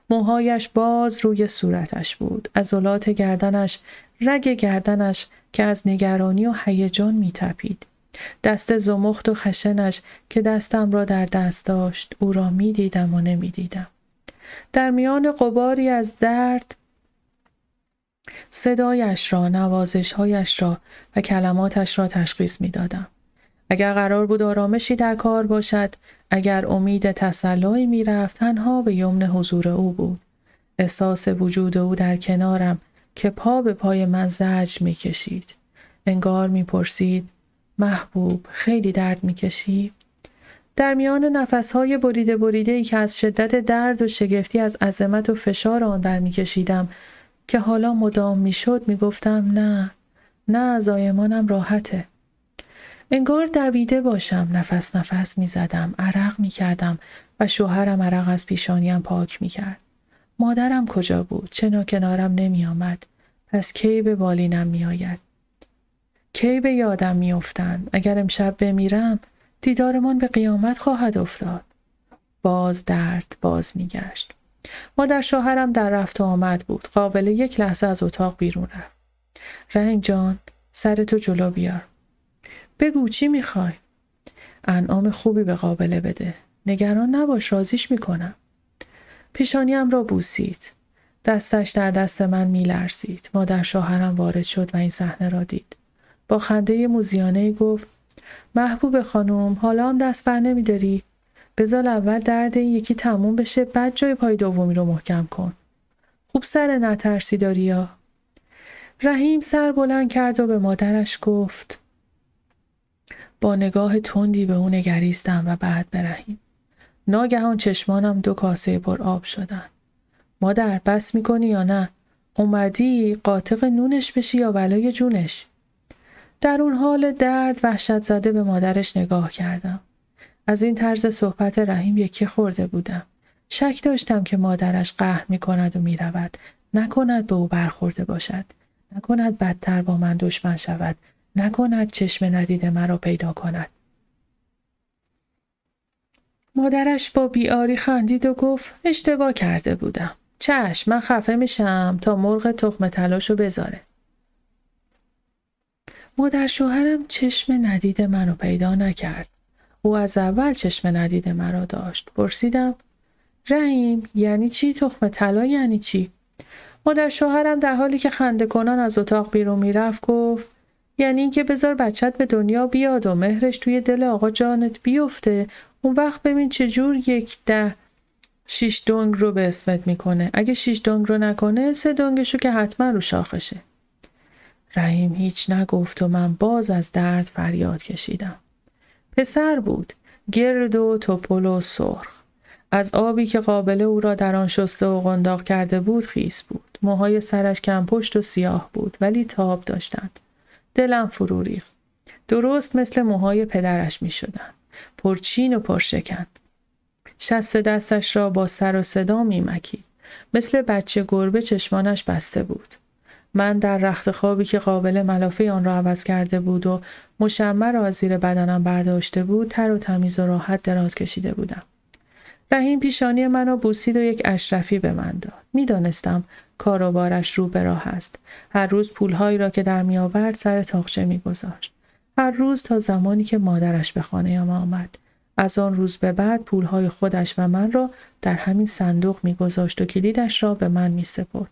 موهایش باز روی صورتش بود. عضلات گردنش، رگ گردنش که از نگرانی و هیجان می تپید. دست زمخت و خشنش که دستم را در دست داشت، او را می دیدم و نمی دیدم. در میان غباری از درد صدایش را، نوازش‌هایش را و کلماتش را تشخیص می دادم. اگر قرار بود آرامشی در کار باشد، اگر امید تسلایی می رفت، تنها به یمن حضور او بود. احساس وجود او در کنارم که پا به پای من زجر می کشید. انگار می پرسید: محبوب، خیلی درد می کشی؟ در میان نفسهای بریده بریده‌ای که از شدت درد و شگفتی از عظمت و فشار آن برمی کشیدم که حالا مدام می شد، می گفتم نه، زایمانم راحته. انگار دویده باشم، نفس نفس می زدم، عرق می کردم و شوهرم عرق از پیشانیم پاک می کرد. مادرم کجا بود؟ چرا کنارم نمی آمد؟ پس کی به بالینم می آید؟ کی به یادم می افتند؟ اگر امشب بمیرم، دیدارمان به قیامت خواهد افتاد. باز درد باز می گشت. مادر شوهرم در رفت و آمد بود. قابله یک لحظه از اتاق بیرون رفت. رحیم جان، سرتو جلو بیار. بگو چی میخوای؟ انعام خوبی به قابله بده. نگران نباش، رازیش میکنم. پیشانیم را بوسید. دستش در دست من میلرزید. مادر شوهرم وارد شد و این صحنه را دید. با خنده موزیانه‌ای گفت: محبوب خانم، حالا هم دست بر نمیداری؟ بذار اول درد این یکی تموم بشه، بعد جای پای دومی رو محکم کن. خوب سر نترسی داری یا؟ رحیم سر بلند کرد و به مادرش گفت. با نگاه تندی به او نگریستم و بعد به رحیم. ناگهان چشمانم 2 کاسه پر آب شدن. مادر، بس میکنی یا نه؟ اومدی قاطق نونش بشی یا ولای جونش؟ در اون حال درد وحشت زده به مادرش نگاه کردم. از این طرز صحبت رحیم یکی خورده بودم. شک داشتم که مادرش قهر میکند و میرود. نکند به او برخورده باشد. نکند بدتر با من دشمن شود. نکند چشم ندید مرا پیدا کند. مادرش با بی‌آری خندید و گفت: اشتباه کرده بودم. چشم، من خفه میشم تا مرغ تخم طلاشو بذاره. مادر شوهرم چشم ندید منو پیدا نکرد. او از اول چشم ندید مرا داشت. پرسیدم: رحیم، یعنی چی تخم طلا یعنی چی؟ مادر شوهرم در حالی که خنده کنان از اتاق بیرون میرفت گفت: یعنی اینکه بذار بچت به دنیا بیاد و مهرش توی دل آقا جانت بیفته، اون وقت ببین چجور 6 دنگ رو به اسمت میکنه. اگه 6 دنگ رو نکنه 3 دنگشو که حتما رو شاخشه. رحیم هیچ نگفت و من باز از درد فریاد کشیدم. پسر بود، گرد و توپل و سرخ. از آبی که قابله او را در آن شسته و قنداق کرده بود خیس بود. موهای سرش کم پشت و سیاه بود ولی تاب داشتند. دلم فرو ریخت. درست مثل موهای پدرش می شدن. پرچین و پرشکن. شست دستش را با سر و صدا می مکید. مثل بچه گربه چشمانش بسته بود. من در رخت خوابی که قابل ملافه آن را عوض کرده بود و مشمع را از زیر بدنم برداشته بود تر و تمیز و راحت دراز کشیده بودم. رحیم پیشانی منو بوسید و یک اشرفی به من داد. می دانستم کار و بارش رو به راه است. هر روز پولهایی را که در می آورد سر طاقچه می گذاشت. هر روز تا زمانی که مادرش به خانه ما آمد. از آن روز به بعد پولهای خودش و من را در همین صندوق می گذاشت و کلیدش را به من می سپرد.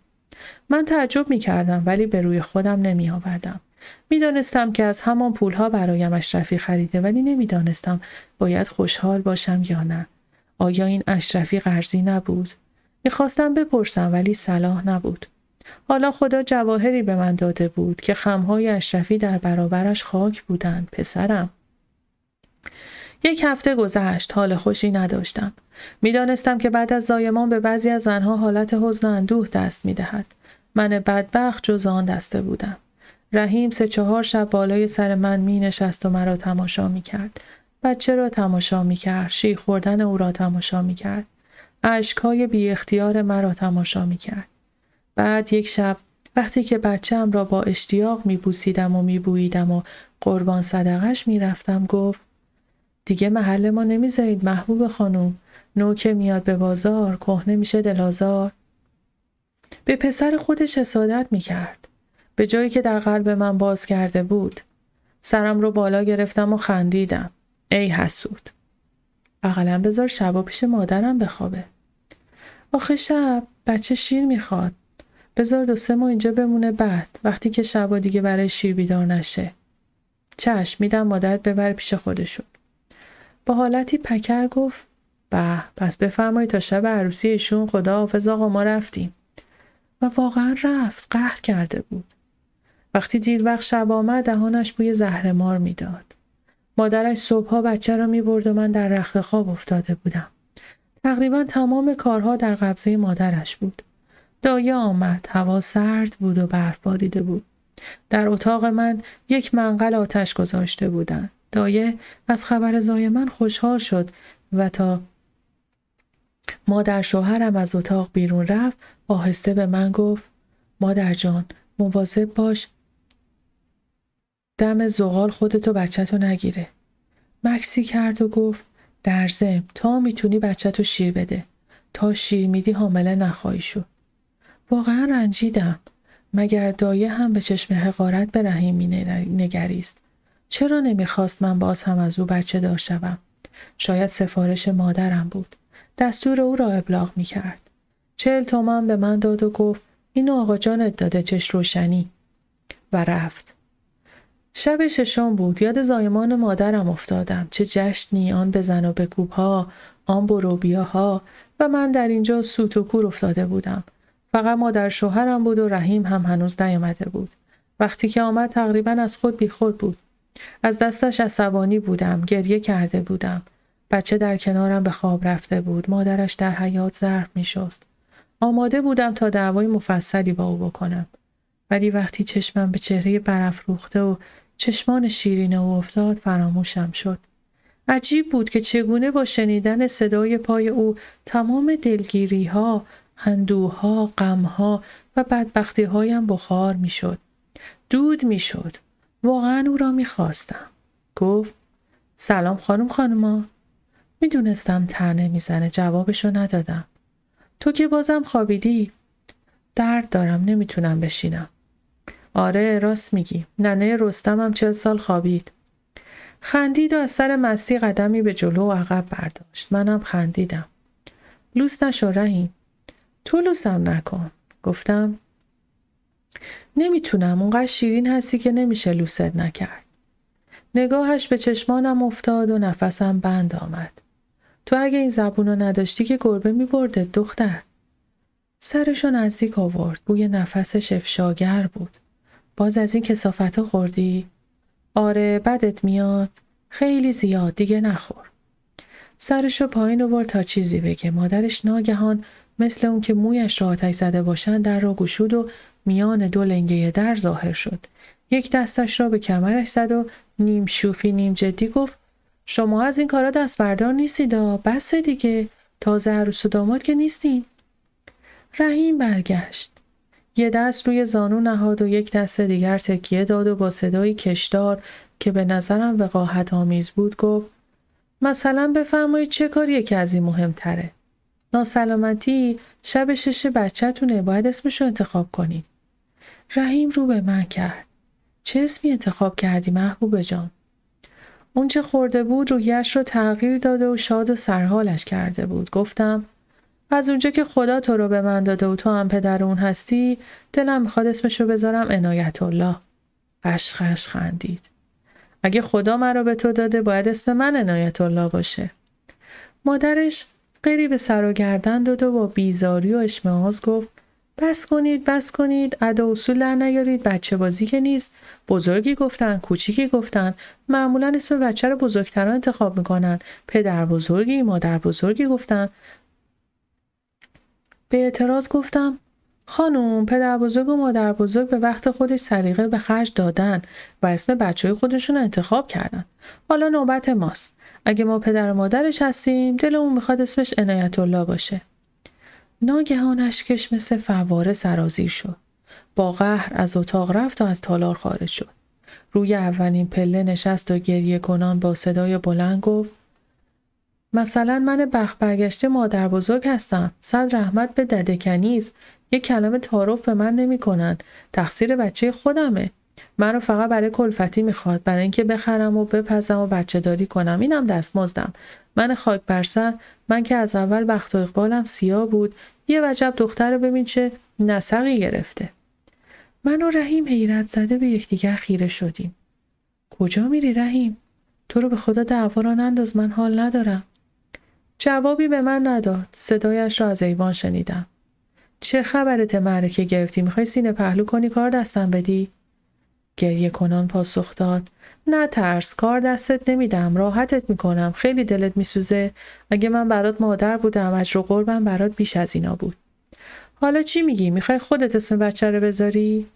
من تعجب می کردم ولی به روی خودم نمی آوردم. می دانستم که از همان پولها برایم اشرفی خریده ولی نمی دانستم باید خوشحال باشم یا نه. آیا این اشرفی قرضی نبود؟ میخواستم بپرسم ولی صلاح نبود. حالا خدا جواهری به من داده بود که خمهای اشرفی در برابرش خاک بودند. پسرم. 1 هفته گذشت، حال خوشی نداشتم. میدانستم که بعد از زایمان به بعضی از زنها حالت حزن و اندوه دست میدهد. من بدبخت جز آن دسته بودم. رحیم 3-4 شب بالای سر من می نشست و مرا تماشا می کرد. بچه را تماشا می کرد، شیر خوردن او را تماشا می کرد. اشک‌های بی اختیار مرا تماشا می کرد. بعد یک شب وقتی که بچه‌ام را با اشتیاق می بوسیدم و می بوییدم و قربان صدقش می رفتم گفت دیگه محل ما نمی زایید محبوب خانوم. نو که میاد به بازار کهنه میشه دلازار. به پسر خودش حسادت می کرد. به جایی که در قلب من باز کرده بود. سرم رو بالا گرفتم و خندیدم. ای حسود. اقلا بذار شبا پیش مادرم بخوابه. آخه شب بچه شیر میخواد. بذار 2-3 ماه اینجا بمونه بعد وقتی که شبا دیگه برای شیر بیدار نشه. چشم میدم مادرت ببره پیش خودشون. با حالتی پکر گفت به پس بفرمایید تا شب عروسی ایشون خداحافظ آقا ما رفتیم. و واقعا رفت. قهر کرده بود. وقتی دیر وقت شب آمد دهانش بوی زهرمار میداد. مادرش صبحها بچه را میبرد و من در رخت خواب افتاده بودم. تقریبا تمام کارها در قبضه مادرش بود. دایه آمد. هوا سرد بود و برف باریده بود. در اتاق من 1 منقل آتش گذاشته بودند. دایه از خبر زای من خوشحال شد و تا مادر شوهرم از اتاق بیرون رفت آهسته به من گفت مادر جان مواظب باش دم زغال خودتو بچه‌تو نگیره. مکسی کرد و گفت در ضمن تا میتونی بچه‌تو شیر بده. تا شیر میدی حامله نخواهی شد. واقعا رنجیدم. مگر دایه هم به چشم حقارت به رحیم نگریست؟ چرا نمیخواست من باز هم از او بچه دار شوم؟ شاید سفارش مادرم بود. دستور او را ابلاغ میکرد. 40 تومان به من داد و گفت اینو آقا جانت داده چش روشنی. و رفت. شب 6 بود. یاد زایمان مادرم افتادم. چه جشنی آن بزن و بکوب‌ها، آن برو بیاها و من در اینجا سوت و کور افتاده بودم. فقط مادر شوهرم بود و رحیم هم هنوز نیامده بود. وقتی که آمد تقریبا از خود بی خود بود. از دستش عصبانی بودم. گریه کرده بودم. بچه در کنارم به خواب رفته بود. مادرش در حیاط ظرف می‌شست. آماده بودم تا دعوای مفصلی با او بکنم. ولی وقتی چشمم به چهره برافروخته و چشمان شیرین او افتاد فراموشم شد. عجیب بود که چگونه با شنیدن صدای پای او تمام دلگیری‌ها، اندوه‌ها، غم‌ها و بدبختی‌هایم بخار می‌شد. دود می‌شد. واقعاً او را می‌خواستم. گفت سلام خانوما. می‌دونستم طعنه می‌زنه. جوابشو ندادم. تو که بازم خوابیدی؟ درد دارم نمیتونم بشینم. آره راست میگی. ننه رستم هم 40 سال خوابید. خندید و از سر مستی قدمی به جلو و عقب برداشت. منم خندیدم. لوس نشو رحیم. تو لوسم نکن. گفتم نمیتونم. اونقدر شیرین هستی که نمیشه لوست نکرد. نگاهش به چشمانم افتاد و نفسم بند آمد. تو اگه این زبونو نداشتی که گربه میبرده دختر. سرشو نزدیک آورد. بوی نفسش افشاگر بود. باز از این کثافتا خوردی؟ آره بدت میاد. خیلی زیاد دیگه نخور. سرشو پایین آورد تا چیزی بگه. مادرش ناگهان مثل اون که مویش را آتش زده باشن در را گشود و میان 2 لنگه در ظاهر شد. یک دستش را به کمرش زد و نیم شوخی نیم جدی گفت شما از این کارا دست بردار نیستید. بس دیگه. تازه عروس و داماد که نیستین. رحیم برگشت. یه دست روی زانو نهاد و یک دست دیگر تکیه داد و با صدایی کشدار که به نظرم وقاحت آمیز بود گفت مثلا بفرمایید چه کاریه که از این مهمتره؟ ناسلامتی شب 6 بچه‌تونه. باید اسمشو انتخاب کنید. رحیم رو به من کرد. چه اسمی انتخاب کردی محبوب جان؟ اون چه خورده بود رویش رو تغییر داده و شاد و سرحالش کرده بود. گفتم از اونجا که خدا تو رو به من داده و تو هم پدر اون هستی دلم میخواد اسمشو بذارم عنایت الله. قشقش خندید. اگه خدا من رو به تو داده باید اسم من عنایت الله باشه. مادرش غری به سر و گردن داد و با بیزاری و اشمئزاز گفت بس کنید، ادا اصول در نیارید، بچه بازی که نیست. بزرگی گفتن، کوچیکی گفتن، معمولا اسم بچه رو بزرگتران انتخاب میکنن. پدر بزرگی، مادر بزرگی گفتن. به اعتراض گفتم خانم، پدر بزرگ و مادر بزرگ به وقت خودش سلیقه به خرج دادن و اسم بچه خودشون رو انتخاب کردن. حالا نوبت ماست. اگه ما پدر و مادرش هستیم، دلمون میخواد اسمش عنایت الله باشه. ناگهان اشکش مثل فواره سرازیر شد. با قهر از اتاق رفت و از تالار خارج شد. روی اولین پله نشست و گریه کنان با صدای بلند گفت مثلا من بخت برگشته مادر بزرگ هستم. صد رحمت به دده کنیز. یک کلمه تعارف به من نمی کنن. تقصیر بچه خودمه. من رو فقط برای کلفتی میخواد، برای اینکه بخرم و بپزم و بچه داری کنم. اینم دستمزدم. من خاک برسر، من که از اول بخت و اقبالم سیاه بود. یه وجب دختر ببین چه نسقی گرفته. من و رحیم حیرت زده به یکدیگر خیره شدیم. کجا میری رحیم؟ تو رو به خدا دعوا را ننداز، من حال ندارم. جوابی به من نداد. صدایش را از ایوان شنیدم. چه خبرت معرکه گرفتی؟ میخوای سینه پهلو کنی کار دستم بدی؟ گریه کنان پاسخ داد نه ترس، کار دستت نمیدم، راحتت میکنم. خیلی دلت میسوزه؟ اگه من برات مادر بودم، اجر و قربم برات بیش از اینا بود. حالا چی میگی؟ میخوای خودت اسم بچه رو بذاری؟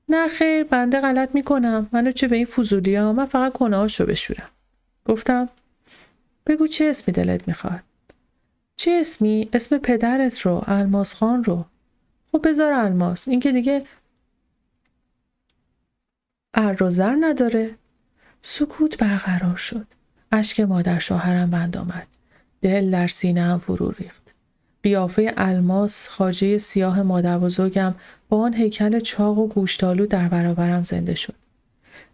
نه خیر، بنده غلط میکنم. منو چه به این فضولیا؟ من فقط کنه‌هاشو بشورم. گفتم بگو چه اسمی دلت میخواد؟ چه اسمی؟ اسم پدرت رو، الماس خان رو. خب بذار الماس، این که دیگه ار و زر نداره. سکوت برقرار شد. اشک مادر شوهرم بند آمد. دل در سینه‌ام فرو ریخت. قیافه الماس خواجه سیاه مادر بزرگم با آن هیکل چاق و گوشتالو در برابرم زنده شد.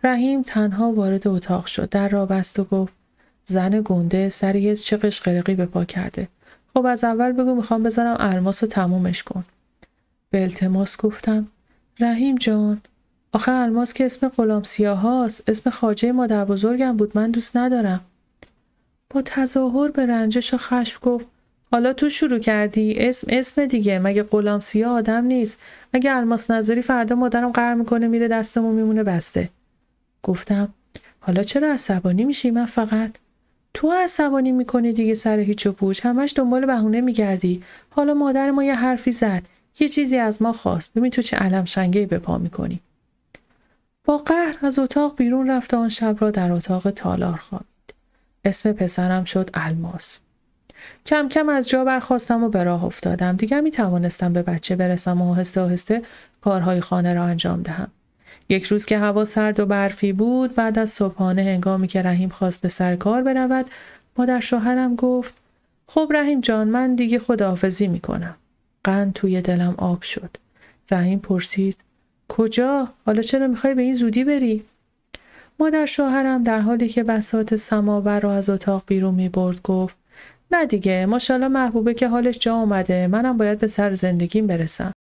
رحیم تنها وارد اتاق شد. در را بست و گفت زن گنده سری چه قشقرقی به پا کرده. خب از اول بگو میخوام بذارم الماس رو تمومش کن. به التماس گفتم رحیم جان، آخه الماس که اسم غلام سیاه هاست، اسم خواجه مادر بزرگم بود، من دوست ندارم. با تظاهر به رنجش و خشم گفت حالا تو شروع کردی، اسم دیگه، مگه غلام سیاه آدم نیست؟ اگه الماس نذاری فردا مادرم قهر میکنه میره دستمون میمونه بسته. گفتم حالا چرا عصبانی میشی؟ من فقط تو عصبانی میکنی دیگه، سر هیچ و پوچ همش دنبال بهونه میگردی. حالا مادر ما یه حرفی زد، یه چیزی از ما خواست، ببین تو چه علم شنگه‌ای به پا میکنی. با قهر از اتاق بیرون رفت و آن شب را در اتاق تالار خوابید. اسم پسرم شد الماس. کم کم از جا برخاستم و به راه افتادم. دیگر می توانستم به بچه برسم و آهسته آهسته کارهای خانه را انجام دهم. یک روز که هوا سرد و برفی بود، بعد از صبحانه هنگامی که رحیم خواست به سر کار برود، مادر شوهرم گفت خب رحیم جان، من دیگه خداحافظی می کنم. قند توی دلم آب شد. رحیم پرسید کجا؟ حالا چرا میخوای به این زودی بری؟ مادر شوهرم در حالی که بساط سماور را از اتاق بیرون می برد گفت نه دیگه، ماشاءالله محبوبه که حالش جا اومده، منم باید به سر زندگیم برسم.